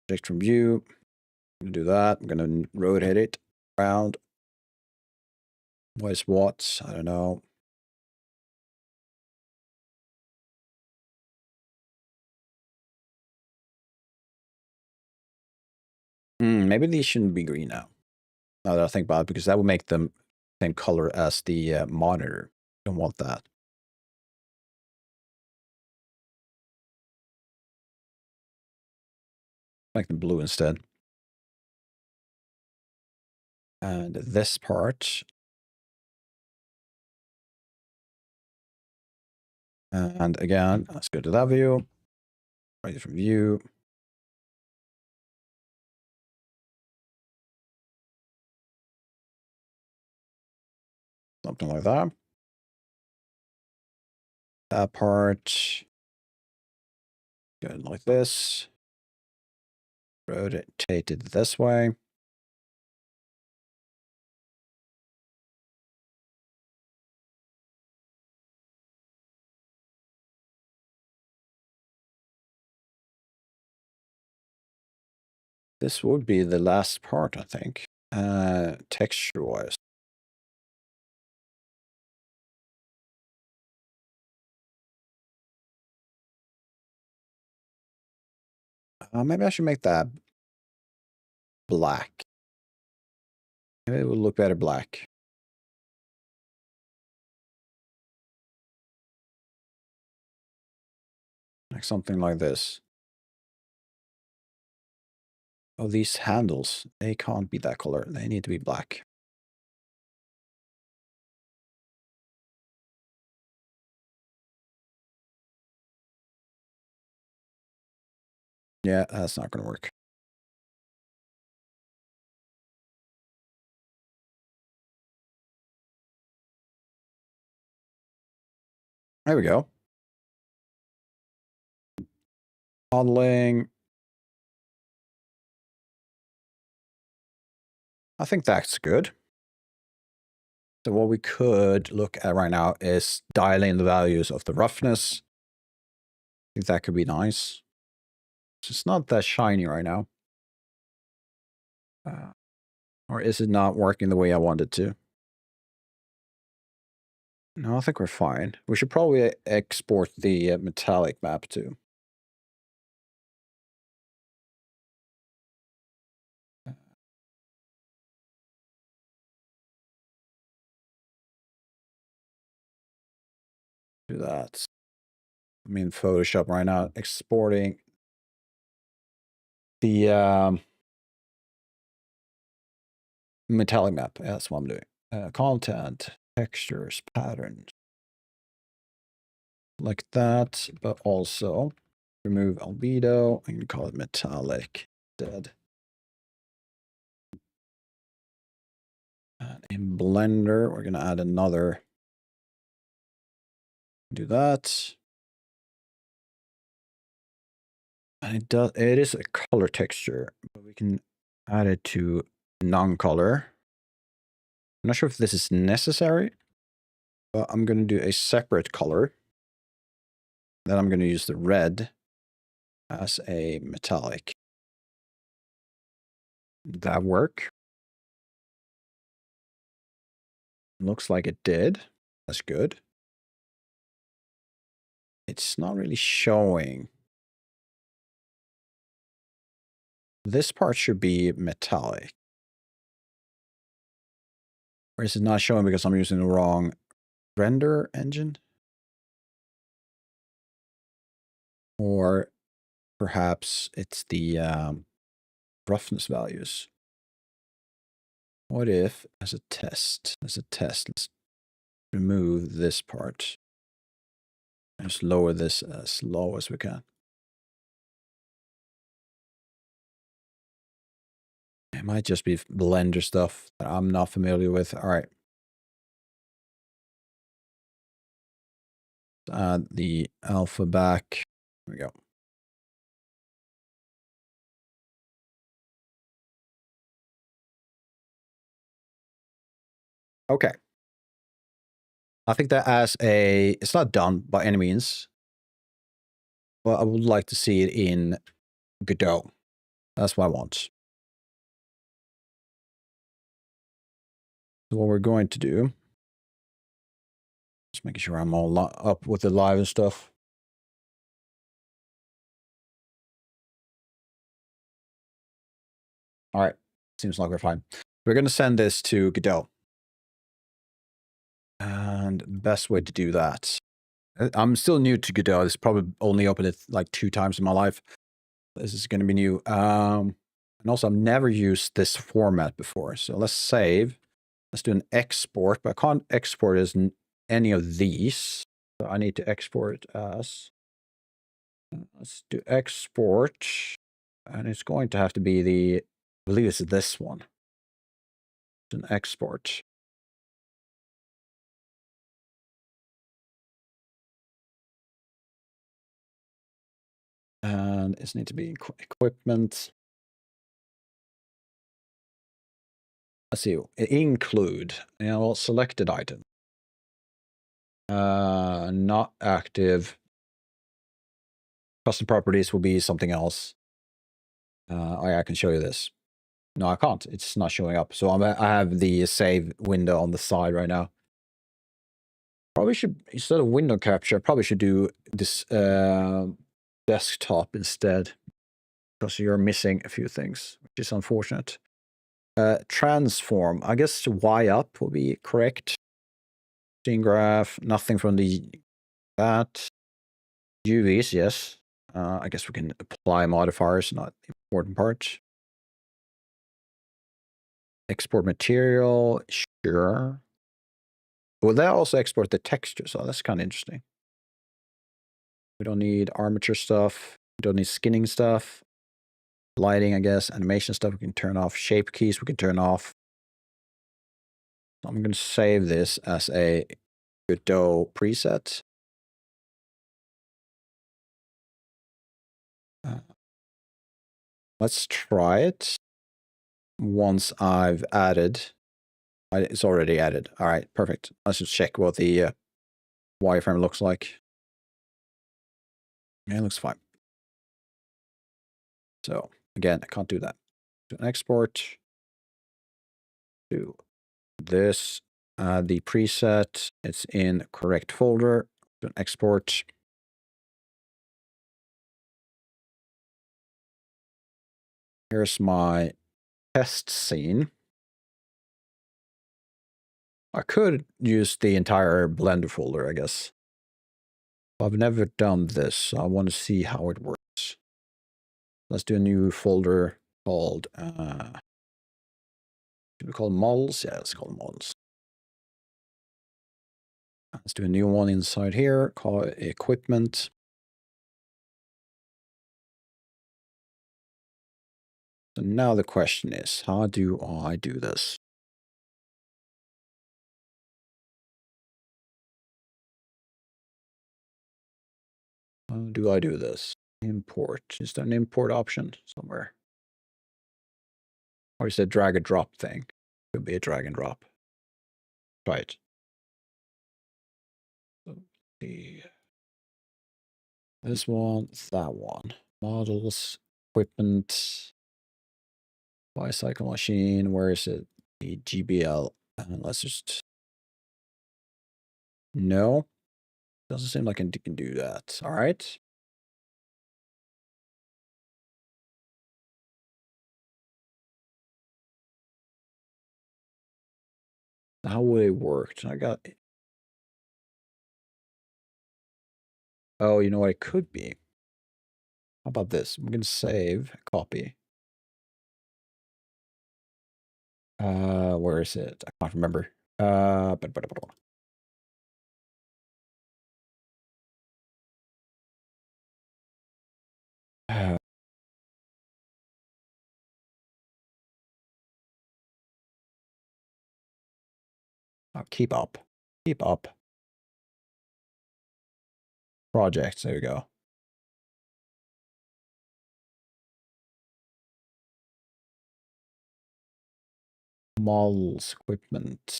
Project from view. I'm gonna do that. I'm gonna rotate it around. What is what? I don't know. Maybe these shouldn't be green now. Now that I think about it, because that would make them same color as the monitor. Don't want that. Make them blue instead. And this part. And again, let's go to that view. Right from view. Something like that. That part. Go like this. Rotate it this way. This would be the last part, I think. Texture-wise. Maybe I should make that black. Maybe it would look better black. Like something like this. Oh, these handles, they can't be that color. They need to be black. Yeah, that's not going to work. There we go. Modeling. I think that's good. So what we could look at right now is dialing the values of the roughness. I think that could be nice. It's just not that shiny right now. Or is it not working the way I want it to? No, I think we're fine. We should probably export the metallic map too. Do that. I'm in Photoshop right now, exporting the metallic map. Yeah, that's what I'm doing. Content, textures, patterns. Like that, but also remove albedo. I can call it metallic instead. And in Blender, we're going to add another. Do that. And it is a color texture, but we can add it to non-color. I'm not sure if this is necessary, but I'm going to do a separate color. Then I'm going to use the red as a metallic. Did that work? Looks like it did. That's good. It's not really showing. This part should be metallic. Or is it not showing because I'm using the wrong render engine? Or perhaps it's the roughness values. What if, as a test, let's remove this part. And just lower this as low as we can. It might just be Blender stuff that I'm not familiar with. All right. Add the alpha back. There we go. Okay. I think that it's not done by any means, but I would like to see it in Godot. That's what I want. So what we're going to do, just making sure I'm all up with the live and stuff. All right. Seems like we're fine. We're going to send this to Godot. And best way to do that. I'm still new to Godot. It's probably only opened it like 2 times in my life. This is going to be new. And also, I've never used this format before. So let's save. Let's do an export, but I can't export as any of these. So I need to export it as. Let's do export. And it's going to have to be I believe it's this one. It's an export. And it needs to be equipment. Let's see, include, well, selected item. Not active. Custom properties will be something else. I can show you this. No, I can't. It's not showing up. So I have the save window on the side right now. Probably should, instead of window capture, I probably should do this desktop instead. Because you're missing a few things, which is unfortunate. Transform. I guess Y up will be correct. Scene graph. Nothing from that. UVs, yes. I guess we can apply modifiers, not the important part. Export material, sure. Will that also export the texture? So that's kind of interesting. We don't need armature stuff. We don't need skinning stuff. Lighting, I guess. Animation stuff we can turn off. Shape keys we can turn off. I'm going to save this as a Godot preset. Let's try it. Once I've added, it's already added. All right, perfect. Let's just check what the wireframe looks like. Yeah, it looks fine. So again, I can't do that. Do an export. Do this. The preset, it's in the correct folder. Do an export. Here's my test scene. I could use the entire Blender folder, I guess. I've never done this, so I want to see how it works. Let's do a new folder called, should we call it models? Yeah, let's call it models. Let's do a new one inside here, call it equipment. So now the question is, how do I do this? How do I do this? Import. Is there an import option somewhere? Or is it a drag and drop thing? Could be a drag and drop. Try it. So this one, that one. Models, equipment, bicycle machine. Where is it? The GBL. Let's just. No. Doesn't seem like it can do that. All right. How would it work? I got. Oh, you know what it could be? How about this? I'm going to save, copy. Where is it? I can't remember. Keep up. Keep up. Projects. There we go. Models, equipment.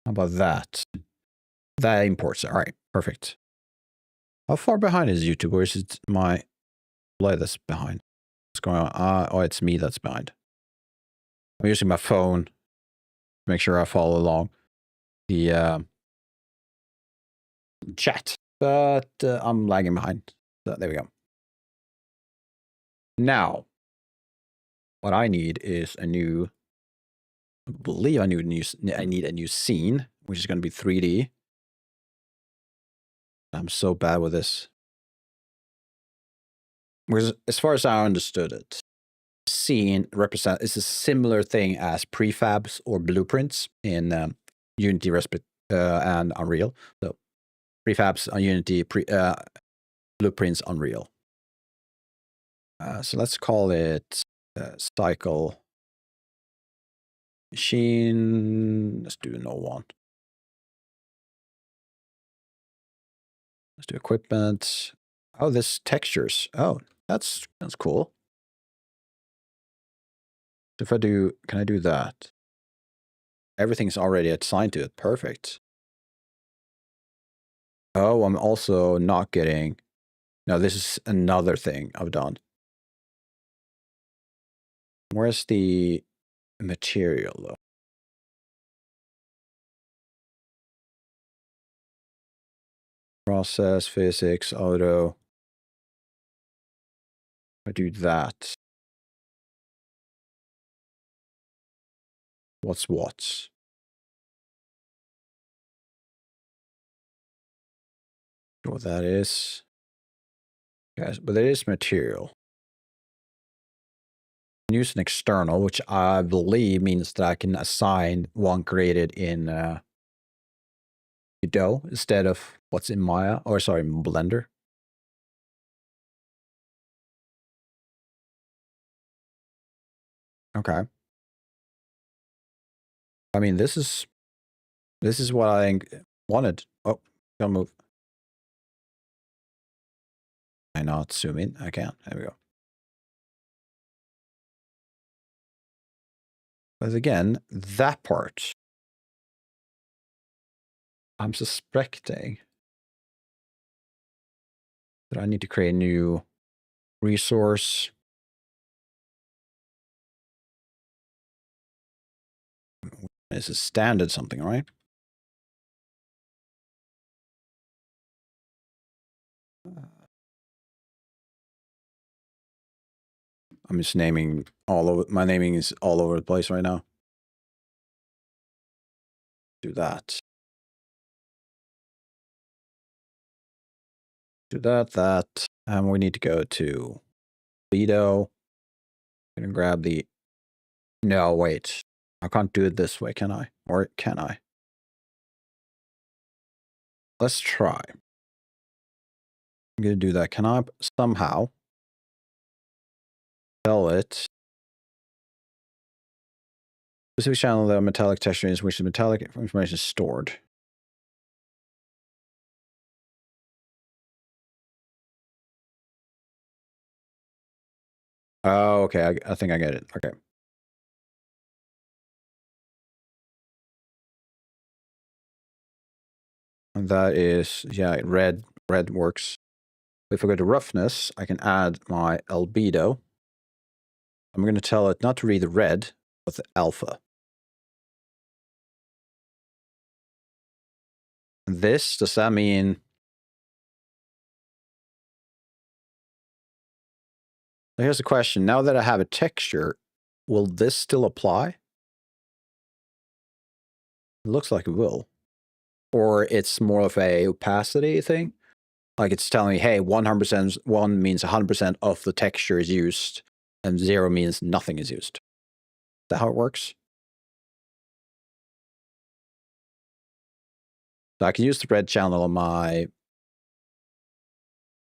How about that? That imports. All right. Perfect. How far behind is YouTube? Or is it my play that's behind? What's going on? Oh, it's me that's behind. I'm using my phone to make sure I follow along the chat, but I'm lagging behind. So there we go. Now, what I need is a new. I believe I need a new scene, which is going to be 3D. I'm so bad with this. Because as far as I understood it, scene is a similar thing as prefabs or blueprints in Unity and Unreal. So prefabs on Unity, blueprints Unreal. So let's call it cycle machine. Let's do no one. Let's do equipment. Oh, this textures. Oh, that's cool. So if I do, can I do that? Everything's already assigned to it. Perfect. Oh, I'm also not getting. No, this is another thing I've done. Where's the material though? Process, physics, auto. I do that. What's what? What that is. Yes, but there is material. Use an external, which I believe means that I can assign one created in Godot instead of what's in Maya, or sorry, Blender. Okay. I mean, this is what I wanted. Oh, don't move. Can I not zoom in? I can. There we go. But again, that part, I'm suspecting that I need to create a new resource. This is standard something, right? I'm just naming all over. My naming is all over the place right now. Do that. Do that. And we need to go to Godot. I'm gonna grab the. No, wait. I can't do it this way, can I? Or can I? Let's try. I'm gonna do that. Can I somehow tell it? Specific channel that metallic texture is which the metallic information is stored. Oh, okay. I think I get it. Okay. And that is, yeah, red works. If I go to roughness, I can add my albedo. I'm going to tell it not to read the red, but the alpha. This, does that mean... Here's the question. Now that I have a texture, will this still apply? It looks like it will. Or it's more of a opacity thing. Like it's telling me, hey, 100%, 1 means 100% of the texture is used, and 0 means nothing is used. Is that how it works? So I can use the red channel on my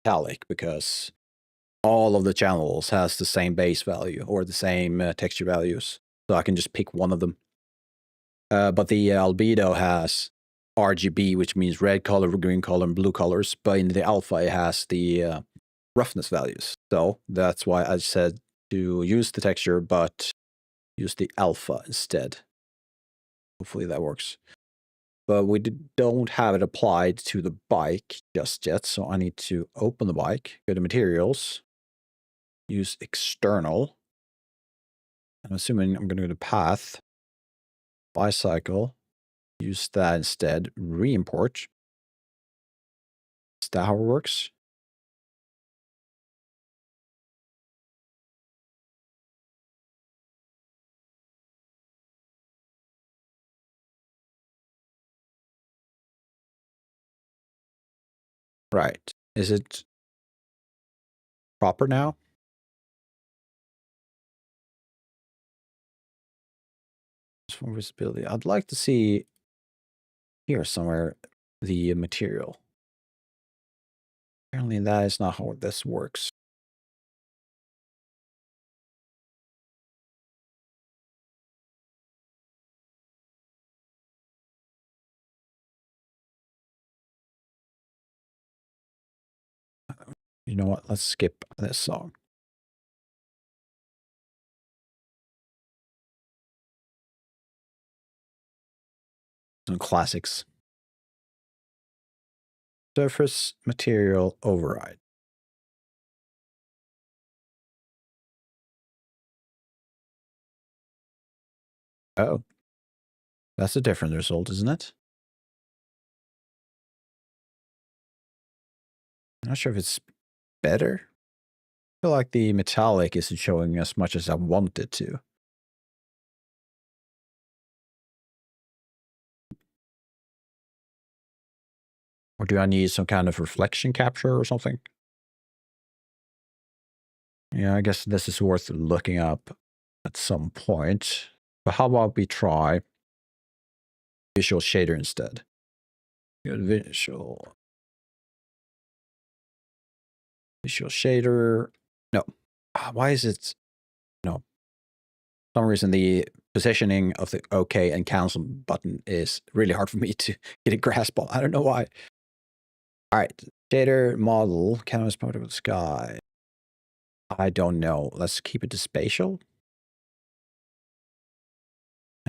metallic because all of the channels has the same base value or the same texture values. So I can just pick one of them. But the albedo has RGB, which means red color, green color, and blue colors. But in the alpha, it has the roughness values. So that's why I said to use the texture, but use the alpha instead. Hopefully that works. But we don't have it applied to the bike just yet. So I need to open the bike, go to materials, use external. I'm assuming I'm going to go to path, bicycle, use that instead, re-import. Is that how it works? Right. Is it proper now? For visibility, I'd like to see here somewhere the material. Apparently that is not how this works. You know what? Let's skip this song. Some classics. Surface material override. Oh. That's a different result, isn't it? I'm not sure if it's better. I feel like the metallic isn't showing as much as I want it to. Or do I need some kind of reflection capture or something? Yeah, I guess this is worth looking up at some point. But how about we try visual shader instead? Good visual shader. No. Why is it? No. For some reason, the positioning of the OK and cancel button is really hard for me to get a grasp on. I don't know why. All right. Shader model, canvas part of the sky. I don't know. Let's keep it to spatial.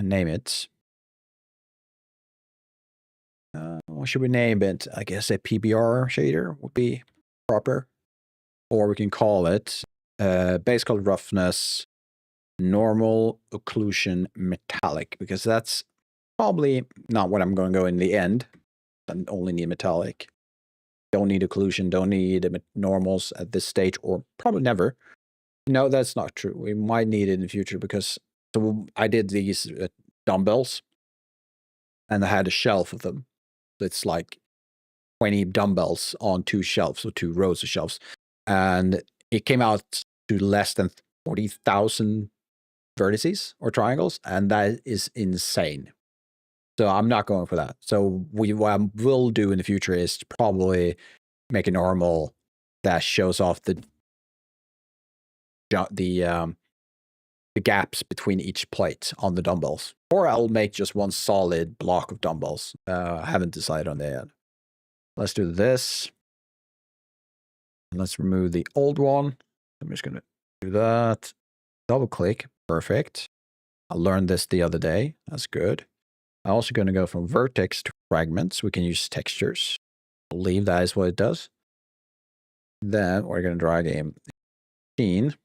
and name it. What should we name it? I guess a PBR shader would be proper. Or we can call it base color roughness, normal occlusion metallic, because that's probably not what I'm going to go in the end. I only need metallic. Don't need occlusion, don't need normals at this stage, or probably never. No, that's not true. We might need it in the future because so I did these dumbbells and I had a shelf of them. It's like 20 dumbbells on 2 shelves, or 2 rows of shelves. And it came out to less than 40,000 vertices or triangles, and that is insane. So I'm not going for that. So what I will do in the future is probably make a normal that shows off the gaps between each plate on the dumbbells. Or I'll make just one solid block of dumbbells. I haven't decided on that yet. Let's do this. And let's remove the old one. I'm just going to do that. Double click. Perfect. I learned this the other day. That's good. I'm also going to go from vertex to fragments. We can use textures. I believe that is what it does. Then we're going to drag a scene.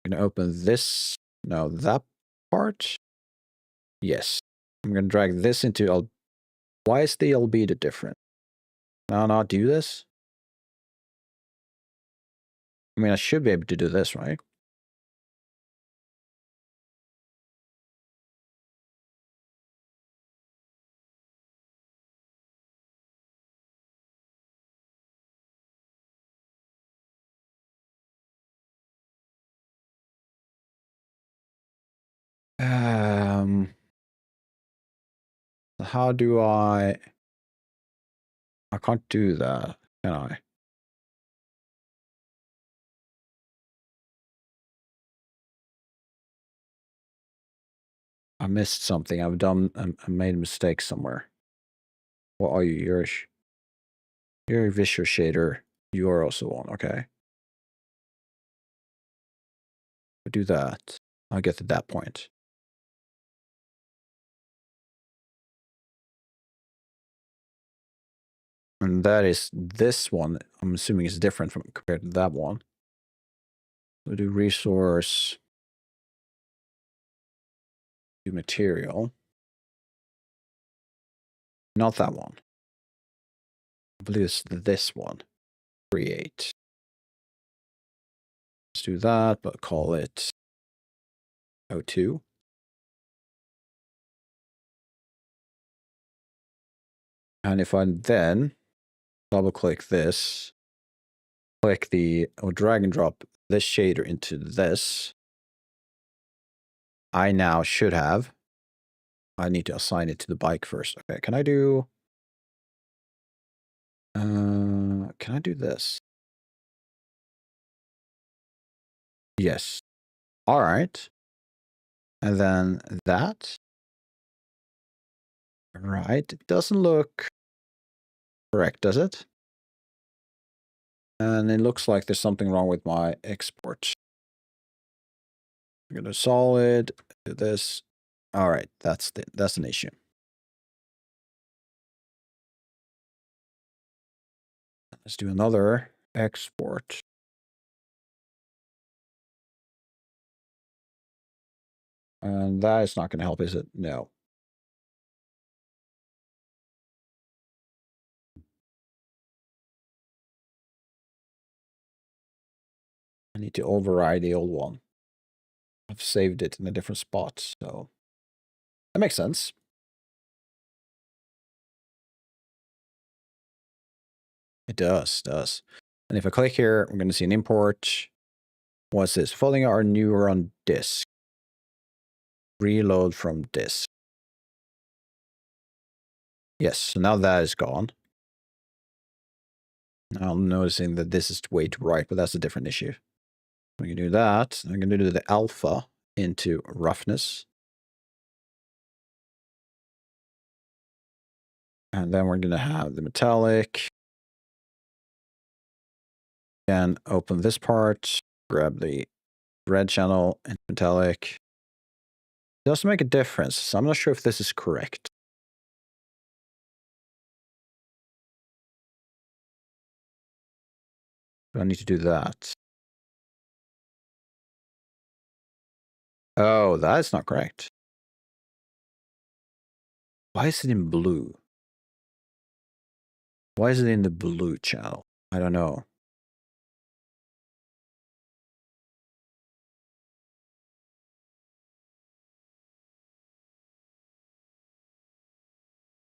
I'm going to open this. No, that part. Yes. I'm going to drag this into. Why is the albedo different? Can I not do this? I mean, I should be able to do this, right? How do I can't do that, can I? I missed something. I made a mistake somewhere. What are you? You're a visual shader. You are also one. Okay. I'll do that. I'll get to that point. And that is this one. I'm assuming is different from compared to that one. We'll do resource. Do material. Not that one. I believe it's this one. Create. Let's do that, but call it O2. And if I then double click this, click or drag and drop this shader into this, I now should have. I need to assign it to the bike first. Okay, can I do this? Yes. All right. And then that. Right. It doesn't look correct, does it? And it looks like there's something wrong with my export. I'm gonna solid, do this. All right, that's an issue. Let's do another export. And that is not going to help, is it? No. I need to override the old one. I've saved it in a different spot, so that makes sense. It does. And if I click here, I'm going to see an import. What's this? Following our neuron disk. Reload from disk. Yes, so now that is gone. Now I'm noticing that this is way to right, but that's a different issue. We can do that. I'm going to do the alpha into roughness. And then we're going to have the metallic. And open this part, grab the red channel and metallic. does make a difference. So I'm not sure if this is correct. Do I need to do that? Oh, that's not correct. Why is it in blue? Why is it in the blue channel? I don't know.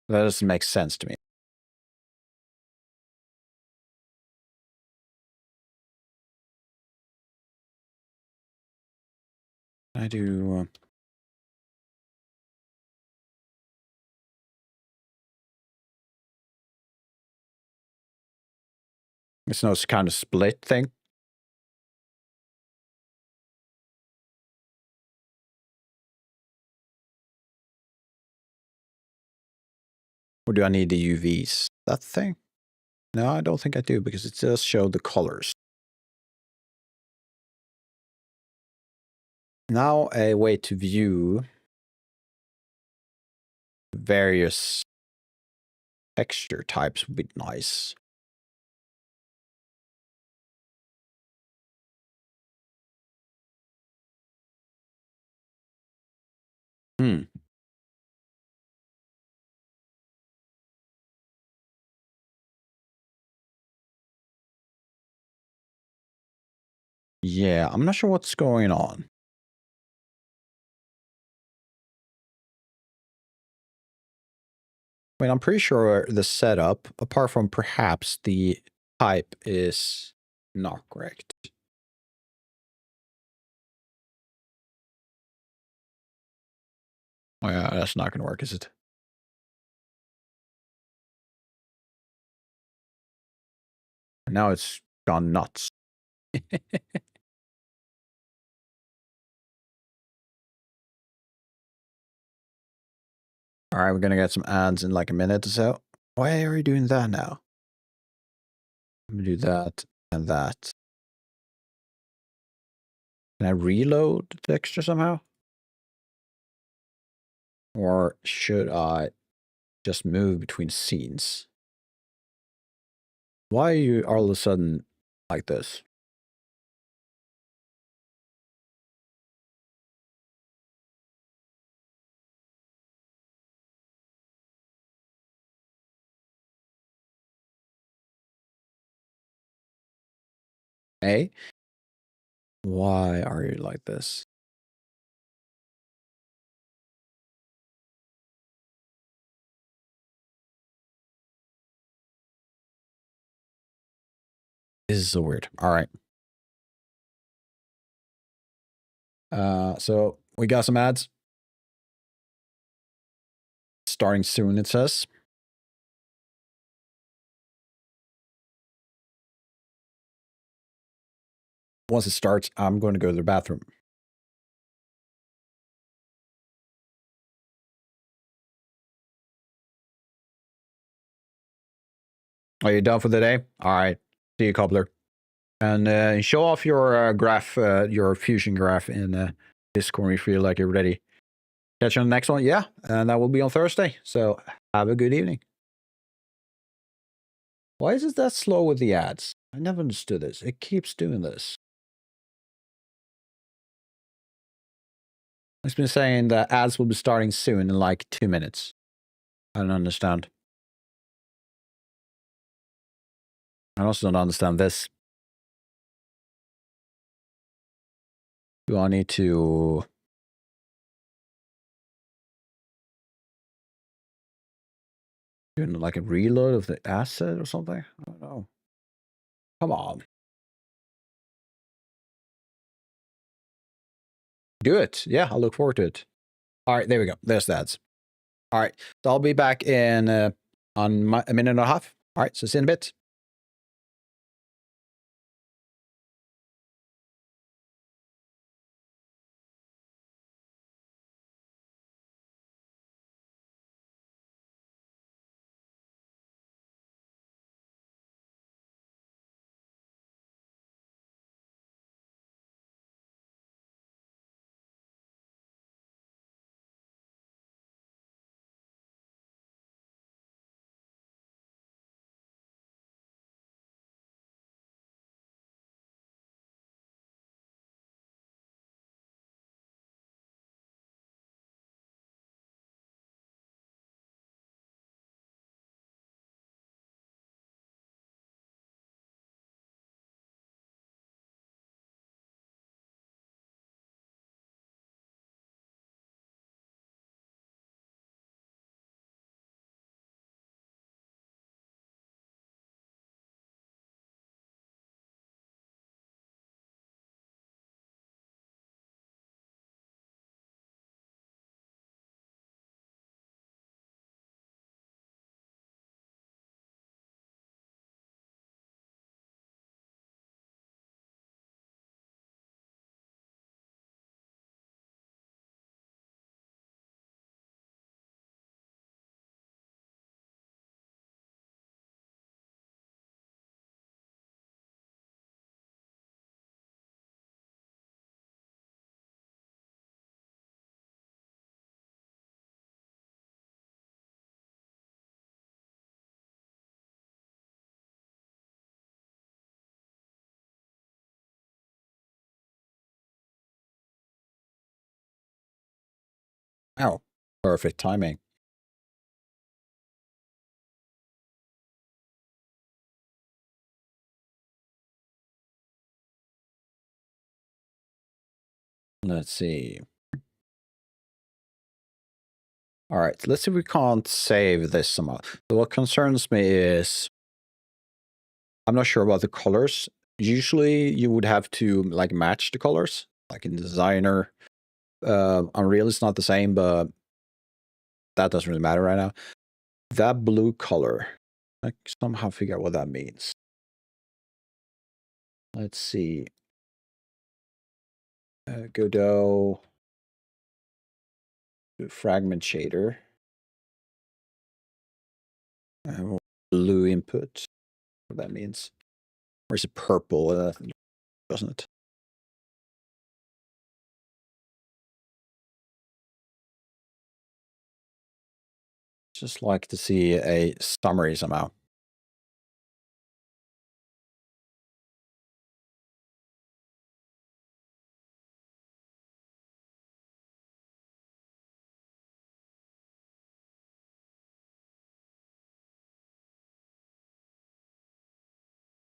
That doesn't make sense to me. I do... It's no kind of split thing. Or do I need the UVs? That thing? No, I don't think I do, because it does show the colors. Now a way to view various texture types would be nice. Yeah, I'm not sure what's going on. I mean, I'm pretty sure the setup, apart from perhaps the type, is not correct. Oh yeah, that's not going to work, is it? Now it's gone nuts. All right, we're going to get some ads in like a minute or so. Why are you doing that now? I'm going to do that and that. Can I reload the texture somehow? Or should I just move between scenes? Why are you all of a sudden like this? Eh? Why are you like this? This is so weird. All right. So we got some ads. Starting soon, it says. Once it starts, I'm going to go to the bathroom. Are you done for the day? All right. See you, cobbler. And show off your graph, your fusion graph in Discord if you feel like you're ready. Catch you on the next one. Yeah, and that will be on Thursday. So have a good evening. Why is it that slow with the ads? I never understood this. It keeps doing this. It's been saying that ads will be starting soon in like 2 minutes. I don't understand. I also don't understand this. Do I need to... doing like a reload of the asset or something? I don't know. Come on. Do it. Yeah, I'll look forward to it. All right, there we go. There's the ads. All right, so I'll be back in on a minute and a half. All right, so see you in a bit. Oh, perfect timing. Let's see. All right, let's see if we can't save this somehow. So what concerns me is I'm not sure about the colors. Usually you would have to like match the colors, like in Designer. Unreal is not the same, but that doesn't really matter right now. That blue color, I somehow figure out what that means. Let's see. Godot fragment shader. Blue input. What that means. Or is it purple? Doesn't it? Just like to see a summary somehow.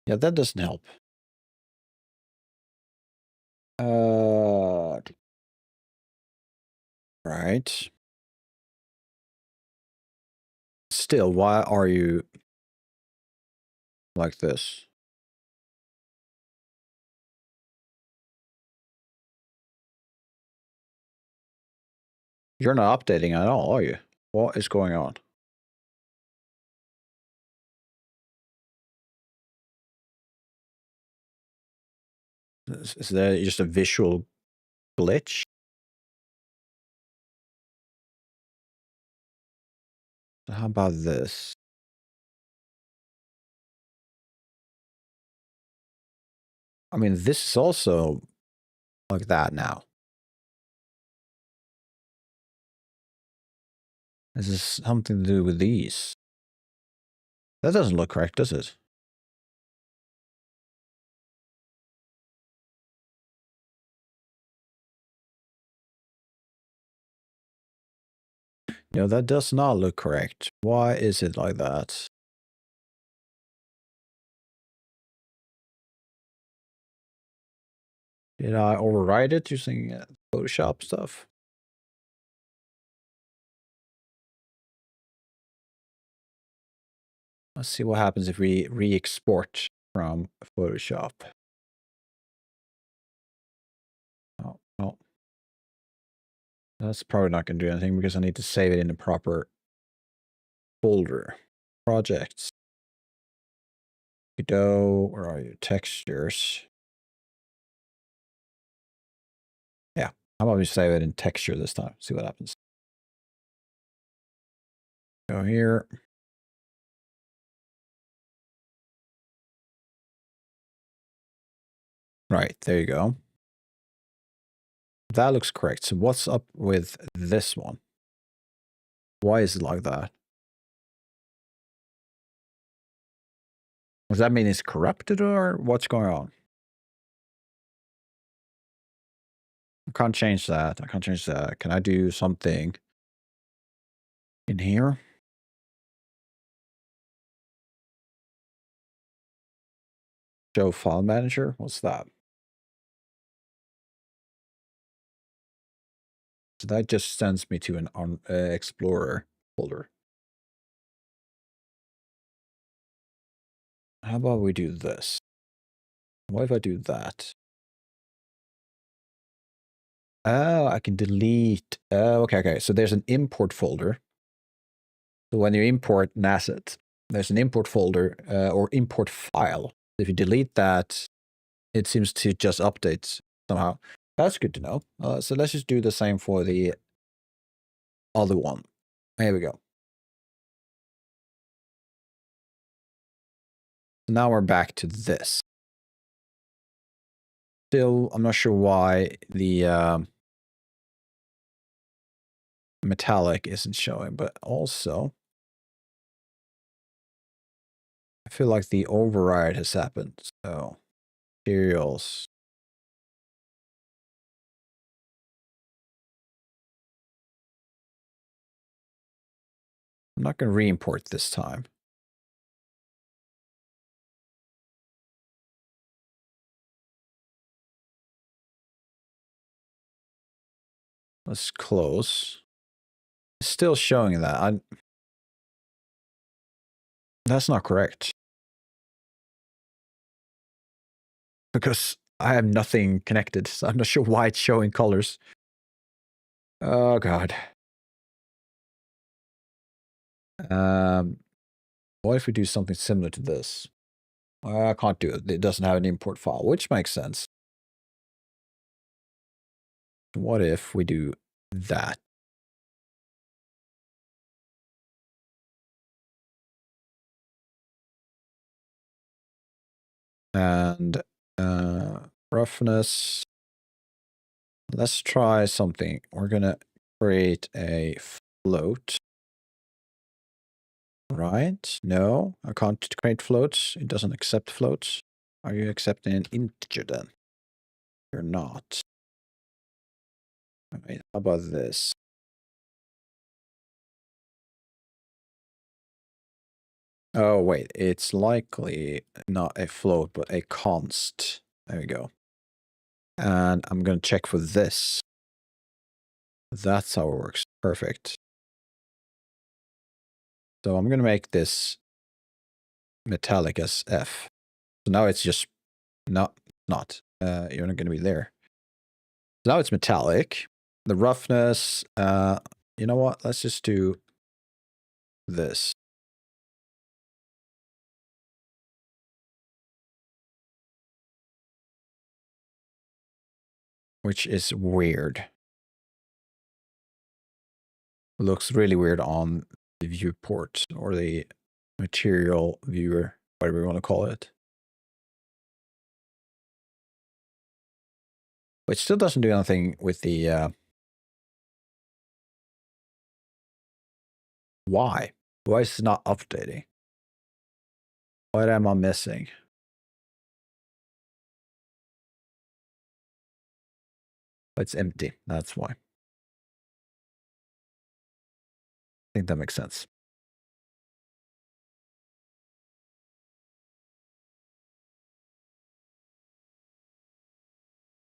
Yeah, that doesn't help. Right. Still, why are you like this? You're not updating at all, are you? What is going on? Is there just a visual glitch? How about this? I mean, this is also like that now. This is something to do with these. That doesn't look correct, does it? No, that does not look correct. Why is it like that? Did I override it using Photoshop stuff? Let's see what happens if we re-export from Photoshop. Oh, no. That's probably not going to do anything because I need to save it in the proper folder. Projects. Godot, where are you? Textures. Yeah, how about we save it in texture this time? See what happens. Go here. Right, there you go. That looks correct. So what's up with this one? Why is it like that? Does that mean it's corrupted or what's going on? I can't change that. I can't change that. Can I do something in here? Show file manager? What's that? So that just sends me to an Explorer folder. How about we do this? What if I do that? Oh, I can delete. Oh, okay. So there's an import folder. So when you import an asset, there's an import folder or import file. If you delete that, it seems to just update somehow. That's good to know. So let's just do the same for the other one. Here we go. So now we're back to this. Still, I'm not sure why the metallic isn't showing, but also I feel like the override has happened. So materials. I'm not going to re-import this time. Let's close. It's still showing that. That's not correct. Because I have nothing connected, so I'm not sure why it's showing colors. Oh, God. What if we do something similar to this? I can't do it. It doesn't have an import file, which makes sense. What if we do that? And roughness. Let's try something. We're going to create a float. Right? No, I can't create floats. It doesn't accept floats. Are you accepting an integer then? You're not. All right, how about this? Oh, wait, it's likely not a float, but a const. There we go. And I'm going to check for this. That's how it works. Perfect. So I'm going to make this metallic as F. So now it's just not. You're not going to be there. So now it's metallic. The roughness, you know what? Let's just do this. Which is weird. Looks really weird on the viewport or the material viewer, whatever you want to call it. But still doesn't do anything with the why? Why is it not updating? What am I missing? It's empty. That's why. I think that makes sense.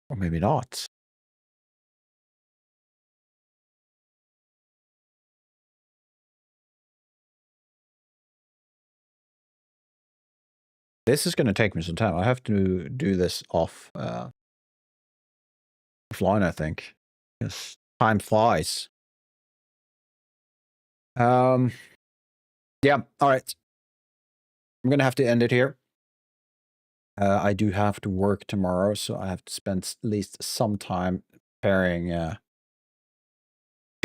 Or maybe not. This is going to take me some time. I have to do this offline, I think. Because time flies. Yeah, all right. I'm going to have to end it here. I do have to work tomorrow, so I have to spend at least some time preparing to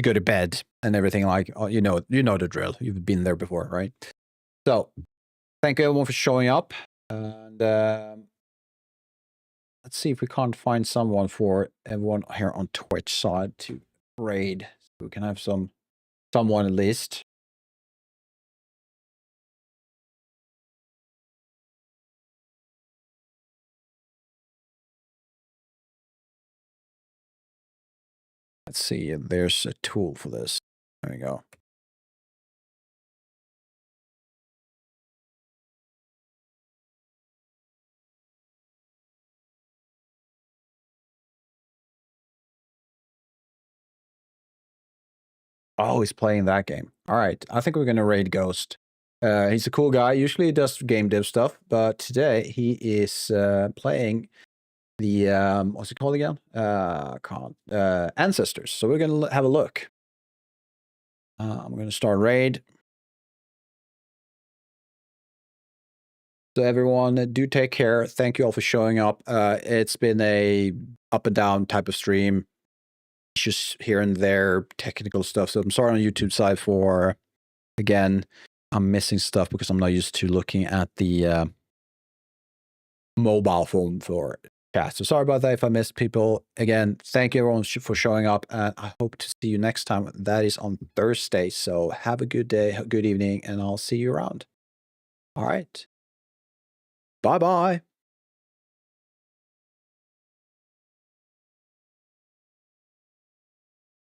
go to bed and everything. Like, you know the drill. You've been there before, right? So, thank you everyone for showing up, and let's see if we can't find someone for everyone here on Twitch side to raid, so we can have someone at least. Let's see. There's a tool for this. There we go. Oh, he's playing that game. All right. I think we're going to raid Ghost. He's a cool guy. Usually he does game dev stuff, but today he is playing the, what's it called again? Ancestors. So we're going to have a look. I'm going to start raid. So everyone, do take care. Thank you all for showing up. It's been a up and down type of stream. Issues here and there, technical stuff. So I'm sorry on YouTube side for, again, I'm missing stuff because I'm not used to looking at the mobile phone for chat. So sorry about that if I missed people. Again, thank you everyone for showing up, and I hope to see you next time. That is on Thursday. So have a good day, good evening, and I'll see you around. All right. Bye-bye.